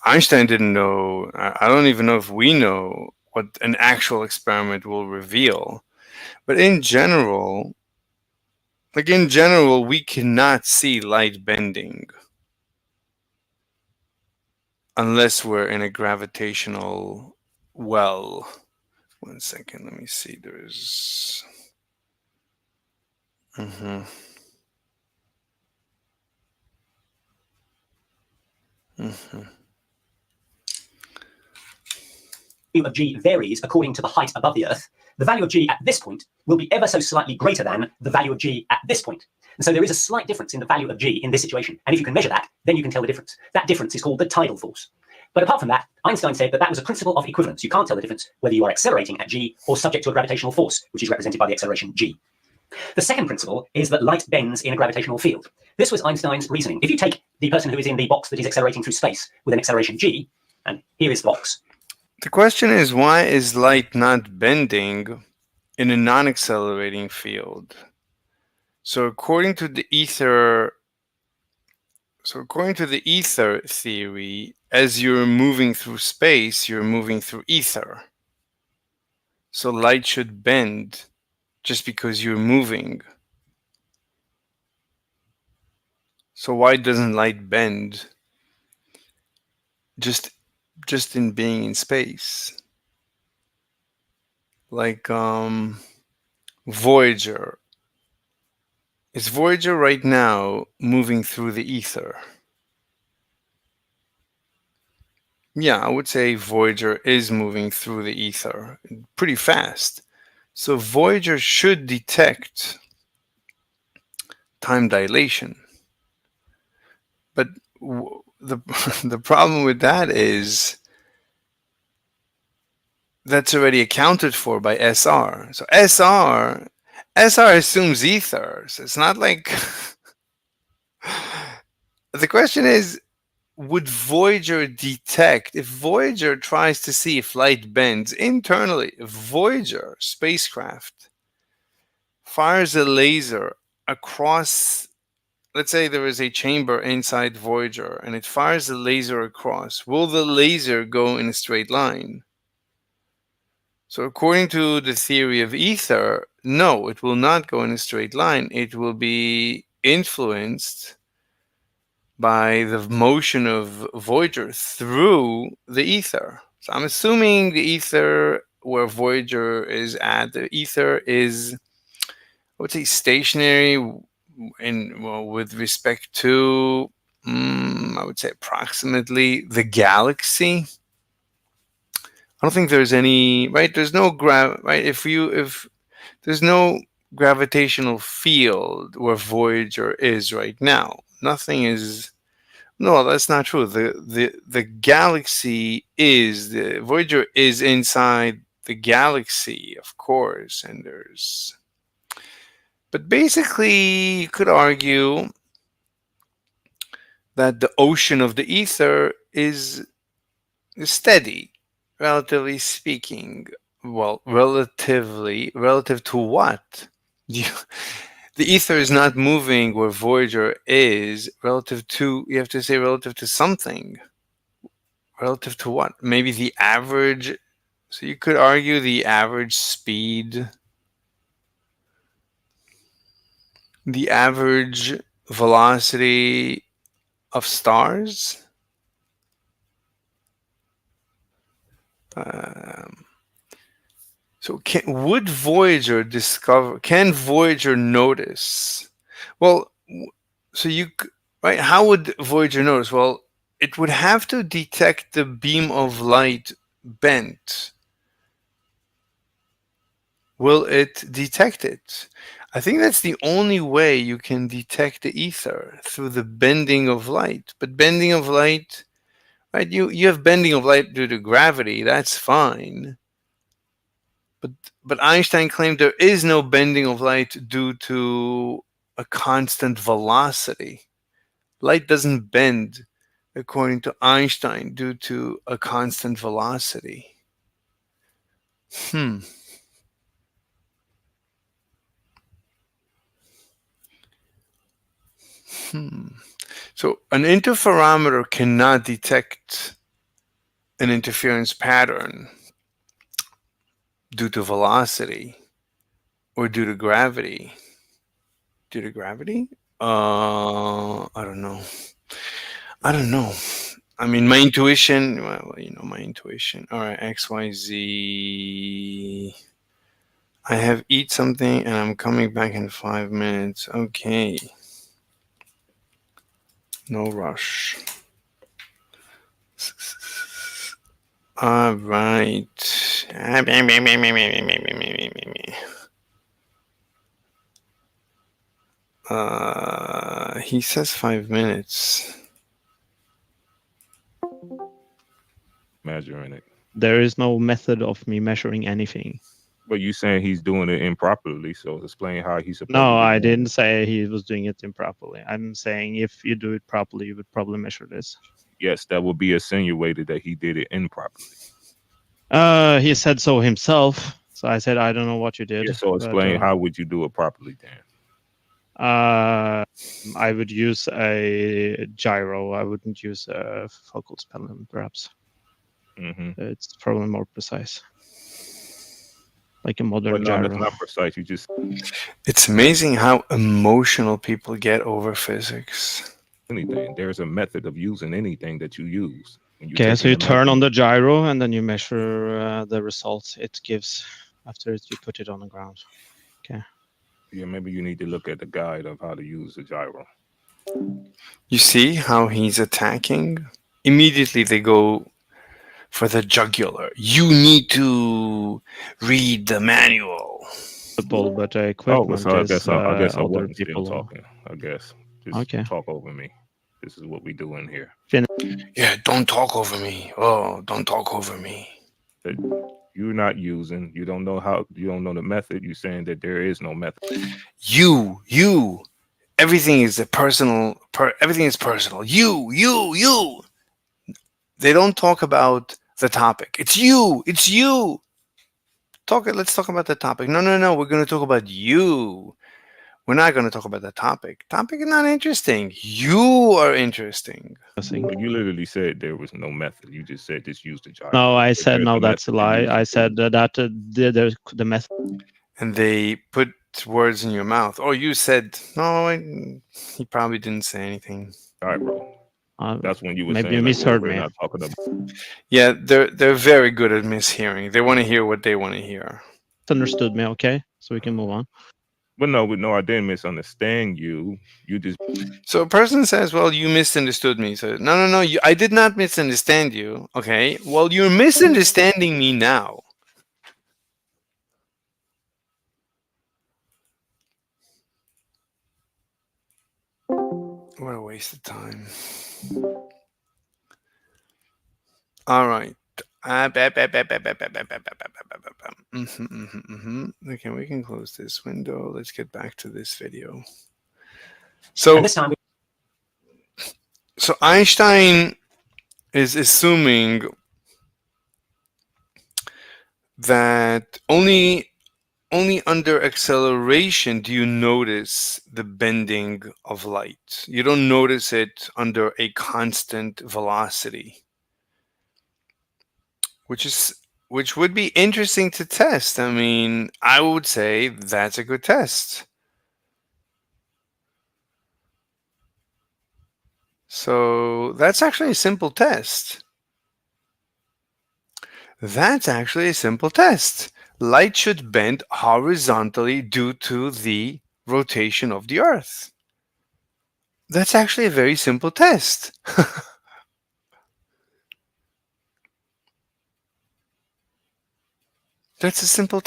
Einstein didn't know. I don't even know if we know what an actual experiment will reveal. But in general, we cannot see light bending unless we're in a gravitational well. 1 second, let me see. There's... of g varies according to the height above the Earth, the value of g at this point will be ever so slightly greater than the value of g at this point. And so there is a slight difference in the value of g in this situation. And if you can measure that, then you can tell the difference. That difference is called the tidal force. But apart from that, Einstein said that that was a principle of equivalence. You can't tell the difference whether you are accelerating at g or subject to a gravitational force, which is represented by the acceleration g. The second principle is that light bends in a gravitational field. This was Einstein's reasoning. If you take the person who is in the box that is accelerating through space with an acceleration g, and here is the box. The question is, why is light not bending in a non-accelerating field? So according to the ether theory, as you're moving through space, you're moving through ether. So light should bend just because you're moving. So why doesn't light bend just in being in space? Like Voyager. Is Voyager right now moving through the ether? Yeah, I would say Voyager is moving through the ether pretty fast. So Voyager should detect time dilation. But the problem with that is that's already accounted for by SR. So SR assumes ether. So it's not like... The question is, would Voyager detect, if Voyager tries to see if light bends internally, if Voyager spacecraft fires a laser across, let's say there is a chamber inside Voyager and it fires a laser across, will the laser go in a straight line? So according to the theory of ether, no, it will not go in a straight line. It will be influenced by the motion of Voyager through the ether. So I'm assuming the ether where Voyager is at, the ether is, I would say, stationary with respect to, I would say, approximately the galaxy. I don't think there's any, right? There's no right? If there's no gravitational field where Voyager is right now. Nothing is. No, that's not true. The galaxy is, the Voyager is inside the galaxy, of course, and there's. But basically, you could argue that the ocean of the ether is steady, relatively speaking. Well, relative to what? The ether is not moving where Voyager is relative to, you have to say relative to something. Relative to what? Maybe the average. So you could argue the average speed, the average velocity of stars. So would Voyager discover, can Voyager notice? Well, so right, how would Voyager notice? Well, it would have to detect the beam of light bent. Will it detect it? I think that's the only way you can detect the ether, through the bending of light. But bending of light, right? You have bending of light due to gravity, that's fine. But Einstein claimed there is no bending of light due to a constant velocity. Light doesn't bend according to Einstein due to a constant velocity. Hmm. So an interferometer cannot detect an interference pattern due to velocity or due to gravity. Due to gravity? I don't know. I don't know. I mean, my intuition, well, you know, my intuition. All right, XYZ. I have eat something and I'm coming back in 5 minutes. Okay. No rush. All right. He says 5 minutes. Measuring it. There is no method of me measuring anything. But you saying he's doing it improperly, so explain how he's supposed to No, be I doing didn't say he was doing it improperly. I'm saying if you do it properly, you would probably measure this. Yes, that would be insinuated that he did it improperly. He said so himself. So I said, I don't know what you did. Yeah, so explain how would you do it properly then? I would use a gyro. I wouldn't use a focal spelling, perhaps. It's probably more precise. Like a modern But no, gyro. that's not precise. You just It's amazing how emotional people get over physics. anything. There's a method of using anything that you use. When Okay, so you taking a turn on measurement. the gyro and then you measure the results it gives after you put it on the ground. Okay. Yeah, maybe you need to look at the guide of how to use the gyro. You see how he's attacking? Immediately they go for the jugular. You need to read the manual. But Oh, equipment so I is guess I other wasn't still people. talking. I guess just Okay. talk over me. This is what we do in here. Yeah, don't talk over me. Oh, don't talk over me. That you're not using. You don't know how. You don't know the method. You're saying that there is no method. You. Everything is personal. Everything is personal. You. They don't talk about the topic. It's you. Let's talk about the topic. No. We're going to talk about you. We're not going to talk about the topic. Topic is not interesting. You are interesting. But you literally said there was no method. You just said just use the gyro. No, I If said there's no. a That's a method, then lie. use I it. said the method. And they put words in your mouth. Oh, you said no. He probably didn't say anything. All right, bro. That's when you were maybe saying you like, misheard we're me. not talking about. Yeah, they're very good at mishearing. They want to hear what they want to hear. Understood me, okay? So we can move on. But no, I didn't misunderstand you. You just So a person says, "Well, you misunderstood me." So no. I did not misunderstand you. Okay. Well, you're misunderstanding me now. What a waste of time. All right. Okay, we can close this window. Let's get back to this video. So, And this time, so Einstein is assuming that only under acceleration do you notice the bending of light. You don't notice it under a constant velocity, which would be interesting to test. I mean, I would say that's a good test. So that's actually a simple test. Light should bend horizontally due to the rotation of the Earth. That's actually a very simple test. That's a simple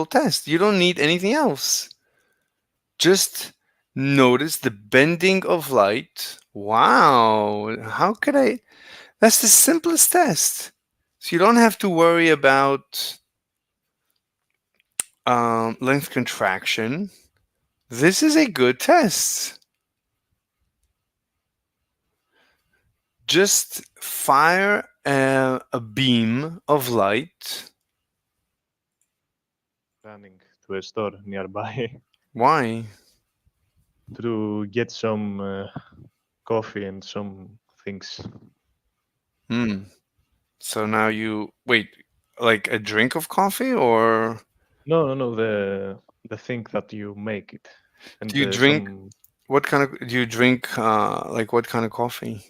test. You don't need anything else. Just notice the bending of light. Wow. How could I? That's the simplest test. So you don't have to worry about length contraction. This is a good test. just fire a beam of light. Running to a store nearby Why? to get some coffee and some things. So now you wait, like a drink of coffee, or No. The thing that you make it. And do you drink? some What kind of do you drink? Like what kind of coffee?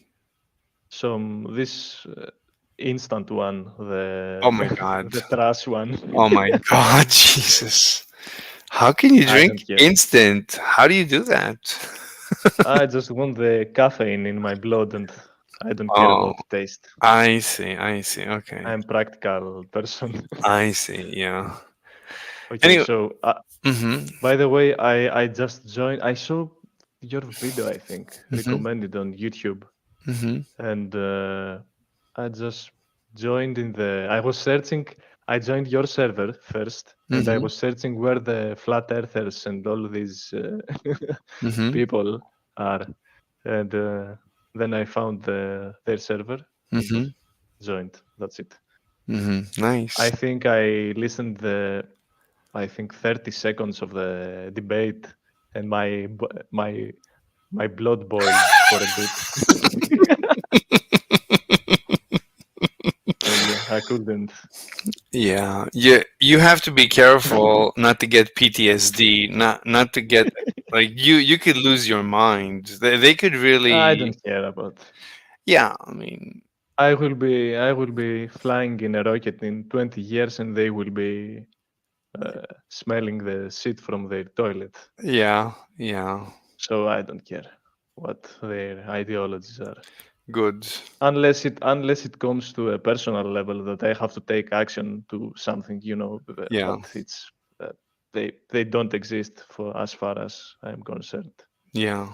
this instant one, Oh my God. the trash one. Oh my God, Jesus! How can you I drink don't get it. instant? How do you do that? I just want the caffeine in my blood, and I don't care Oh, about taste. I see. Okay. I'm practical person. I see. Yeah. Okay, Anyway. so by the way, I just joined. I saw your video, I think, recommended on YouTube, and I just joined in the. I was searching. I joined your server first, and I was searching where the flat earthers and all these people are, and then I found their server. And joined. That's it. Nice. I think I listened 30 seconds of the debate, and my blood boiled for a bit. I couldn't. Yeah. You have to be careful not to get PTSD, not to get like you could lose your mind. They could really. I don't care about. Yeah, I mean, I will be flying in a rocket in 20 years, and they will be smelling the shit from their toilet. Yeah. So I don't care what their ideologies are. Good. Unless it comes to a personal level that I have to take action to something, Yeah. But it's they don't exist for as far as I'm concerned. Yeah.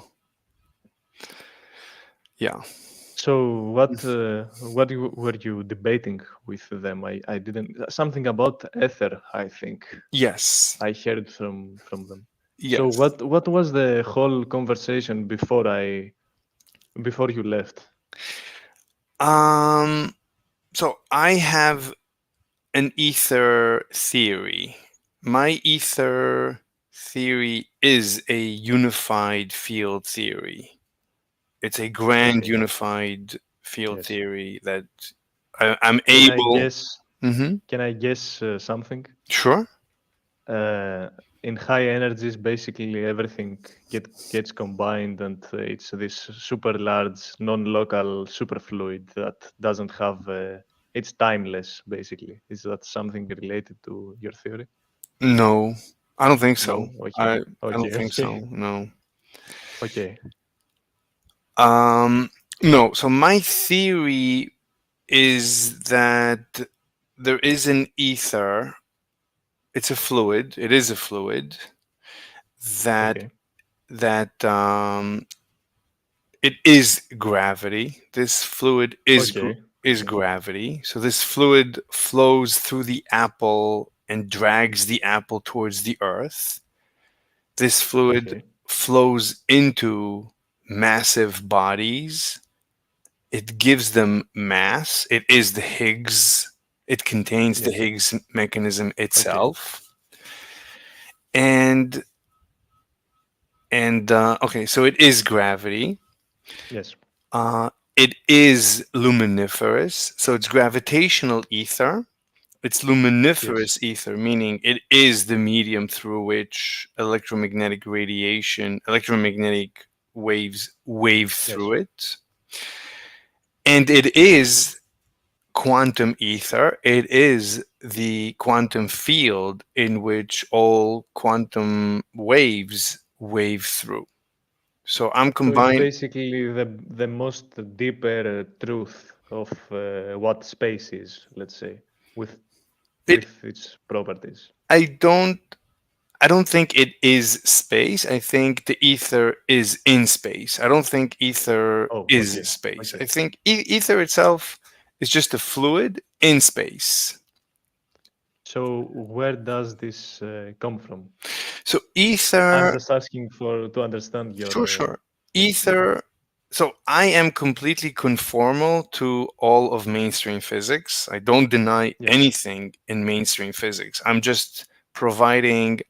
So what were you debating with them? I didn't something about ether, I think. Yes. I heard from them. Yes. So what was the whole conversation before you left? So I have an ether theory. My ether theory is a unified field theory. It's a grand unified field theory that I'm able. Can I guess something? Sure. In high energies, basically everything gets combined, and it's this super large, non-local superfluid that doesn't have. It's timeless, basically. Is that something related to your theory? No, I don't think so. No? Okay. I don't think so. No. Okay. No. So my theory is that there is an ether. It's a fluid. It is a fluid that it is gravity. This fluid is gravity. So this fluid flows through the apple and drags the apple towards the earth. This fluid flows into massive bodies. It gives them mass. It is the Higgs. It contains the Higgs mechanism itself. And so it is gravity. Yes. It is luminiferous. So it's gravitational ether. It's luminiferous ether, meaning it is the medium through which electromagnetic waves wave through it. And it is quantum ether. It is the quantum field in which all quantum waves wave through. So I'm combining. So it's basically the most deeper truth of what space is, let's say, with its properties. I don't think it is space. I think the ether is in space. I don't think ether is space. I think ether itself is just a fluid in space. So where does this come from? So ether. I'm just asking to understand your. Sure. Ether so I am completely conformal to all of mainstream physics. I don't deny Yes. anything in mainstream physics. I'm just providing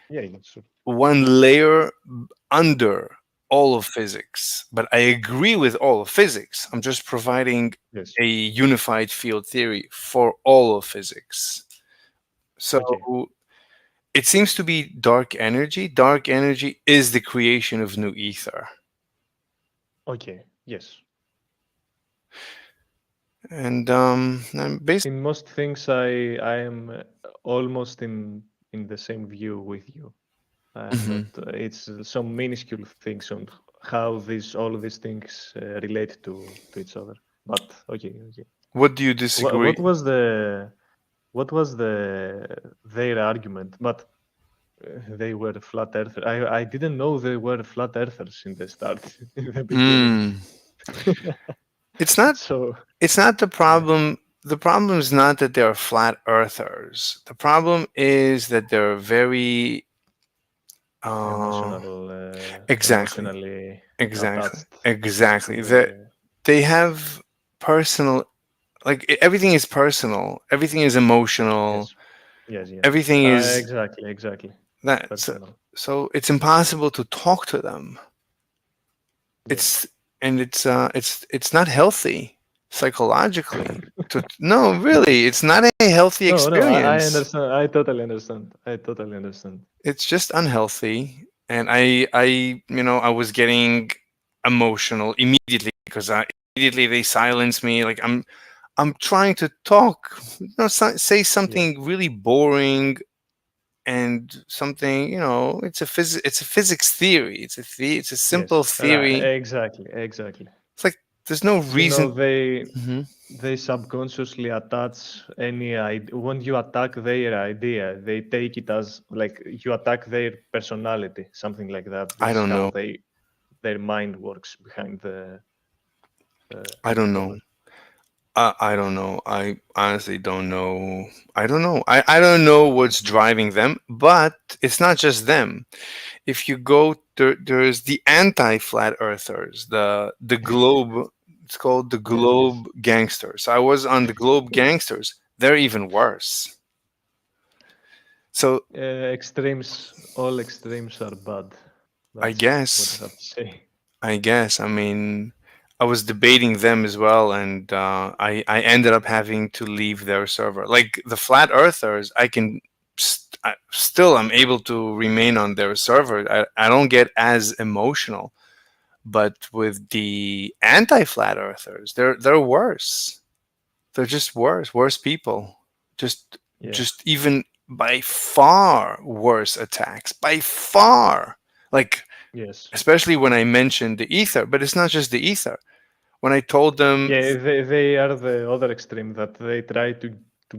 Yeah, sure. one layer under all of physics. But I agree with all of physics. I'm just providing Yes. a unified field theory for all of physics. So Okay. it seems to be dark energy. Dark energy is the creation of new ether. Okay. Yes. And basically, In most things, I am almost in the same view with you. Mhm. Not, it's some minuscule things on how all these things relate to each other. But okay. What do you disagree? What was their argument? But they were flat earthers. I didn't know they were flat earthers in the start, in the beginning. It's not. So It's not the problem. The problem is not that they're flat earthers. The problem is that they're very exactly, emotionally exactly, attached exactly. to That the they have personal, like everything is personal. Everything is emotional. yes. Everything is Exactly. that. Personal. So it's impossible to talk to them. It's it's not healthy psychologically. No, really, it's not a healthy No, I experience. understand. I totally understand. It's just unhealthy, and I was getting emotional immediately because immediately they silenced me. Like I'm trying to talk, say something really boring and something, it's a physics theory. It's a simple theory. Exactly. It's like there's no reason. They subconsciously attach any idea. When you attack their idea, they take it as like you attack their personality, something like that. This I don't is how know. their mind works behind the. I don't know. I don't know. I honestly don't know. I don't know. I don't know what's driving them, but it's not just them. If you go there's the anti-flat earthers, the globe. It's called the globe gangsters. I was on the globe gangsters. They're even worse. So Extremes, all extremes are bad. I That's guess. what I have to say. I guess. I mean, I was debating them as well, and I ended up having to leave their server. Like the flat earthers, I'm able to remain on their server. I don't get as emotional, but with the anti-flat earthers, they're worse. They're just worse people. Just even by far worse attacks. By far, like. Yes. Especially when I mentioned the ether, but it's not just the ether. When I told them, Yeah, they are the other extreme that they try to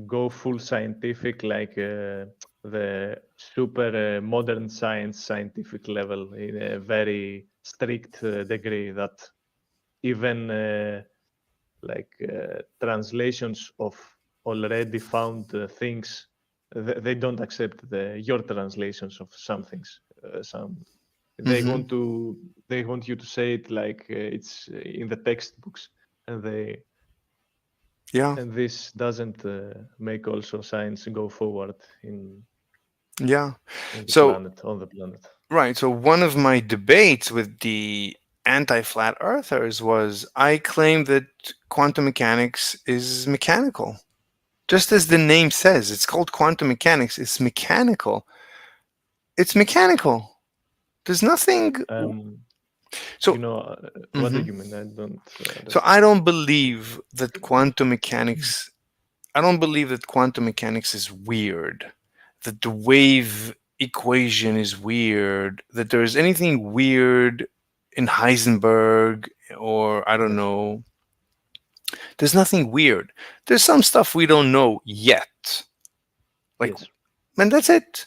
go full scientific, like the super modern scientific level in a very strict degree that even translations of already found things, they don't accept your translations of some things. They want you to say it like it's in the textbooks, and and this doesn't make also science go forward in the planet, on the planet. Right. So one of my debates with the anti-flat earthers was I claim that quantum mechanics is mechanical. Just as the name says, it's called quantum mechanics. It's mechanical. It's mechanical. There's nothing. So what do you mean? I don't. So I don't believe that quantum mechanics. I don't believe that quantum mechanics is weird. That the wave equation is weird. That there is anything weird in Heisenberg or I don't know. There's nothing weird. There's some stuff we don't know yet. And that's it.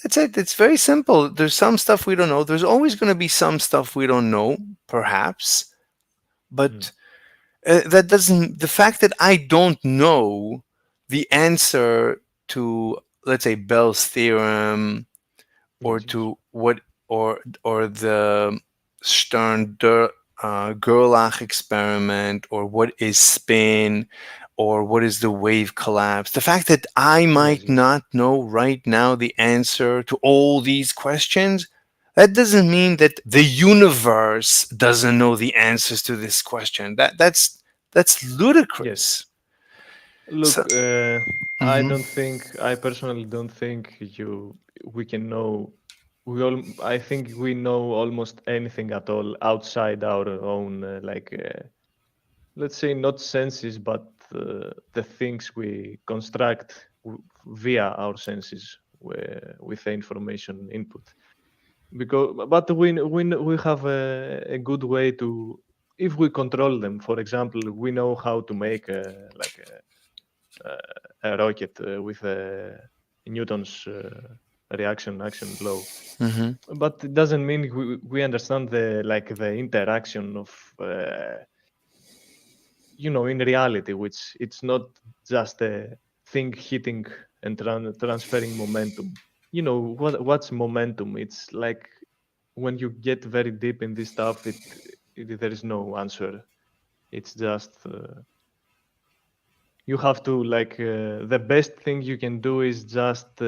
That's it. It's very simple. There's some stuff we don't know. There's always going to be some stuff we don't know, perhaps. But that doesn't. The fact that I don't know the answer to, let's say, Bell's theorem, or to what, or the Stern Gerlach experiment, or what is spin, or what is the wave collapse. The fact that I might not know right now the answer to all these questions, that doesn't mean that the universe doesn't know the answers to this question. That's ludicrous. Look, So- I Mhm. don't think, I personally don't think we can know. I think we know almost anything at all outside our own, let's say not senses, but the things we construct via our senses with the information input. But we have a good way to, if we control them. For example, we know how to make a rocket with Newton's reaction action law. Mhm. But it doesn't mean we understand the interaction of in reality, which it's not just a thing hitting and transferring momentum. What's momentum? It's like when you get very deep in this stuff, there is no answer. It's just you have to the best thing you can do is just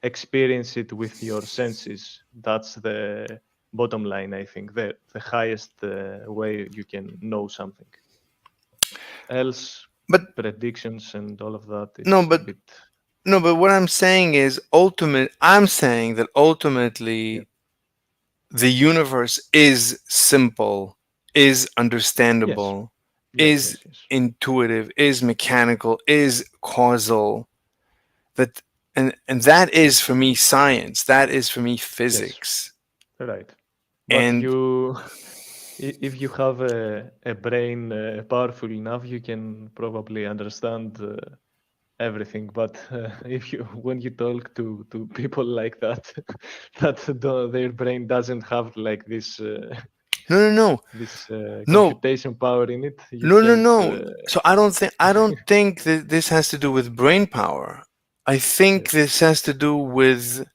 experience it with your senses. That's the bottom line, I think. The highest way you can know something. Else, but predictions and all of that. No, It's but a bit, what I'm saying is I'm saying that ultimately the universe is simple, is understandable, is intuitive, is mechanical, is causal. And that is for me science. That is for me physics. right. But And if you have a brain powerful enough, you can probably understand everything. But when you talk to people like that, their brain doesn't have like this. No. This No. computation power in it. You No. can't, So I don't think that this has to do with brain power. I think this has to do with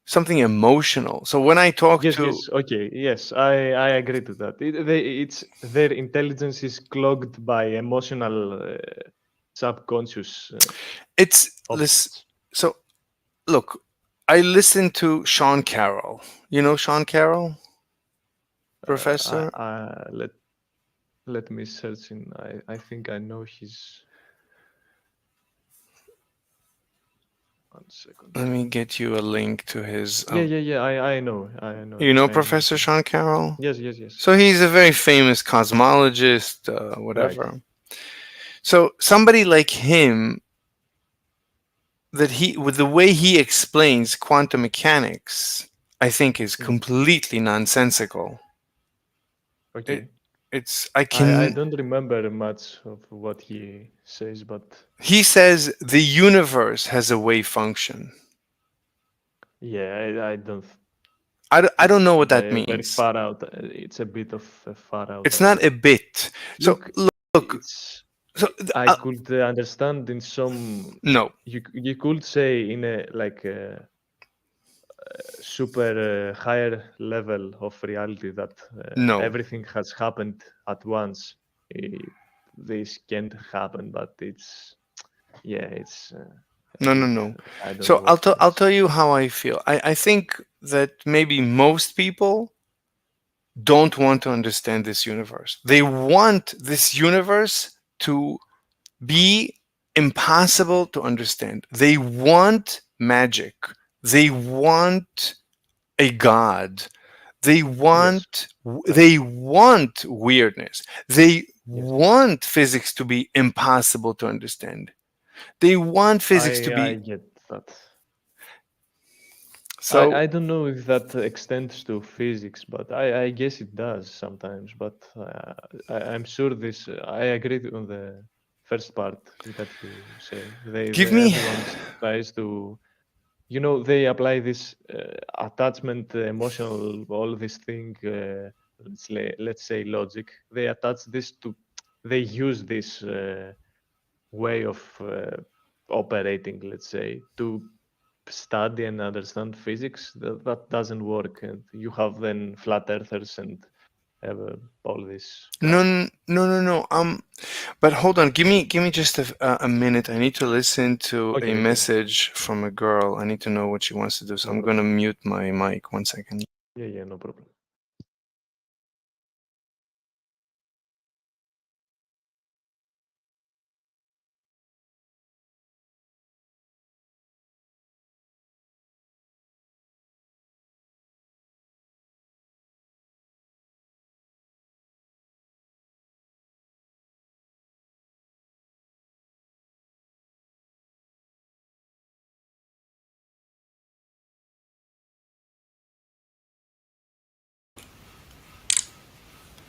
something emotional. So when I talk yes, to yes, okay, yes, I agree to that. It's their intelligence is clogged by emotional subconscious. So look, I listened to Sean Carroll. You know Sean Carroll, professor. Let me search in. I think I know his. 1 second. Let me get you a link to his. Yeah. I know. You know Professor Sean Carroll? Yes. So he's a very famous cosmologist, whatever. So somebody like him, with the way he explains quantum mechanics, I think is completely nonsensical. Okay. I don't remember much of what he says, but he says the universe has a wave function. yeah, I don't. I don't know what that Very means. far out. It's a bit of a far out. It's not a bit. So look. I could understand in some. No. You could say in a super higher level of reality that No. everything has happened at once. This can't happen, but it's No. I don't So know what I'll tell you how I feel. I think that maybe most people don't want to understand this universe. They want this universe to be impossible to understand. They want magic. They want a god. They want weirdness. They want physics to be impossible to understand. They want physics to be. I get that. So I don't know if that extends to physics, but I guess it does sometimes. But I'm sure this. I agree on the first part that you say. Everyone tries to, they apply this attachment, emotional, all this thing. Let's say logic. They attach this to. They use this way of operating, let's say, to study and understand physics. That doesn't work, and you have then flat earthers and all this. No. But hold on. Give me just a minute. I need to listen to Okay, a okay. message from a girl. I need to know what she wants to do. So No I'm gonna mute my mic. 1 second. Yeah, no problem.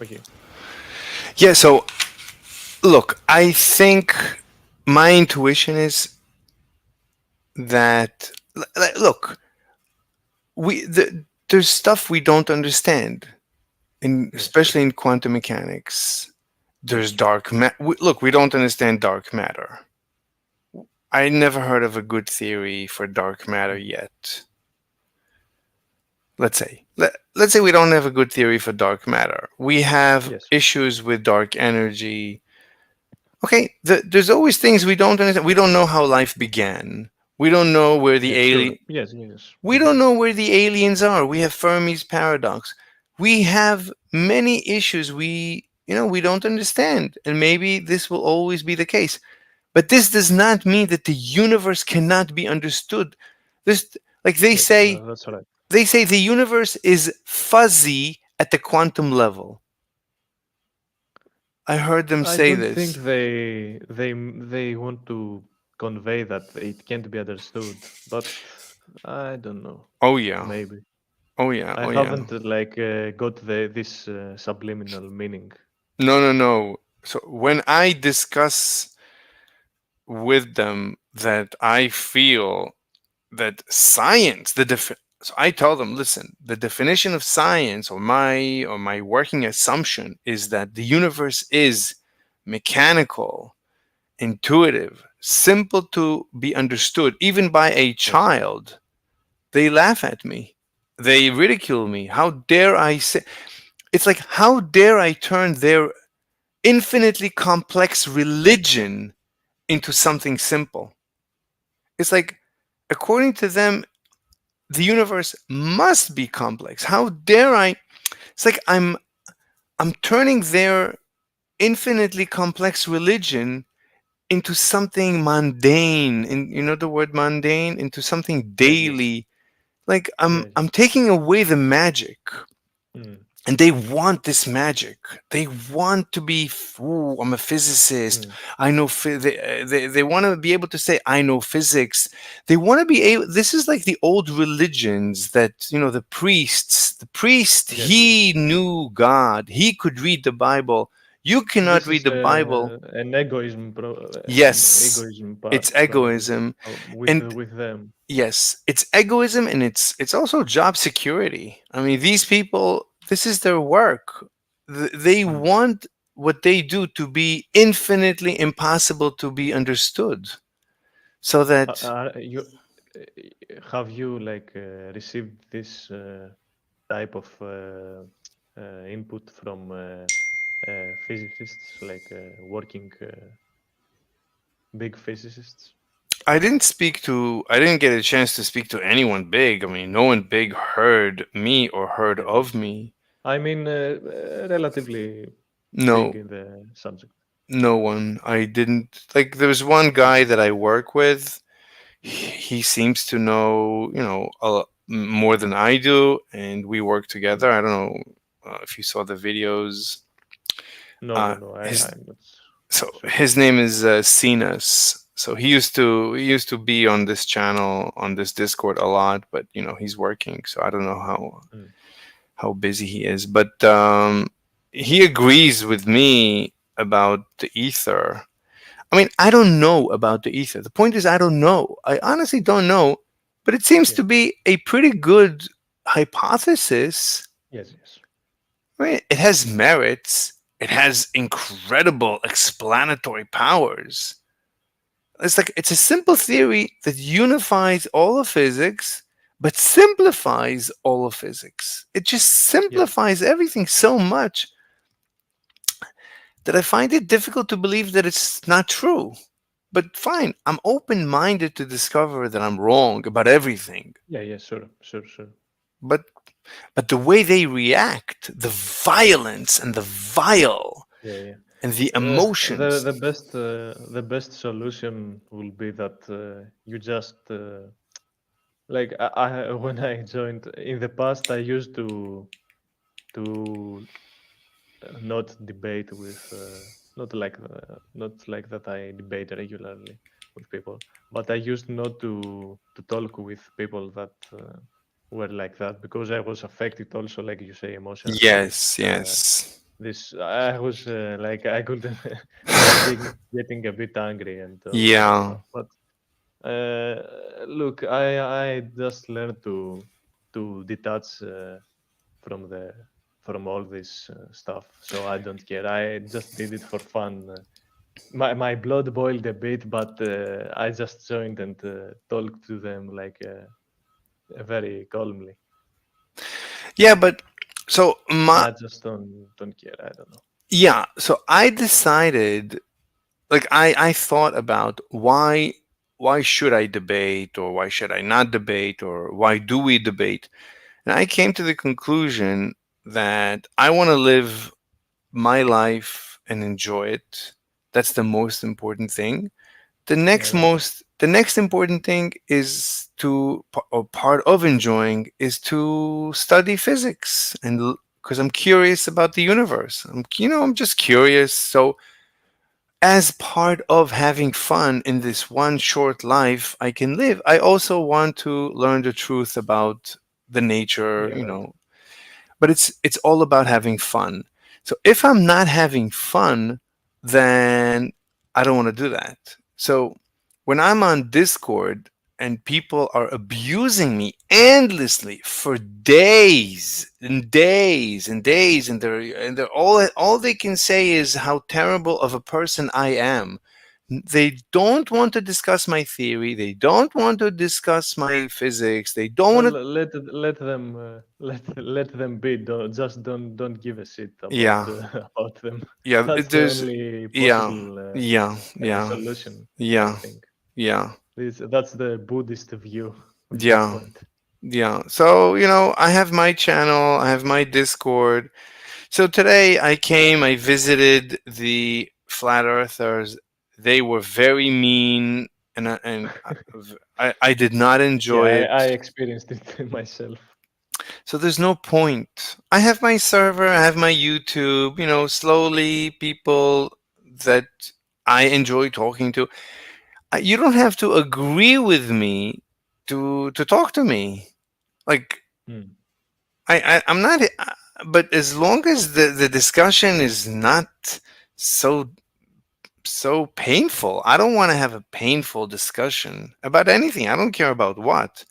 Okay. Yeah. So look, I think my intuition is that look, there's stuff we don't understand, especially in quantum mechanics. There's dark matter. Look, we don't understand dark matter. I never heard of a good theory for dark matter yet. Let's say we don't have a good theory for dark matter. We have issues with dark energy. Okay, there's always things we don't understand. We don't know how life began. We don't know where the alien. Yes. We don't know where the aliens are. We have Fermi's paradox. We have many issues we don't understand, and maybe this will always be the case. But this does not mean that the universe cannot be understood. This, like they say, That's right. they say the universe is fuzzy at the quantum level. I heard them say I don't this. think they want to convey that it can't be understood, but I don't know. Oh yeah. Maybe. Oh yeah. I haven't got this subliminal meaning. No. So when I discuss with them that I feel that science, so I tell them, listen, the definition of science or my working assumption is that the universe is mechanical, intuitive, simple to be understood, even by a child. They laugh at me. They ridicule me. How dare I say? It's like, how dare I turn their infinitely complex religion into something simple? It's like, according to them, the universe must be complex. How dare I? It's like I'm turning their infinitely complex religion into something mundane. And you know the word mundane? Into something daily. Like I'm taking away the magic. And they want this magic. They want to be, I'm a physicist. I know, they want to be able to say, I know physics. They want to be able, this is like the old religions that, the priest, he knew God. He could read the Bible. You cannot read the Bible. An egoism. Yes, Egoism part it's egoism. with them. Yes, it's egoism, and it's also job security. I mean, these people, this is their work. They want what they do to be infinitely impossible to be understood, so that have you received this type of input from physicists, working big physicists? I didn't get a chance to speak to anyone big. I mean, no one big heard me or heard of me. I mean, relatively No. big in the subject. No one. I didn't, like, there's one guy that I work with. He seems to know, a lot more than I do, and we work together. I don't know if you saw the videos. No, I'm not. So his name is Cenas. So he used to be on this channel, on this Discord a lot, but he's working, so I don't know how busy he is. But he agrees with me about the ether. I mean, I don't know about the ether. The point is, I don't know. I honestly don't know, but it seems to be a pretty good hypothesis. Yes. Right? It has merits. It has incredible explanatory powers. It's a simple theory that unifies all of physics, but simplifies all of physics. It just simplifies everything so much that I find it difficult to believe that it's not true. But fine, I'm open-minded to discover that I'm wrong about everything. Yeah, sure. But the way they react, the violence and the vile Yeah. and the emotions. The best solution will be that you just like I when I joined in the past, I used to not debate with not like that I debate regularly with people, but I used not to talk with people that were like that, because I was affected also, like you say, emotionally. Yes. This I was like I couldn't getting a bit angry and Yeah. but look, I just learned to detach from all this stuff, so I don't care. I just did it for fun. My blood boiled a bit, but I just joined and talked to them like very calmly. Yeah, but so I just don't care. I don't know. Yeah, so I decided, like I thought about why should I debate, or why should I not debate, or why do we debate? And I came to the conclusion that I want to live my life and enjoy it. That's the most important thing. The next important thing is or part of enjoying is to study physics, and because I'm curious about the universe. I'm just curious. So as part of having fun in this one short life I can live, I also want to learn the truth about the nature, but it's all about having fun. So if I'm not having fun, then I don't want to do that. So when I'm on Discord and people are abusing me endlessly for days and days and days, and they're all they can say is how terrible of a person I am. They don't want to discuss my theory. They don't want to discuss my physics. They don't want to. Let them be. Don't give a shit about about them. Yeah, That's there's the only possible solution. Yeah. I think. Yeah. That's the Buddhist view. Yeah. So, I have my channel, I have my Discord. So today I visited the flat earthers. They were very mean, and I did not enjoy it. I experienced it myself. So there's no point. I have my server, I have my YouTube, slowly people that I enjoy talking to. You don't have to agree with me to talk to me. Like, I'm not, but as long as the discussion is not so painful, I don't want to have a painful discussion about anything. I don't care about what.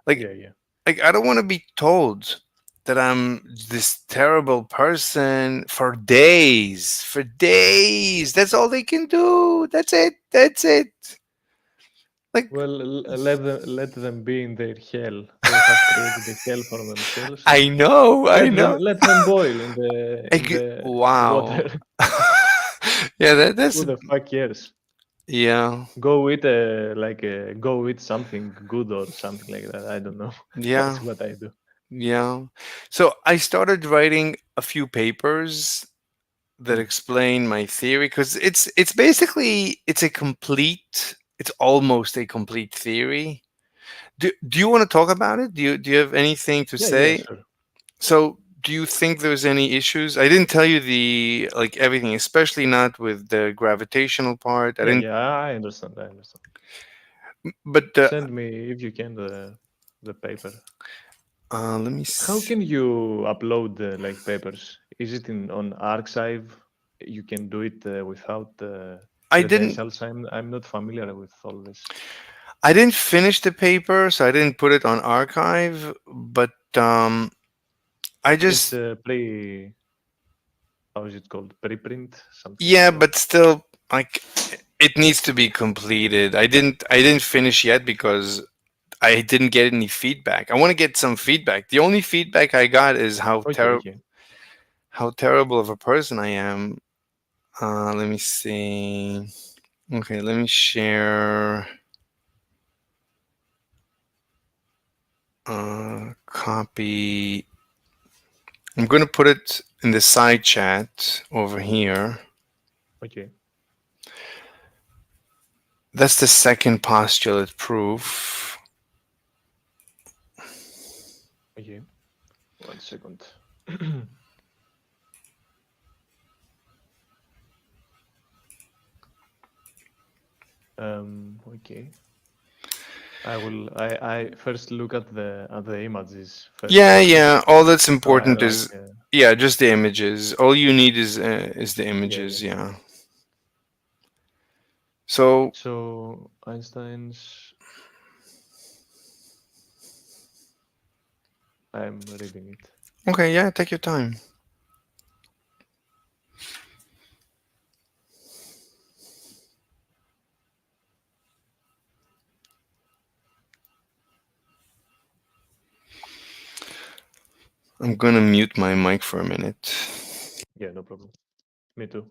Like, like I don't want to be told that I'm this terrible person for days. For days. That's all they can do. That's it. Like, well, let them be in their hell. They have created the hell for themselves. I know. Let them boil in the water. Yeah, that's who the fuck cares? Yeah. Go eat something good or something like that. I don't know. Yeah. That's what I do. Yeah. So I started writing a few papers that explain my theory, because it's almost a complete theory. Do you want to talk about it? Do you have anything to say? Sure. So do you think there's any issues? I didn't tell you everything, especially not with the gravitational part. I understand. But send me if you can the paper. Let me see. How can you upload papers? Is it on Archive? You can do it without credentials. I'm not familiar with all this. I didn't finish the paper, so I didn't put it on Archive. But I just how is it called? Preprint? Something. Yeah, but still, it needs to be completed. I didn't finish yet because I didn't get any feedback. I want to get some feedback. The only feedback I got is how Okay. how terrible of a person I am. Let me see. Okay, let me share. Copy. I'm going to put it in the side chat over here. Okay. That's the second postulate proof. Okay. 1 second. Okay. I first look at the images first. Yeah. All that's So I important like, is just the images. All you need is the images. Yeah. So Einstein's. I'm reading it. Okay, yeah, take your time. I'm gonna mute my mic for a minute. Yeah, no problem. Me too.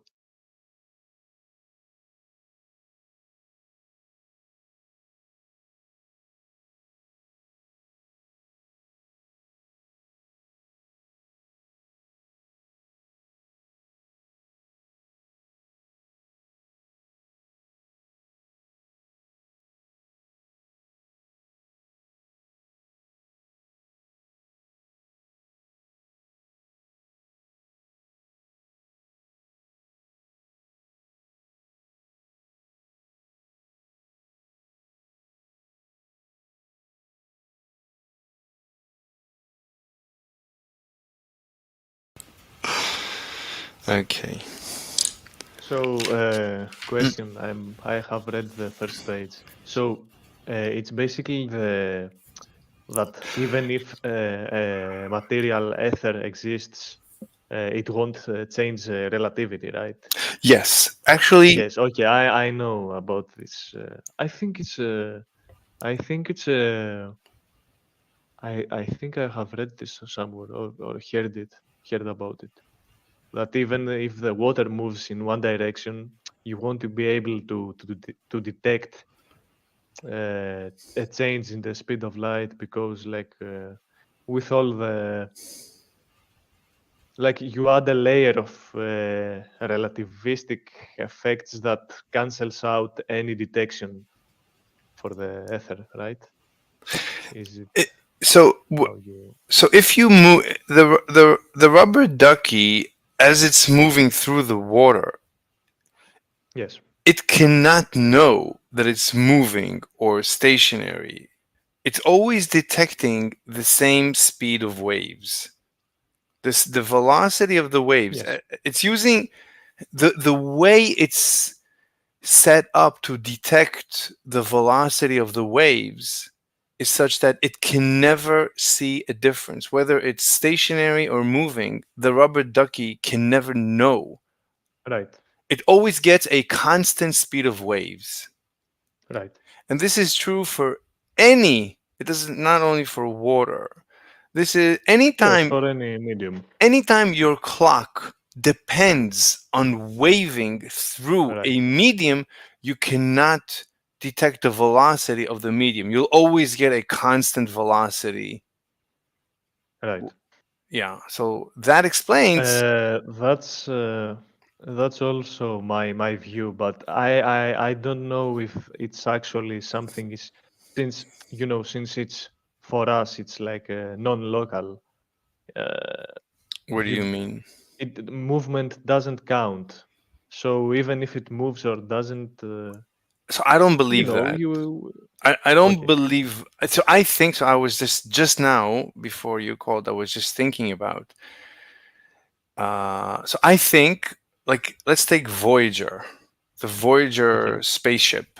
Okay. So, question. I have read the first page. So, it's basically that even if material ether exists, it won't change relativity, right? Yes, actually. Yes. Okay. I know about this. I think it's. I think it's. I think I have read this somewhere or heard about it. That even if the water moves in one direction, you want to be able to detect a change in the speed of light, because with all the you add a layer of relativistic effects that cancels out any detection for the ether, right? Is it? So if you move the rubber ducky as it's moving through the water, Yes. it cannot know that it's moving or stationary. It's always detecting the same speed of waves. The velocity of the waves. Yes. It's using the way it's set up to detect the velocity of the waves is such that it can never see a difference. Whether it's stationary or moving, the rubber ducky can never know. Right. It always gets a constant speed of waves. Right. And this is true for any, it is not only for water. This is anytime, Yes, for any medium. anytime your clock depends on waving through Right. a medium, you cannot detect the velocity of the medium. You'll always get a constant velocity. Right. Yeah. So that explains. That's also my view, but I don't know if it's actually something is, since since it's for us it's like non-local. What do you mean? Movement doesn't count, so even if it moves or doesn't. So I don't believe that. I don't believe. So I think so. I was just now before you called. I was just thinking about. So I think, like, let's take Voyager, the Voyager spaceship.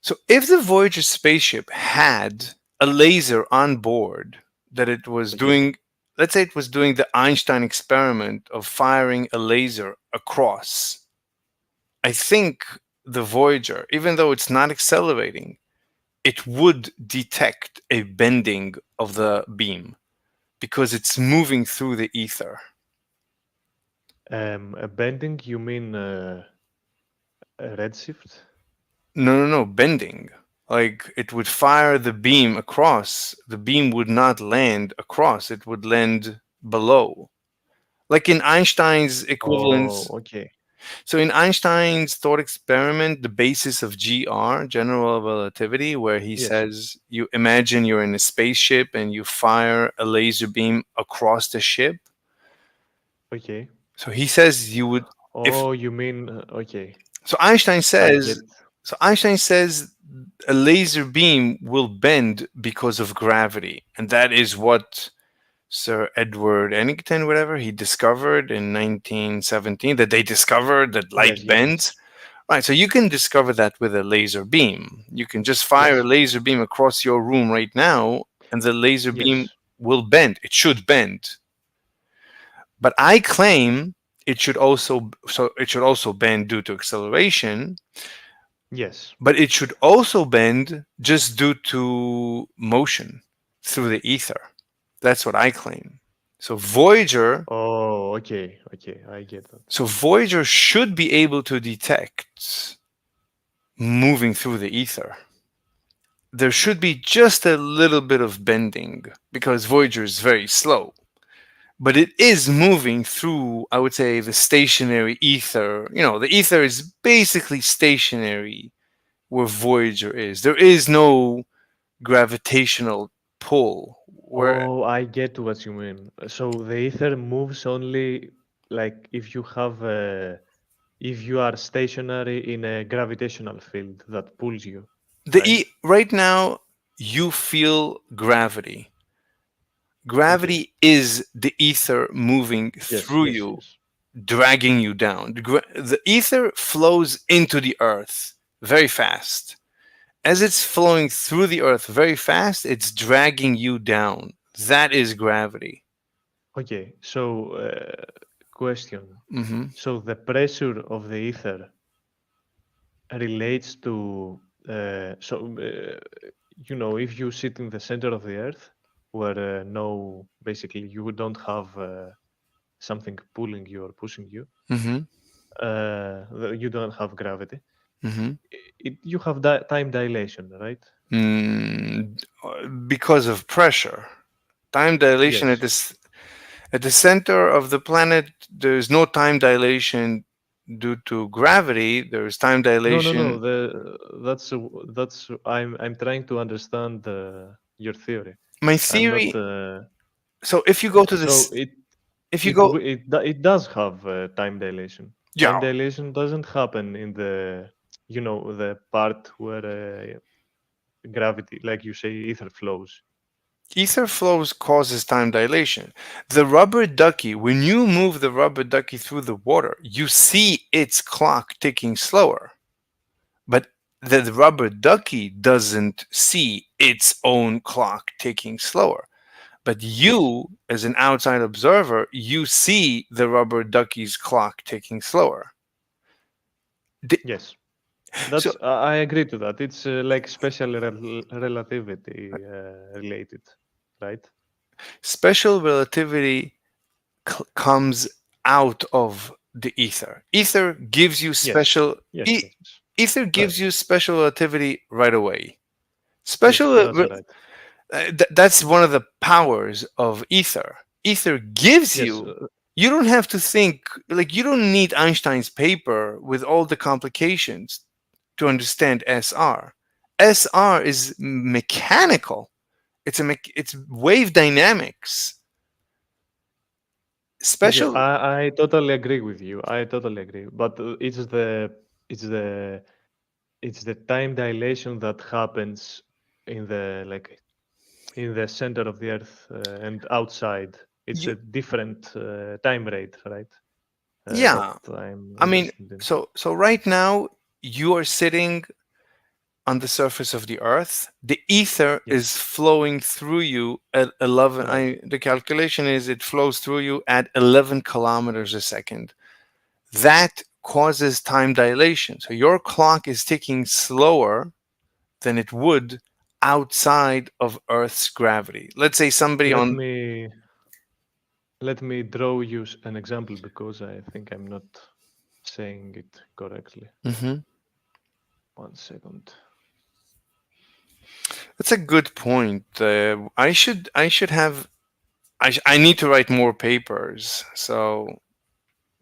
So if the Voyager spaceship had a laser on board that it was doing, let's say it was doing the Einstein experiment of firing a laser across. I think the Voyager, even though it's not accelerating, it would detect a bending of the beam because it's moving through the ether. A bending, you mean a redshift? No, bending. Like it would fire the beam across. The beam would not land across. It would land below. Like in Einstein's equivalence. Oh, okay. So in Einstein's thought experiment, the basis of GR, general relativity, where he Yes. says you imagine you're in a spaceship and you fire a laser beam across the ship. Okay. So he says you would. Oh, you mean okay. So Einstein I says. get. So Einstein says a laser beam will bend because of gravity, and that is what Sir Edward Ellington, whatever, he discovered in 1917, that they discovered that light Yes, bends. Right, so you can discover that with a laser beam. You can just fire a laser beam across your room right now, and the laser beam will bend. It should bend. But I claim it should also bend due to acceleration. Yes. But it should also bend just due to motion through the ether. That's what I claim. So Voyager. Oh, okay, I get that. So Voyager should be able to detect moving through the ether. There should be just a little bit of bending because Voyager is very slow. But it is moving through, I would say, the stationary ether. You know, the ether is basically stationary where Voyager is. There is no gravitational pull. Oh, I get what you mean. So the ether moves only like if you have if you are stationary in a gravitational field that pulls you. Right now, you feel gravity. Gravity is the ether moving through you, dragging you down. The ether flows into the earth very fast. As it's flowing through the earth very fast, it's dragging you down. That is gravity. Okay, so question. Mm-hmm. So the pressure of the ether relates to you know, if you sit in the center of the earth where basically you don't have something pulling you or pushing you, you don't have gravity. You have time dilation, right? Because of pressure. Time dilation at the center of the planet, there's no time dilation due to gravity. There's time dilation. No. That's I'm trying to understand your theory. My theory. So if you go to this, it does have time dilation. Yeah. Time dilation doesn't happen in the the part where gravity, like you say, ether flows. Ether flows causes time dilation. The rubber ducky, when you move the rubber ducky through the water, you see its clock ticking slower. But the rubber ducky doesn't see its own clock ticking slower. But you, as an outside observer, you see the rubber ducky's clock ticking slower. Yes. I agree to that. It's like special relativity related, right? Special relativity comes out of the ether. Ether gives you special. Ether gives you special relativity right away. That's one of the powers of ether. Ether gives you. You don't have to think, like, you don't need Einstein's paper with all the complications to understand SR. SR is mechanical. It's wave dynamics. Special. I totally agree with you. I totally agree. But it's the time dilation that happens in the center of the Earth and outside. It's a different time rate, right? Yeah. I mean, so right now you are sitting on the surface of the Earth. The ether is flowing through you at 11. The calculation is it flows through you at 11 kilometers a second. That causes time dilation. So your clock is ticking slower than it would outside of Earth's gravity. Let's say somebody on. Let me draw you an example because I think I'm not saying it correctly. Mm-hmm. 1 second. That's a good point. I should have. I need to write more papers. So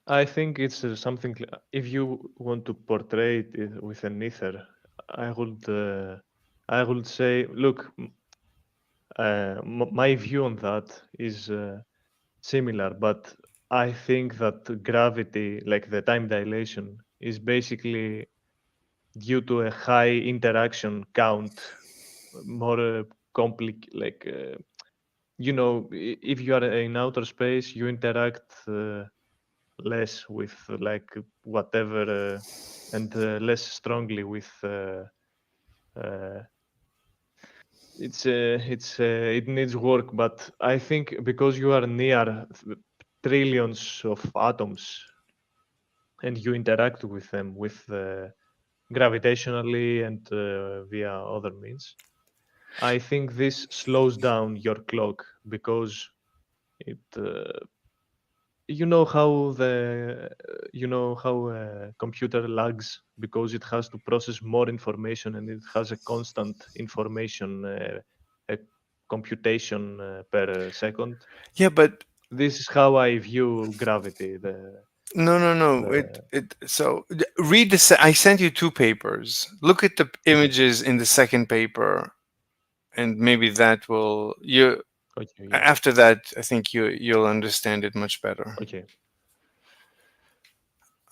I think it's something. If you want to portray it with an ether, I would say, look, my view on that is similar, but I think that gravity, like the time dilation, is basically due to a high interaction count, more like if you are in outer space, you interact less with like whatever and less strongly with it needs work, but I think because you are near trillions of atoms and you interact with them with gravitationally and via other means, I think this slows down your clock because it you know how a computer lags because it has to process more information and it has a constant information computation per second. Yeah, but this is how I view gravity. No. So read the. I sent you 2 papers. Look at the images in the second paper, and maybe that will you. Okay, yeah. After that, I think you'll understand it much better. Okay.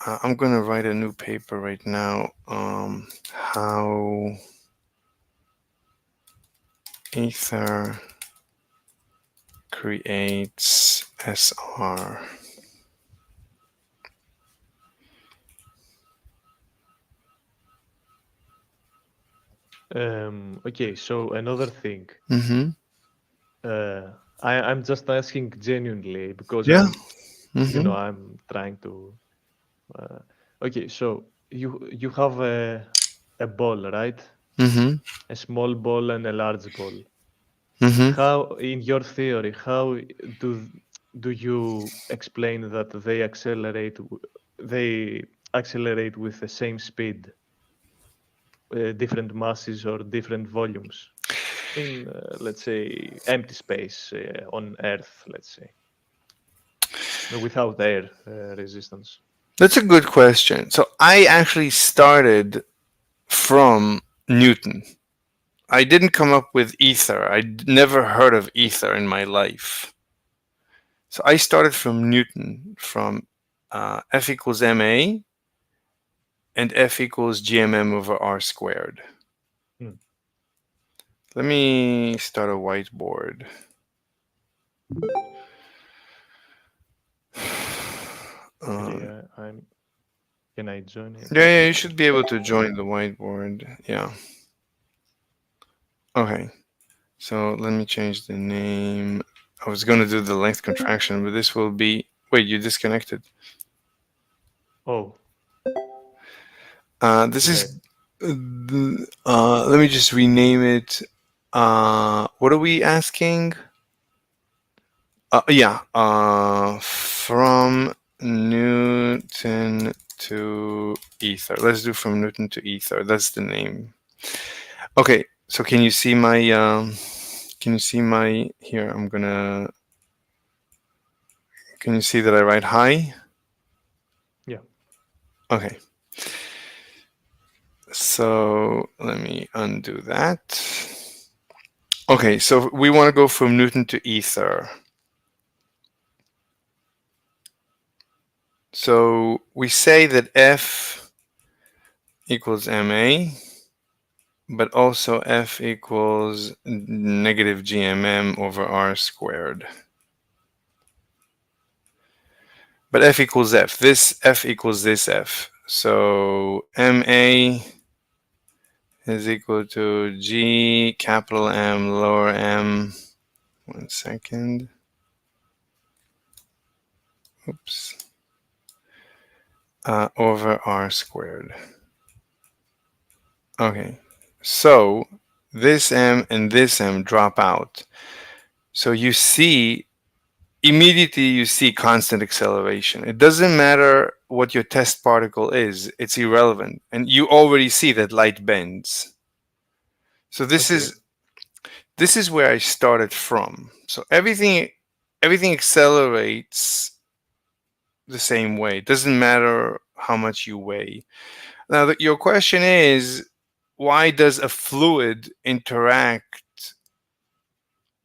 I'm gonna write a new paper right now. How ether creates SR. Okay, so another thing. Mm-hmm. I'm just asking genuinely because I'm trying to. Okay, so you have a ball, right? Mm-hmm. A small ball and a large ball. Mm-hmm. How, in your theory, how do you explain that they accelerate with the same speed, different masses or different volumes in, let's say, empty space on Earth, let's say, without air resistance? That's a good question. So I actually started from Newton. I didn't come up with ether. I'd never heard of ether in my life. So I started from Newton, from F equals ma and F equals gmm over r squared. Let me start a whiteboard. Can I join it? Yeah, you should be able to join the whiteboard. Yeah. Okay. So let me change the name. I was going to do the length contraction, but this will be. Wait, you disconnected. Oh. This is. Let me just rename it. What are we asking? From Newton to ether. Let's do from Newton to ether. That's the name. Okay, so can you see my here? Can you see that I write high? Yeah. Okay. So let me undo that. Okay, so we want to go from Newton to ether. So we say that F equals ma, but also F equals negative gmm over r squared. But F equals F. This F equals this F. So ma is equal to G capital M lower m. 1 second. Oops. Over r squared. Okay, so this M and this M drop out. So you see, immediately you see constant acceleration. It doesn't matter what your test particle is, it's irrelevant. And you already see that light bends. So this is where I started from. So everything accelerates the same way. It doesn't matter how much you weigh. Now, your question is, why does a fluid interact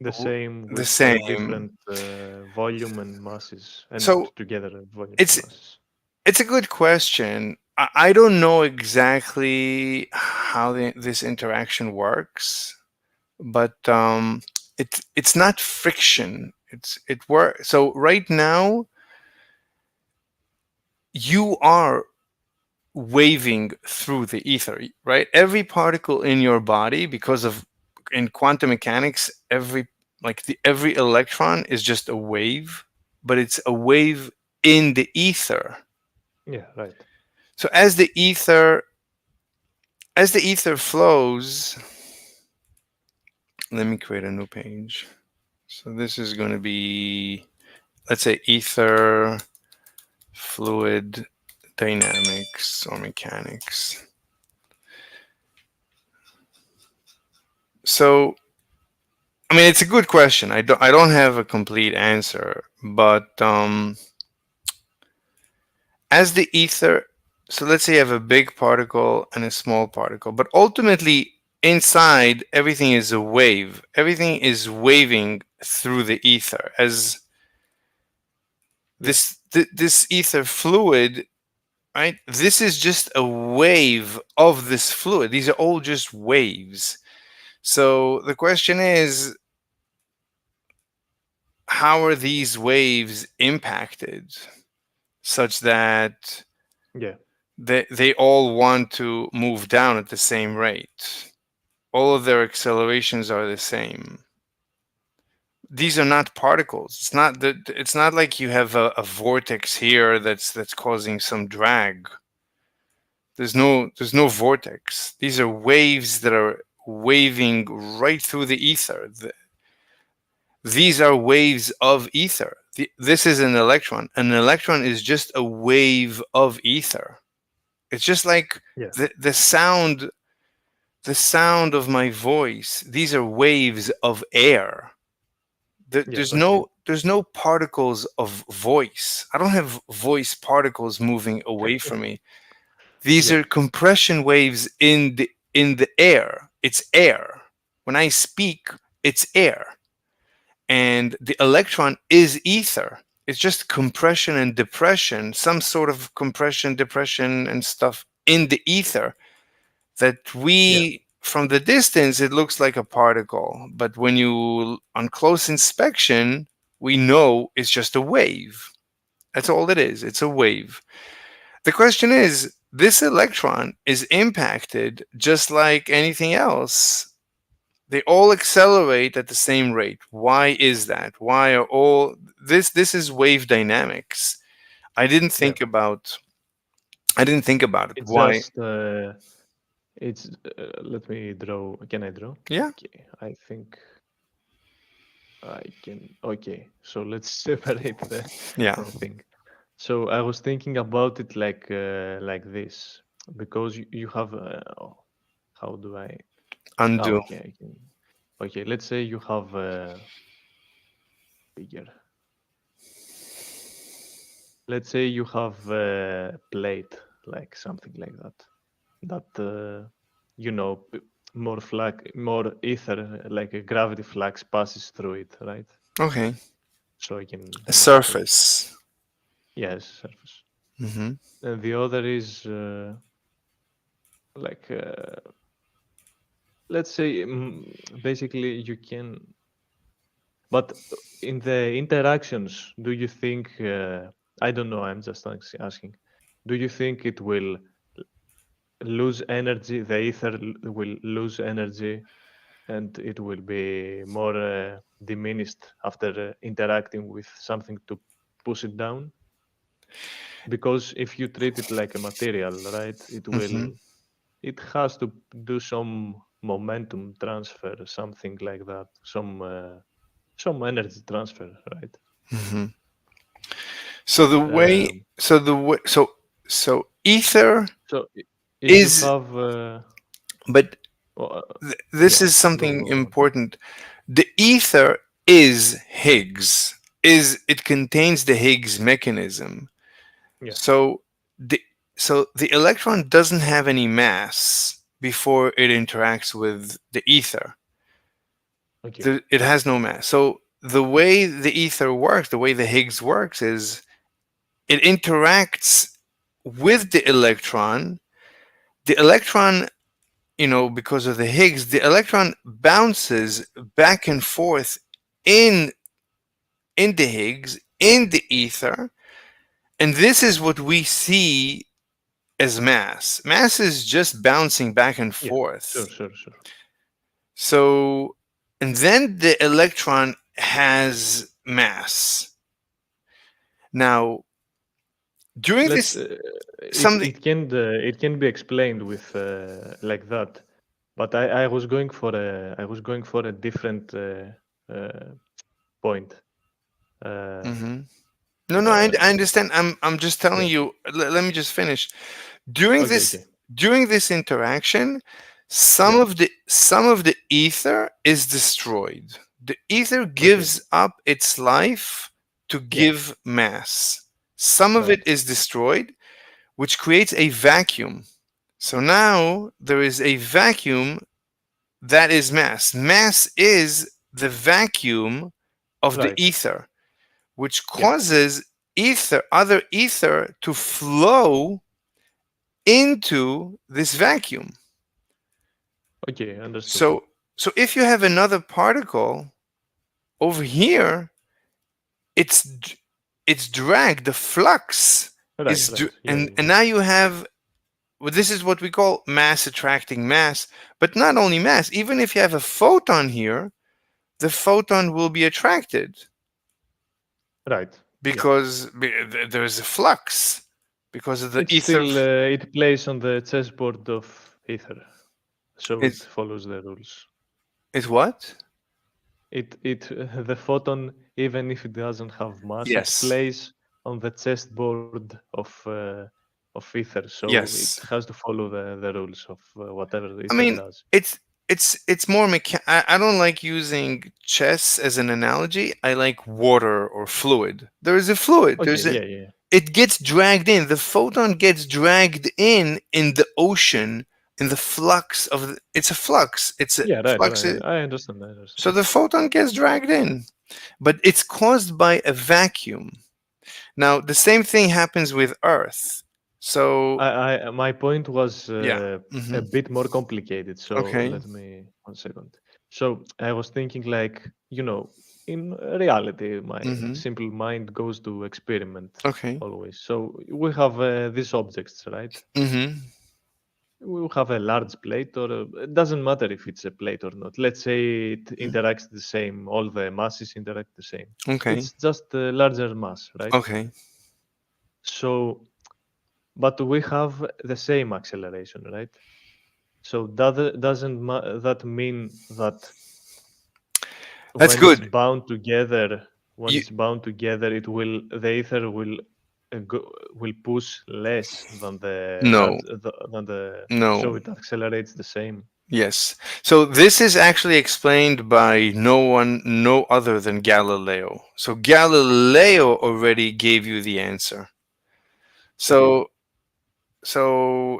The same with different volume and masses, and So, together volume it's and masses. it's a good question. I don't know exactly how this interaction works, but it's not friction. It works. So right now, you are waving through the ether, right? Every particle in your body, because of in quantum mechanics, every electron is just a wave, but it's a wave in the ether. Yeah, right. So as the ether flows, let me create a new page. So this is going to be, let's say, ether fluid dynamics or mechanics. So, I mean, it's a good question. I don't have a complete answer, but as the ether, so let's say you have a big particle and a small particle, but ultimately inside everything is a wave. Everything is waving through the ether. As this ether fluid, right? This is just a wave of this fluid. These are all just waves. So the question is, how are these waves impacted such that they all want to move down at the same rate? All of their accelerations are the same. These are not particles. It's not like you have a vortex here that's causing some drag. There's no vortex. These are waves that are waving right through the ether. These are waves of ether. This is an electron. An electron is just a wave of ether. It's just like the sound of my voice. These are waves of air. There's no particles of voice. I don't have voice particles moving away from me. These are compression waves in the air. It's air. When I speak, it's air. And the electron is ether. It's just compression and depression, some sort of compression, depression, and stuff in the ether that from the distance, it looks like a particle. But when on close inspection, we know it's just a wave. That's all it is. It's a wave. The question is, this electron is impacted just like anything else. They all accelerate at the same rate. Why is that? Why are all this is wave dynamics. I didn't think about it. It's Why? Just let me draw. Can I draw? Yeah. Okay. I think I can. Okay. So let's separate the thing. So I was thinking about it like this, because you have how do I undo? Okay, okay. Let's say you have a figure. Let's say you have a plate, like something like that. That more ether, like a gravity flux passes through it, right? Okay. So I can a surface. Yes, surface. Mm-hmm. And the other is let's say basically you can. But in the interactions, do you think? I don't know. I'm just asking. Do you think it will lose energy? The ether will lose energy, and it will be more diminished after interacting with something to push it down? Because if you treat it like a material, right, it will. It has to do some momentum transfer, something like that, some energy transfer, right? Mhm. So the way, so ether So if is, you have, but this yeah, is something go on. important. The ether is Higgs. It contains the Higgs mechanism. Yeah. So the electron doesn't have any mass before it interacts with the ether. Okay. It has no mass. So the way the ether works, the way the Higgs works, is it interacts with the electron. The electron, because of the Higgs, the electron bounces back and forth in the Higgs, in the ether, and this is what we see as mass. Mass is just bouncing back and forth. Sure. So, and then the electron has mass. Now, during this, it can be explained with like that, but I was going for a different point. No, I understand. I'm just telling you. Let me just finish. During this interaction, some of the ether is destroyed. The ether gives up its life to give mass. Some of it is destroyed, which creates a vacuum. So now there is a vacuum that is mass. Mass is the vacuum of the ether, which causes other ether to flow into this vacuum. Okay, understood. So if you have another particle over here, it's dragged. The flux is, and now you have. Well, this is what we call mass attracting mass, but not only mass. Even if you have a photon here, the photon will be attracted. Right. Because there is a flux. Because of the It's ether. still, it plays on the chessboard of ether, so it follows the rules. It's what? The photon, even if it doesn't have mass, Yes. it plays on the chessboard of ether, so Yes. it has to follow the rules of whatever ether I mean, does. it's more I don't like using chess as an analogy. I like water or fluid. There is a fluid. Okay, It gets dragged in. The photon gets dragged in the ocean, in the flux of. It's a flux. It's a flux. Right. I understand. So the photon gets dragged in, but it's caused by a vacuum. Now the same thing happens with Earth. So my point was a bit more complicated. So Okay. let me 1 second. So I was thinking, like, in reality, my simple mind goes to experiment always. So we have these objects, right? We will have a large plate, or it doesn't matter if it's a plate or not. Let's say it interacts the same. All the masses interact the same. Okay. It's just a larger mass, right? Okay. So, but we have the same acceleration, right? So doesn't that mean that That's when good. it's bound together, the ether will push less than the No. No. so it accelerates the same. Yes. So this is actually explained by no other than Galileo. So Galileo already gave you the answer. So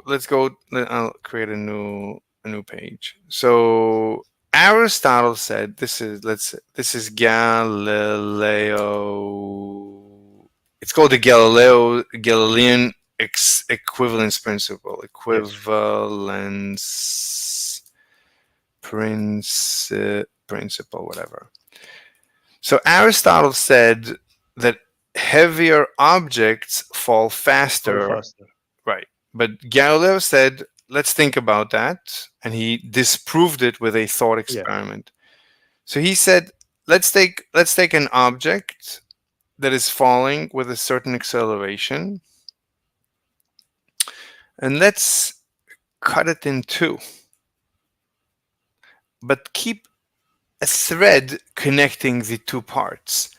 let's go. I'll create a new page. So Aristotle said this is Galileo. It's called the Galilean equivalence principle. Equivalence principle, whatever. So Aristotle said that heavier objects fall faster. Right. But Galileo said, let's think about that. And he disproved it with a thought experiment. So he said, let's take an object that is falling with a certain acceleration, and let's cut it in two. but keep a thread connecting the two parts.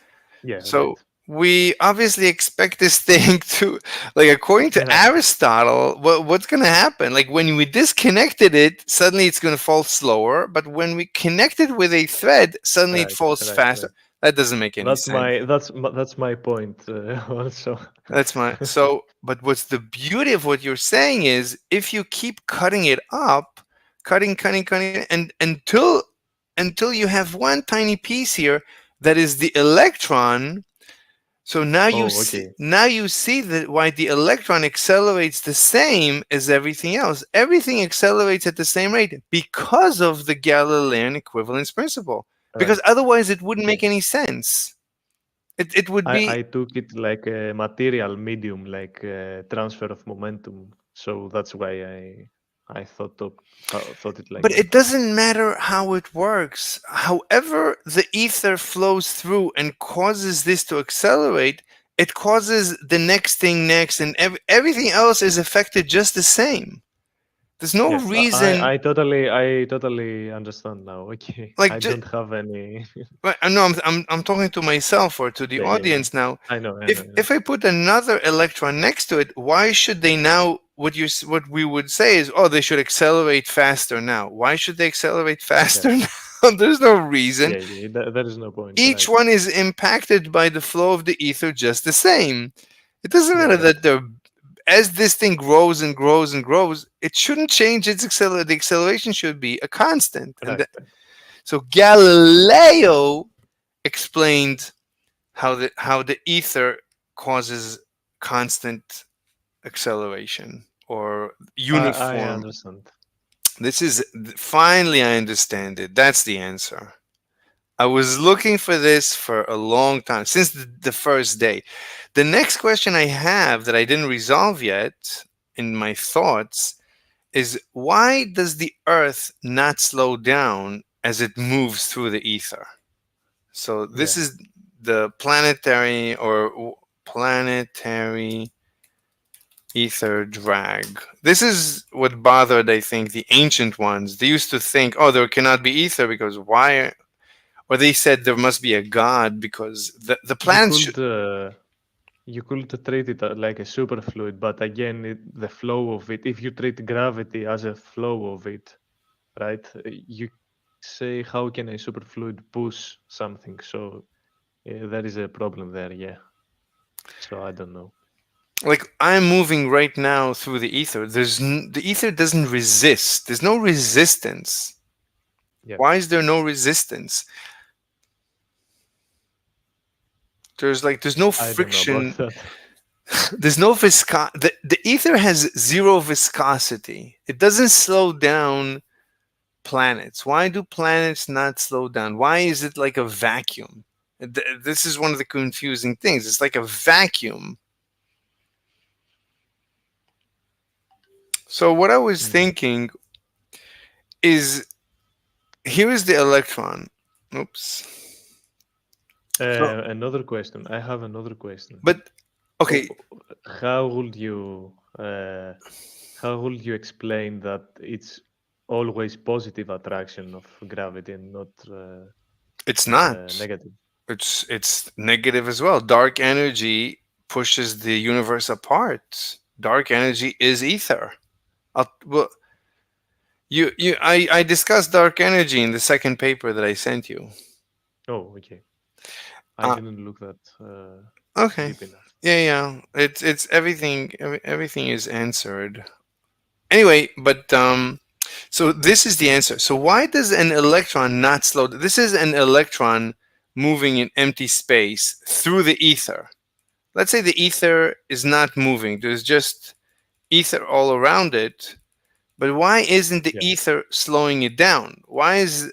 Yeah. So right. we obviously expect this thing to, like, according to Yeah. Aristotle, what's going to happen? Like, when we disconnected it, suddenly it's going to fall slower. But when we connect it with a thread, suddenly it Right, falls right, faster. right. That doesn't make any That's sense. that's my point also. That's my so. But what's the beauty of what you're saying is, if you keep cutting it up, cutting, and until you have one tiny piece here that is the electron. So now Oh, you see that why the electron accelerates the same as everything else. Everything accelerates at the same rate because of the Galilean equivalence principle. Because Right. otherwise, it wouldn't make any sense. It would be. I took it like a material medium, like transfer of momentum. So that's why I thought it like But that. it doesn't matter how it works. However, the ether flows through and causes this to accelerate, it causes the next thing next, and everything else is affected just the same. There's no Yeah, reason. I totally understand now. Okay, Like, I don't have any. no, I'm talking to myself or to the Yeah. audience now. I know. If I put another electron next to it, why should they now? What we would say is, oh, they should accelerate faster now. Why should they accelerate faster now? There's no reason. Yeah, there is no point. Each right. one is impacted by the flow of the ether just the same. It doesn't Yeah, matter right. that as this thing grows and grows and grows, it shouldn't change its the acceleration should be a constant. Right. So Galileo explained how the ether causes constant acceleration or uniform. I understand. This is finally I understand it. That's the answer. I was looking for this for a long time, since the first day. The next question I have that I didn't resolve yet in my thoughts is, why does the Earth not slow down as it moves through the ether? So this is the planetary ether drag. This is what bothered, I think, the ancient ones. They used to think, oh, there cannot be ether because why? Or they said there must be a god because the planets You could treat it like a superfluid, but again, the flow of it. If you treat gravity as a flow of it, right? You say, how can a superfluid push something? So there is a problem there. Yeah. So I don't know. Like, I'm moving right now through the ether. The ether doesn't resist. There's no resistance. Yeah. Why is there no resistance? There's no friction. There's no viscosity. The ether has zero viscosity. It doesn't slow down planets. Why do planets not slow down? Why is it like a vacuum? This is one of the confusing things. It's like a vacuum. So what I was thinking is, here is the electron. Oops. Another question. I have another question. But okay, how would you explain that it's always positive attraction of gravity and not? It's not negative. It's negative as well. Dark energy pushes the universe apart. Dark energy is ether. I discussed dark energy in the second paper that I sent you. Oh, okay. I didn't look that. Okay. Deep enough. Yeah. It's everything. Everything is answered. Anyway, but so this is the answer. So why does an electron not slow? This is an electron moving in empty space through the ether. Let's say the ether is not moving. There's just ether all around it. But why isn't the ether slowing it down? Why is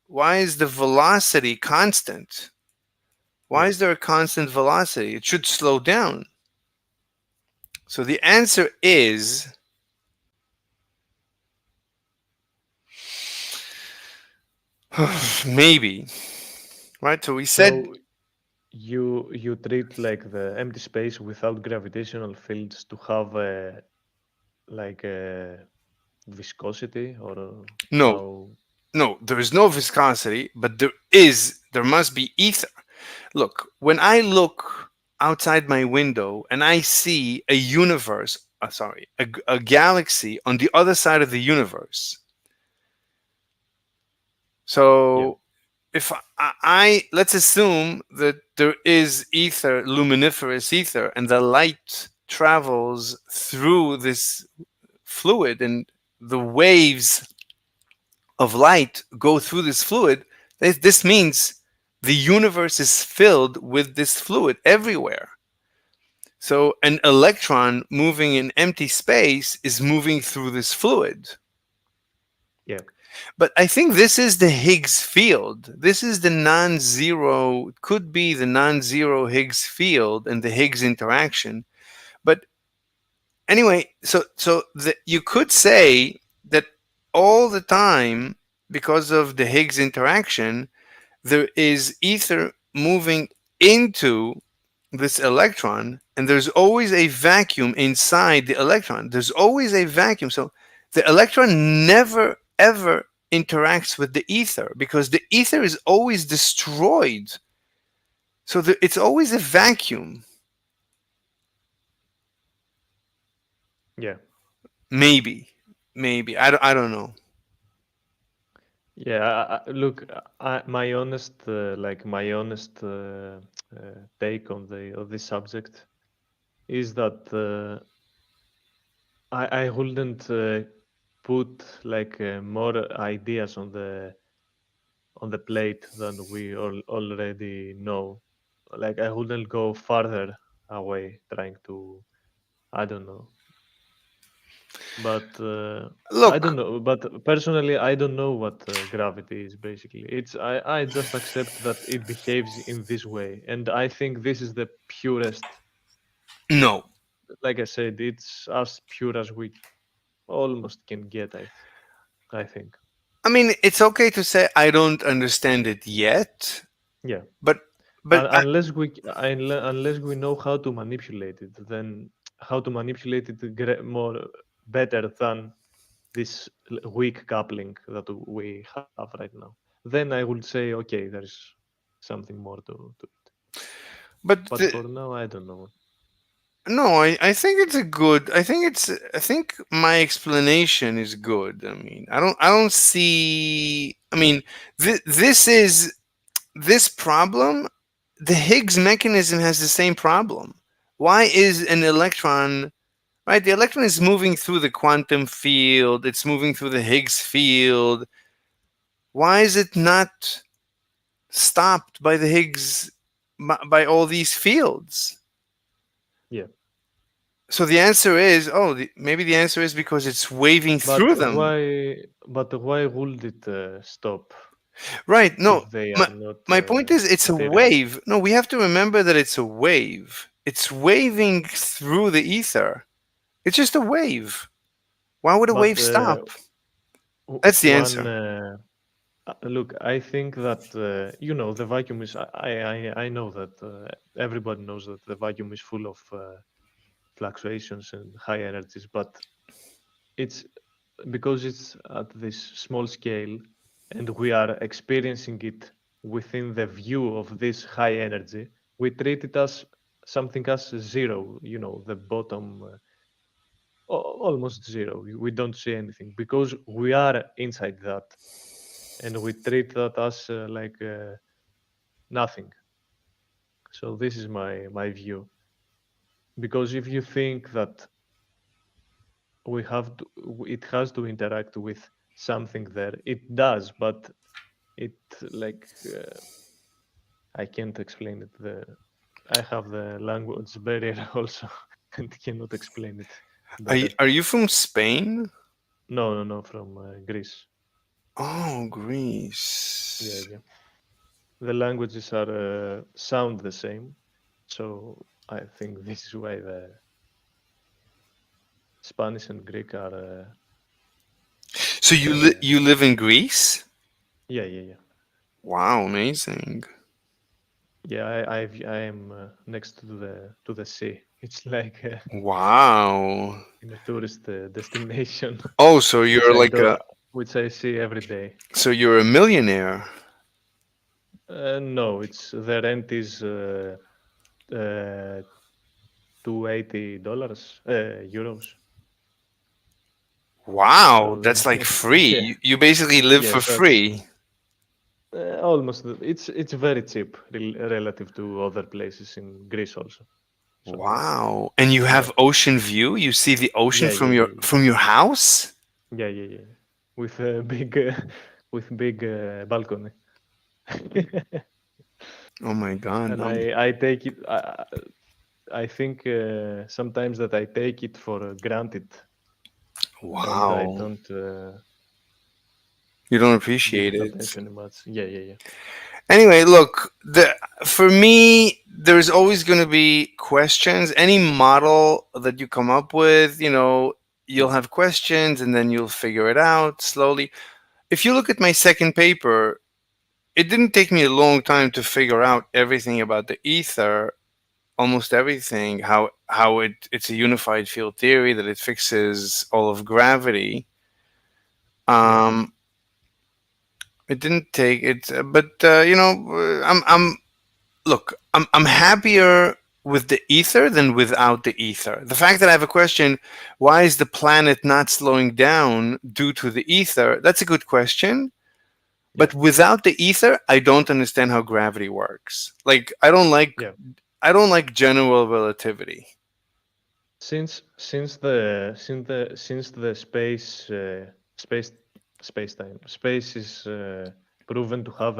the velocity constant? Why is there a constant velocity? It should slow down. So the answer is maybe, right? So we said, so you treat like the empty space without gravitational fields to have a viscosity or no. no, there is no viscosity, but there must be ether. Look, when I look outside my window and I see a universe, a galaxy on the other side of the universe. So if let's assume that there is ether, luminiferous ether, and the light travels through this fluid and the waves of light go through this fluid, this means the universe is filled with this fluid everywhere. So an electron moving in empty space is moving through this fluid. Yeah. But I think this is the Higgs field. This is the non-zero, could be the non-zero Higgs field and the Higgs interaction. But anyway, so you could say that all the time, because of the Higgs interaction, there is ether moving into this electron, and there's always a vacuum inside the electron. There's always a vacuum. So the electron never, ever interacts with the ether because the ether is always destroyed. So it's always a vacuum. Yeah. Maybe. I don't know. Yeah, look, my honest take on this subject is that I wouldn't put more ideas on the plate than we already know. Like I wouldn't go farther away trying to, I don't know. But Look, I don't know. But personally, I don't know what gravity is. Basically, I just accept that it behaves in this way, and I think this is the purest. No. Like I said, it's as pure as we almost can get. I think. I mean, it's okay to say I don't understand it yet. Yeah. But unless we know how to manipulate it, then how to manipulate it more better than this weak coupling that we have right now, then I would say, okay, there's something more to it. But for now, I don't know. No, I think it's a good. I think my explanation is good. I mean, I don't see. I mean, this problem. The Higgs mechanism has the same problem. Why is an electron, right? The electron is moving through the quantum field. It's moving through the Higgs field. Why is it not stopped by the Higgs, by all these fields? Yeah. So the answer is, maybe the answer is because it's waving through them. Why would it stop? Right. No, my not, point is it's a wave. No, we have to remember that it's a wave. It's waving through the ether. It's just a wave. Why would a wave stop? That's the answer. Look, I think that the vacuum is. I know that everybody knows that the vacuum is full of fluctuations and high energies, but it's because it's at this small scale and we are experiencing it within the view of this high energy, we treat it as something as zero, the bottom, almost zero. We don't see anything because we are inside that and we treat that as nothing. So this is my view. Because if you think that it has to interact with something there, it does, but it I can't explain it. I have the language barrier also and cannot explain it. Are you from Spain? No, from Greece. Oh, Greece. Yeah. The languages are sound the same, so I think this is why the Spanish and Greek are. So you live in Greece? Yeah. Wow, amazing. Yeah, I am next to the sea. It's like wow, in a tourist destination. Oh, so you're like which I see every day. So you're a millionaire. No, it's the rent is $280 euros. Wow, So, that's like free. yeah. You basically live Yeah, for so free. almost. It's very cheap relative to other places in Greece also. So, Wow. And you have ocean view? You see the ocean Yeah, from yeah, your house? yeah, with a big balcony. Oh my God. And I take it. I think sometimes that I take it for granted. And I Wow. don't. You don't give appreciate it it. attention much. Yeah. Anyway, look, for me, there's always going to be questions. Any model that you come up with, you'll have questions and then you'll figure it out slowly. If you look at my second paper, it didn't take me a long time to figure out everything about the ether, almost everything, how it's a unified field theory, that it fixes all of gravity. It didn't take it, but I'm happier with the ether than without the ether. The fact that I have a question, why is the planet not slowing down due to the ether? That's a good question. But without the ether, I don't understand how gravity works. Like I don't like general relativity. Since the space is proven to have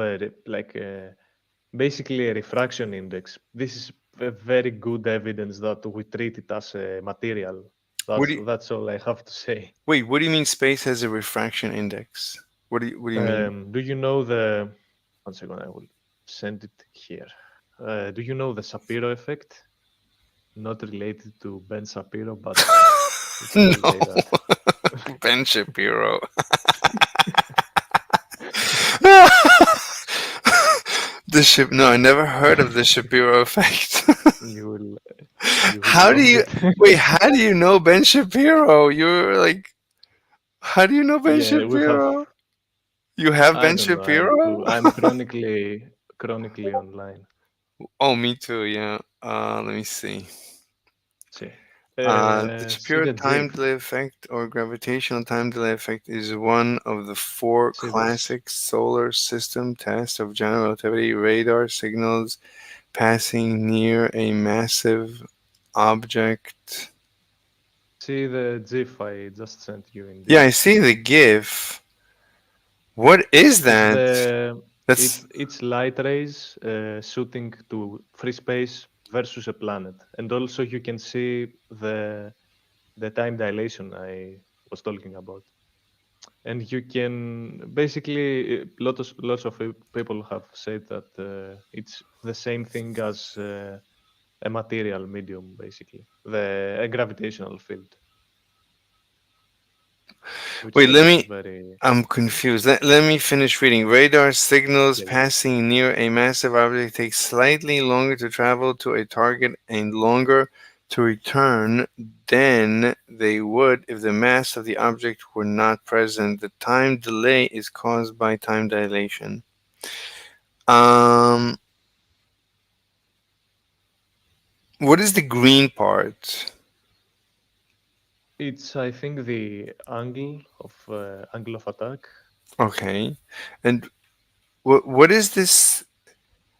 basically a refraction index. This is a very good evidence that we treat it as a material. That's all I have to say. Wait, what do you mean space has a refraction index? What do you mean? Do you know the? One second, I will send it here. Do you know the Shapiro effect? Not related to Ben Shapiro, but no. Ben Shapiro. No, I never heard of the Shapiro effect. you will how do you know Ben Shapiro? You're like, how do you know Ben Shapiro? You have Ben Shapiro? I'm chronically online. Oh, me too. Yeah. Let me see. The Shapiro time delay effect or gravitational time delay effect is one of the 4 classic solar system tests of general relativity. Radar signals passing near a massive object. See the GIF I just sent you in. Yeah, I see the GIF. What is that? It's light rays shooting to free space versus a planet, and also you can see the time dilation I was talking about, and you can basically lots of people have said that it's the same thing as a material medium, basically a gravitational field. Wait, I'm confused. Let me finish reading. Radar signals passing near a massive object take slightly longer to travel to a target and longer to return than they would if the mass of the object were not present. The time delay is caused by time dilation. What is the green part? It's, I think, the angle of attack. Okay, and what is this?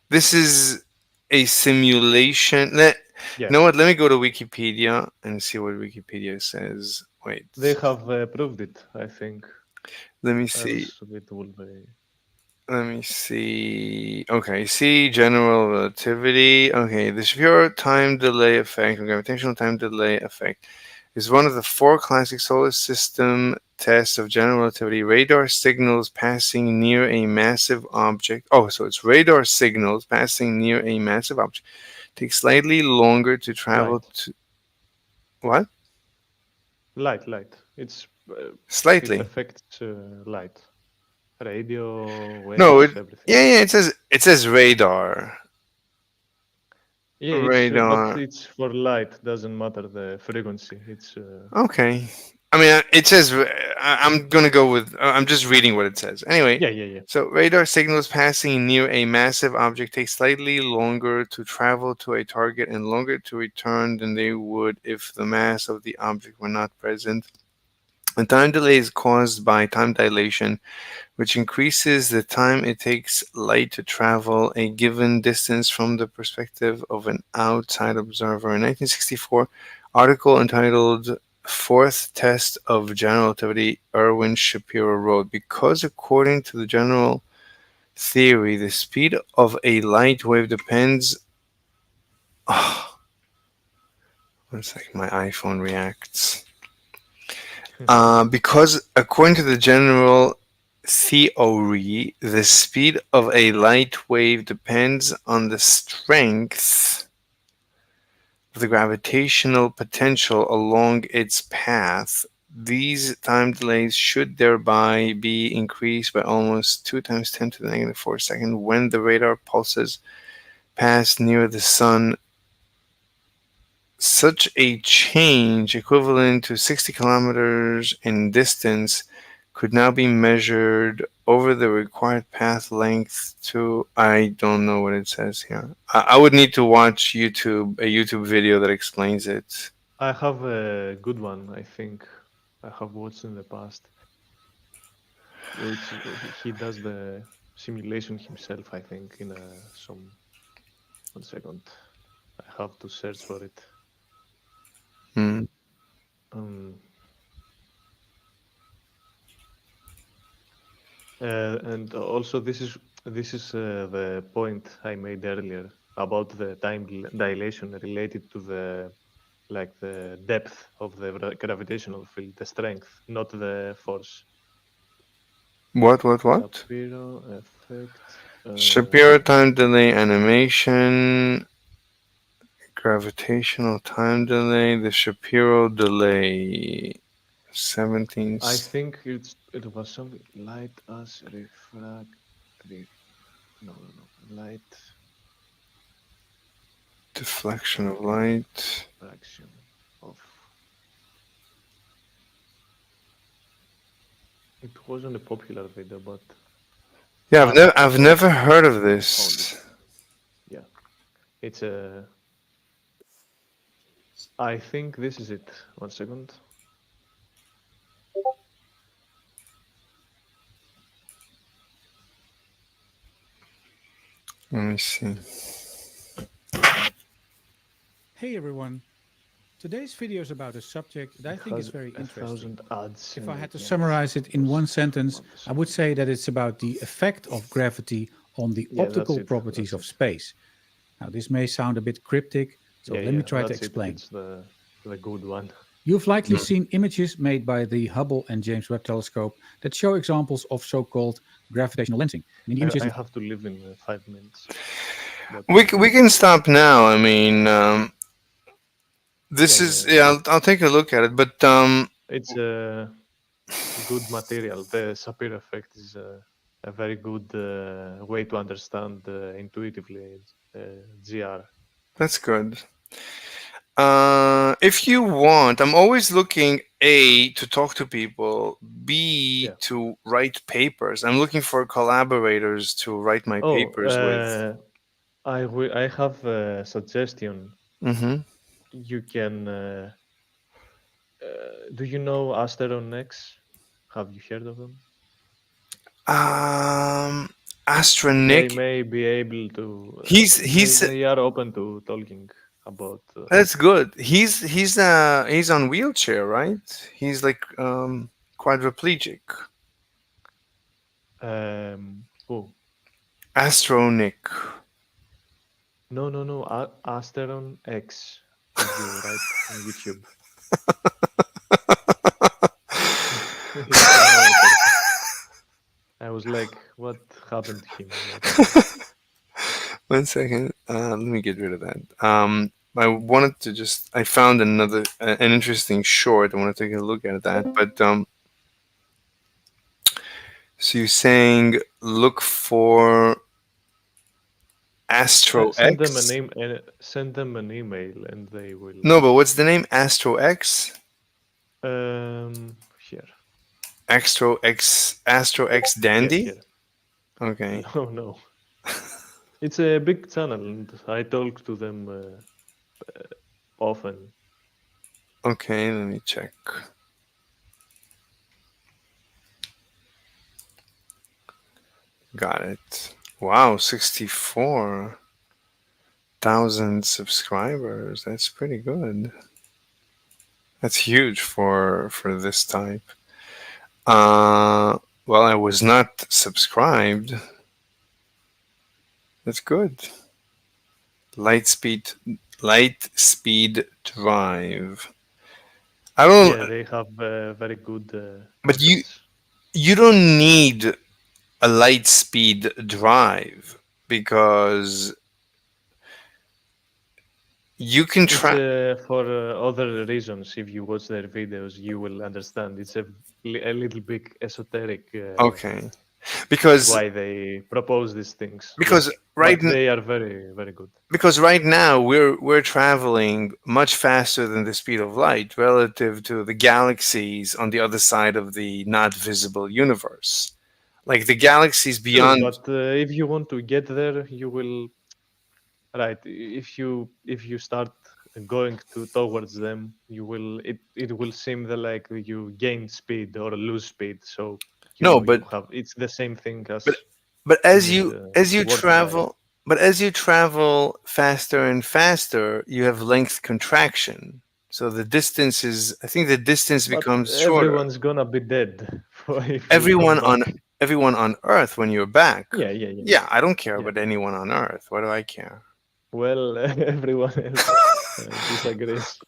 This is a simulation. You know what? Let me go to Wikipedia and see what Wikipedia says. Wait, they have proved it, I think. Let me see. It will be... Let me see. Okay, see general relativity. Okay, the Shapiro time delay effect, or gravitational time delay effect, is one of the 4 classic solar system tests of general relativity. Radar signals passing near a massive object. Oh, so it's radar signals passing near a massive object take slightly longer to travel to. What? Light. It's slightly. It affects light. Radio waves, no, everything. Yeah. It says radar. Yeah, radar. But it's for light. Doesn't matter the frequency. It's okay. I mean, it says I'm gonna go with. I'm just reading what it says. Anyway. Yeah. So radar signals passing near a massive object take slightly longer to travel to a target and longer to return than they would if the mass of the object were not present. The time delay is caused by time dilation, which increases the time it takes light to travel a given distance from the perspective of an outside observer. In 1964, article entitled Fourth Test of General Relativity, Erwin Shapiro wrote, because according to the general theory, the speed of a light wave depends. Oh, 1 second, my iPhone reacts. Because according to the general theory, the speed of a light wave depends on the strength of the gravitational potential along its path. These time delays should thereby be increased by almost 2 times 10 to the negative 4 seconds when the radar pulses pass near the sun. Such a change, equivalent to 60 kilometers in distance, could now be measured over the required path length to, I don't know what it says here. I would need to watch a YouTube video that explains it. I have a good one, I think. I have watched in the past. Which he does the simulation himself, I think, in some. 1 second. I have to search for it. And also this is the point I made earlier about the time dilation related to the depth of the gravitational field, the strength, not the force. What? Shapiro effect. Shapiro time delay animation. Gravitational time delay. The Shapiro delay. 17. I think it was something light as light deflection of light. Fraction of. It wasn't a popular video, but yeah, I've never heard of this. Yeah, it's a. I think this is it. 1 second. Let me see. Hey everyone. Today's video is about a subject that I think is very interesting. If I had to summarize it in one sentence, I would say that it's about the effect of gravity on the optical properties of space. Now, this may sound a bit cryptic, so let me try to explain. It's the good one. You've likely seen images made by the Hubble and James Webb telescope that show examples of so-called gravitational lensing. And the images I have to leave in 5 minutes. We can stop now. I mean, this is I'll take a look at it, but it's a good material. The Shapiro effect is a very good way to understand intuitively GR. That's good. If you want, I'm always looking A, to talk to people, B, to write papers. I'm looking for collaborators to write my papers with. I have a suggestion. Mm-hmm. You can. Do you know Asteron X? Have you heard of them? Astronic. They may be able to. They are open to talking about. That's good. He's on wheelchair, right? He's like quadriplegic. Who? Astronic. No. Asteron X. You write on YouTube. I was like, what happened to him? 1 second. Let me get rid of that. I wanted to I found an interesting short. I want to take a look at that. But so you're saying look for Astro send X? them a name, send them an email, and they will. No, but what's the name? Astro X? Here. Astro X Dandy? Yes, Okay. No, no. It's a big channel, and I talk to them often. Okay, let me check. Got it. Wow, 64,000 subscribers. That's pretty good. That's huge for this type. Well, I was not subscribed. That's good. Lightspeed Drive. I don't. Yeah, they have very good. But you don't need a Lightspeed Drive because you can It's try. for other reasons. If you watch their videos, you will understand. It's a little bit esoteric. Okay, because why they propose these things. Because yes. right But they are very, very good. Because right now we're traveling much faster than the speed of light relative to the galaxies on the other side of the not visible universe. Like the galaxies True, beyond. but if you want to get there, you will. Right. If you start going towards them, you will. It will seem that like you gain speed or lose speed. So No, but it's the same thing as. But as need, you work travel, but as you travel faster and faster, you have length contraction. So the distance is. I think the distance But becomes shorter. everyone's gonna be dead. If Everyone on Earth when you're back. Yeah. Yeah, I don't care about anyone on Earth. Why do I care? Well, everyone else disagrees.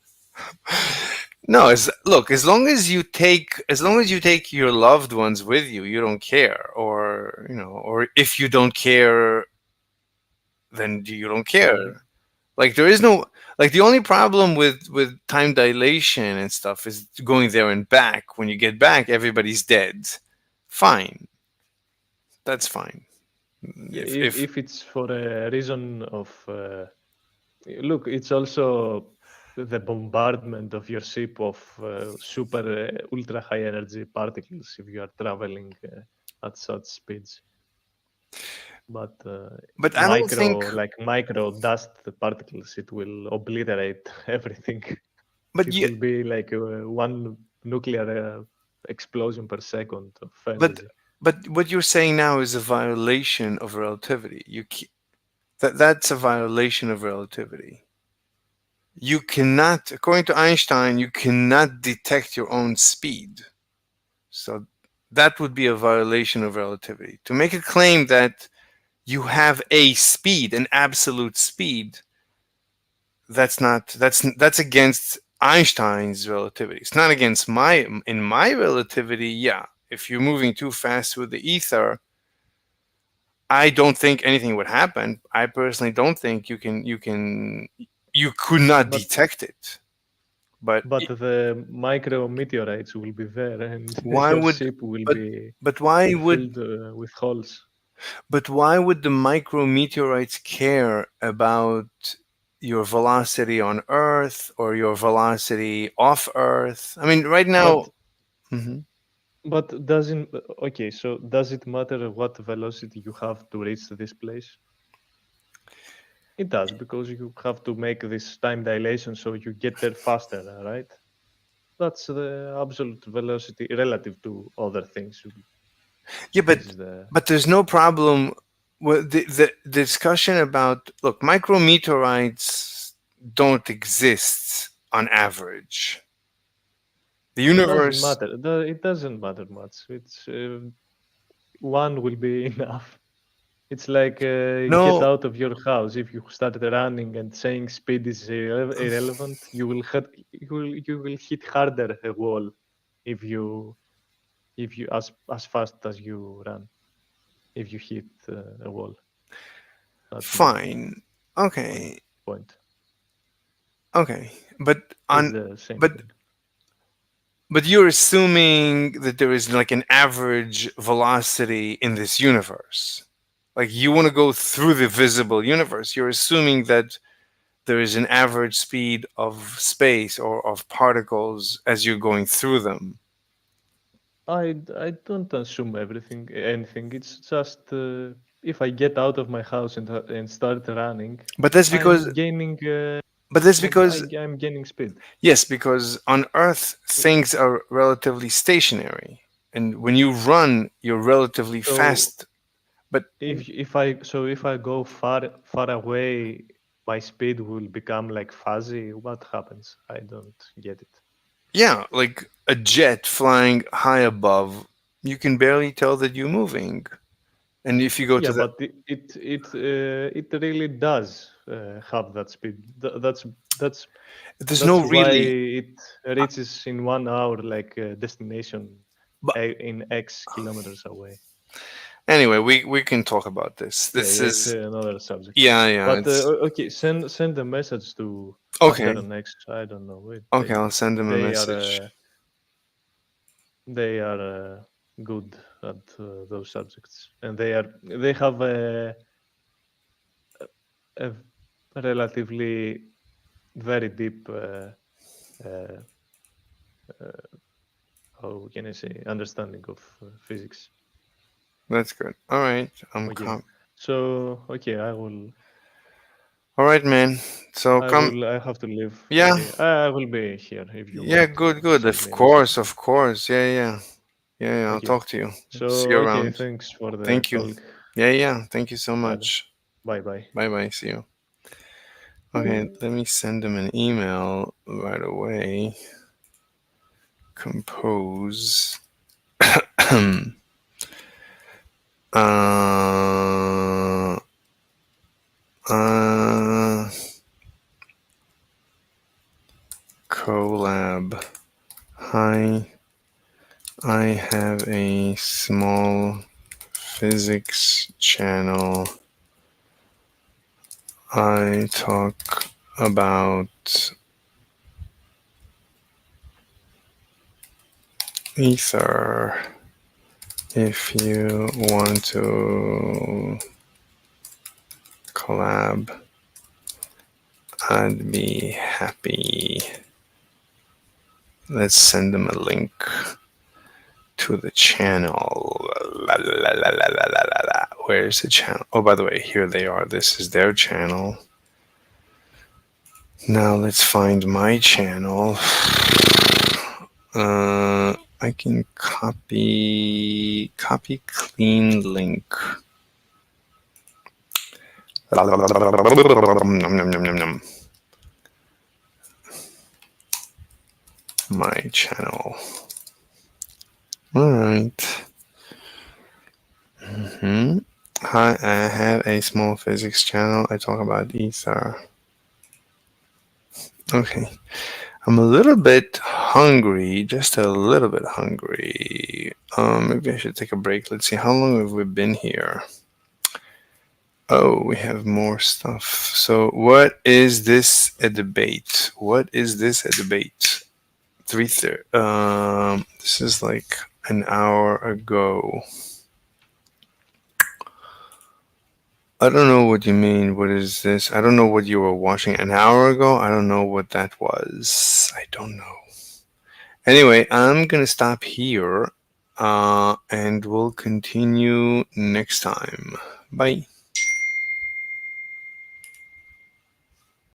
No, look, as long as you take your loved ones with you, you don't care. Or or if you don't care, then you don't care. Like there is no the only problem with time dilation and stuff is going there and back. When you get back, everybody's dead. Fine. That's fine. If it's for a reason of look, it's also the bombardment of your ship of super ultra high energy particles if you are traveling at such speeds. But I don't think like micro dust particles, it will obliterate everything. But it will be like one nuclear explosion per second of energy. But what you're saying now is a violation of relativity. That's a violation of relativity. You cannot, according to Einstein, you cannot detect your own speed. So that would be a violation of relativity. To make a claim that you have a speed, an absolute speed, that's against Einstein's relativity. It's not against in my relativity, yeah. If you're moving too fast with the ether, I don't think anything would happen. I personally don't think you could not detect it. But the micro meteorites will be there, and why your would ship will be filled with holes? But why would the micrometeorites care about your velocity on Earth or your velocity off Earth? I mean, right now. But so does it matter what velocity you have to reach this place? It does, because you have to make this time dilation so you get there faster, right? That's the absolute velocity relative to other things. Yeah, but there's no problem with the discussion about, look, micrometeorites don't exist on average. The universe. It doesn't matter much. It's one will be enough. It's like get out of your house. If you start running and saying speed is irrelevant, you will hit harder a wall if you as fast as you run. If you hit a wall. That's fine. Okay. Point. Okay, but thing. But you're assuming that there is like an average velocity in this universe. Like you want to go through the visible universe. You're assuming that there is an average speed of space or of particles as you're going through them. I don't assume anything. It's just if I get out of my house and start running. But that's because I'm gaining. But that's because I'm gaining speed. yes, because on Earth things are relatively stationary, and when you run, you're relatively So fast. But if I go far away, my speed will become like fuzzy. What happens? I don't get it. yeah, like a jet flying high above, you can barely tell that you're moving. And if you go Yeah, to the but it really does have that speed. That's There's no why really- it reaches in 1 hour like a destination in X kilometers away. Anyway, we can talk about this. This Yeah, is it's another subject. Yeah. But it's- okay, send a message to Okay. After an X. I don't know. Okay, I'll send them a they message. They are good at those subjects, and they have a relatively very deep how can I say understanding of physics. That's good. All right, Okay. So okay, I will. All right, man. So come. I have to leave. Yeah. Okay. I will be here if you. Yeah, want to good. send Of me a course, message. of course. Yeah. I'll Okay. talk to you. So See you okay, around. thanks for the Thank you. talk. Yeah. Thank you so much. Bye bye. Bye. See you. Okay, let me send them an email right away. Compose. Collab. Hi, I have a small physics channel. I talk about ether. If you want to collab, I'd be happy. Let's send them a link to the channel. Where's the channel? Oh, by the way, here they are. This is their channel. Now let's find my channel. I can copy clean link. My channel. All right. Hi, I have a small physics channel. I talk about ether. Okay. I'm a little bit hungry, just a little bit hungry. Maybe I should take a break. Let's see, how long have we been here? Oh, we have more stuff. So what is this a debate? What is this a debate? 3:30. This is like an hour ago. I don't know what you mean. What is this? I don't know what you were watching an hour ago. I don't know what that was. I don't know. Anyway, I'm going to stop here and we'll continue next time. Bye.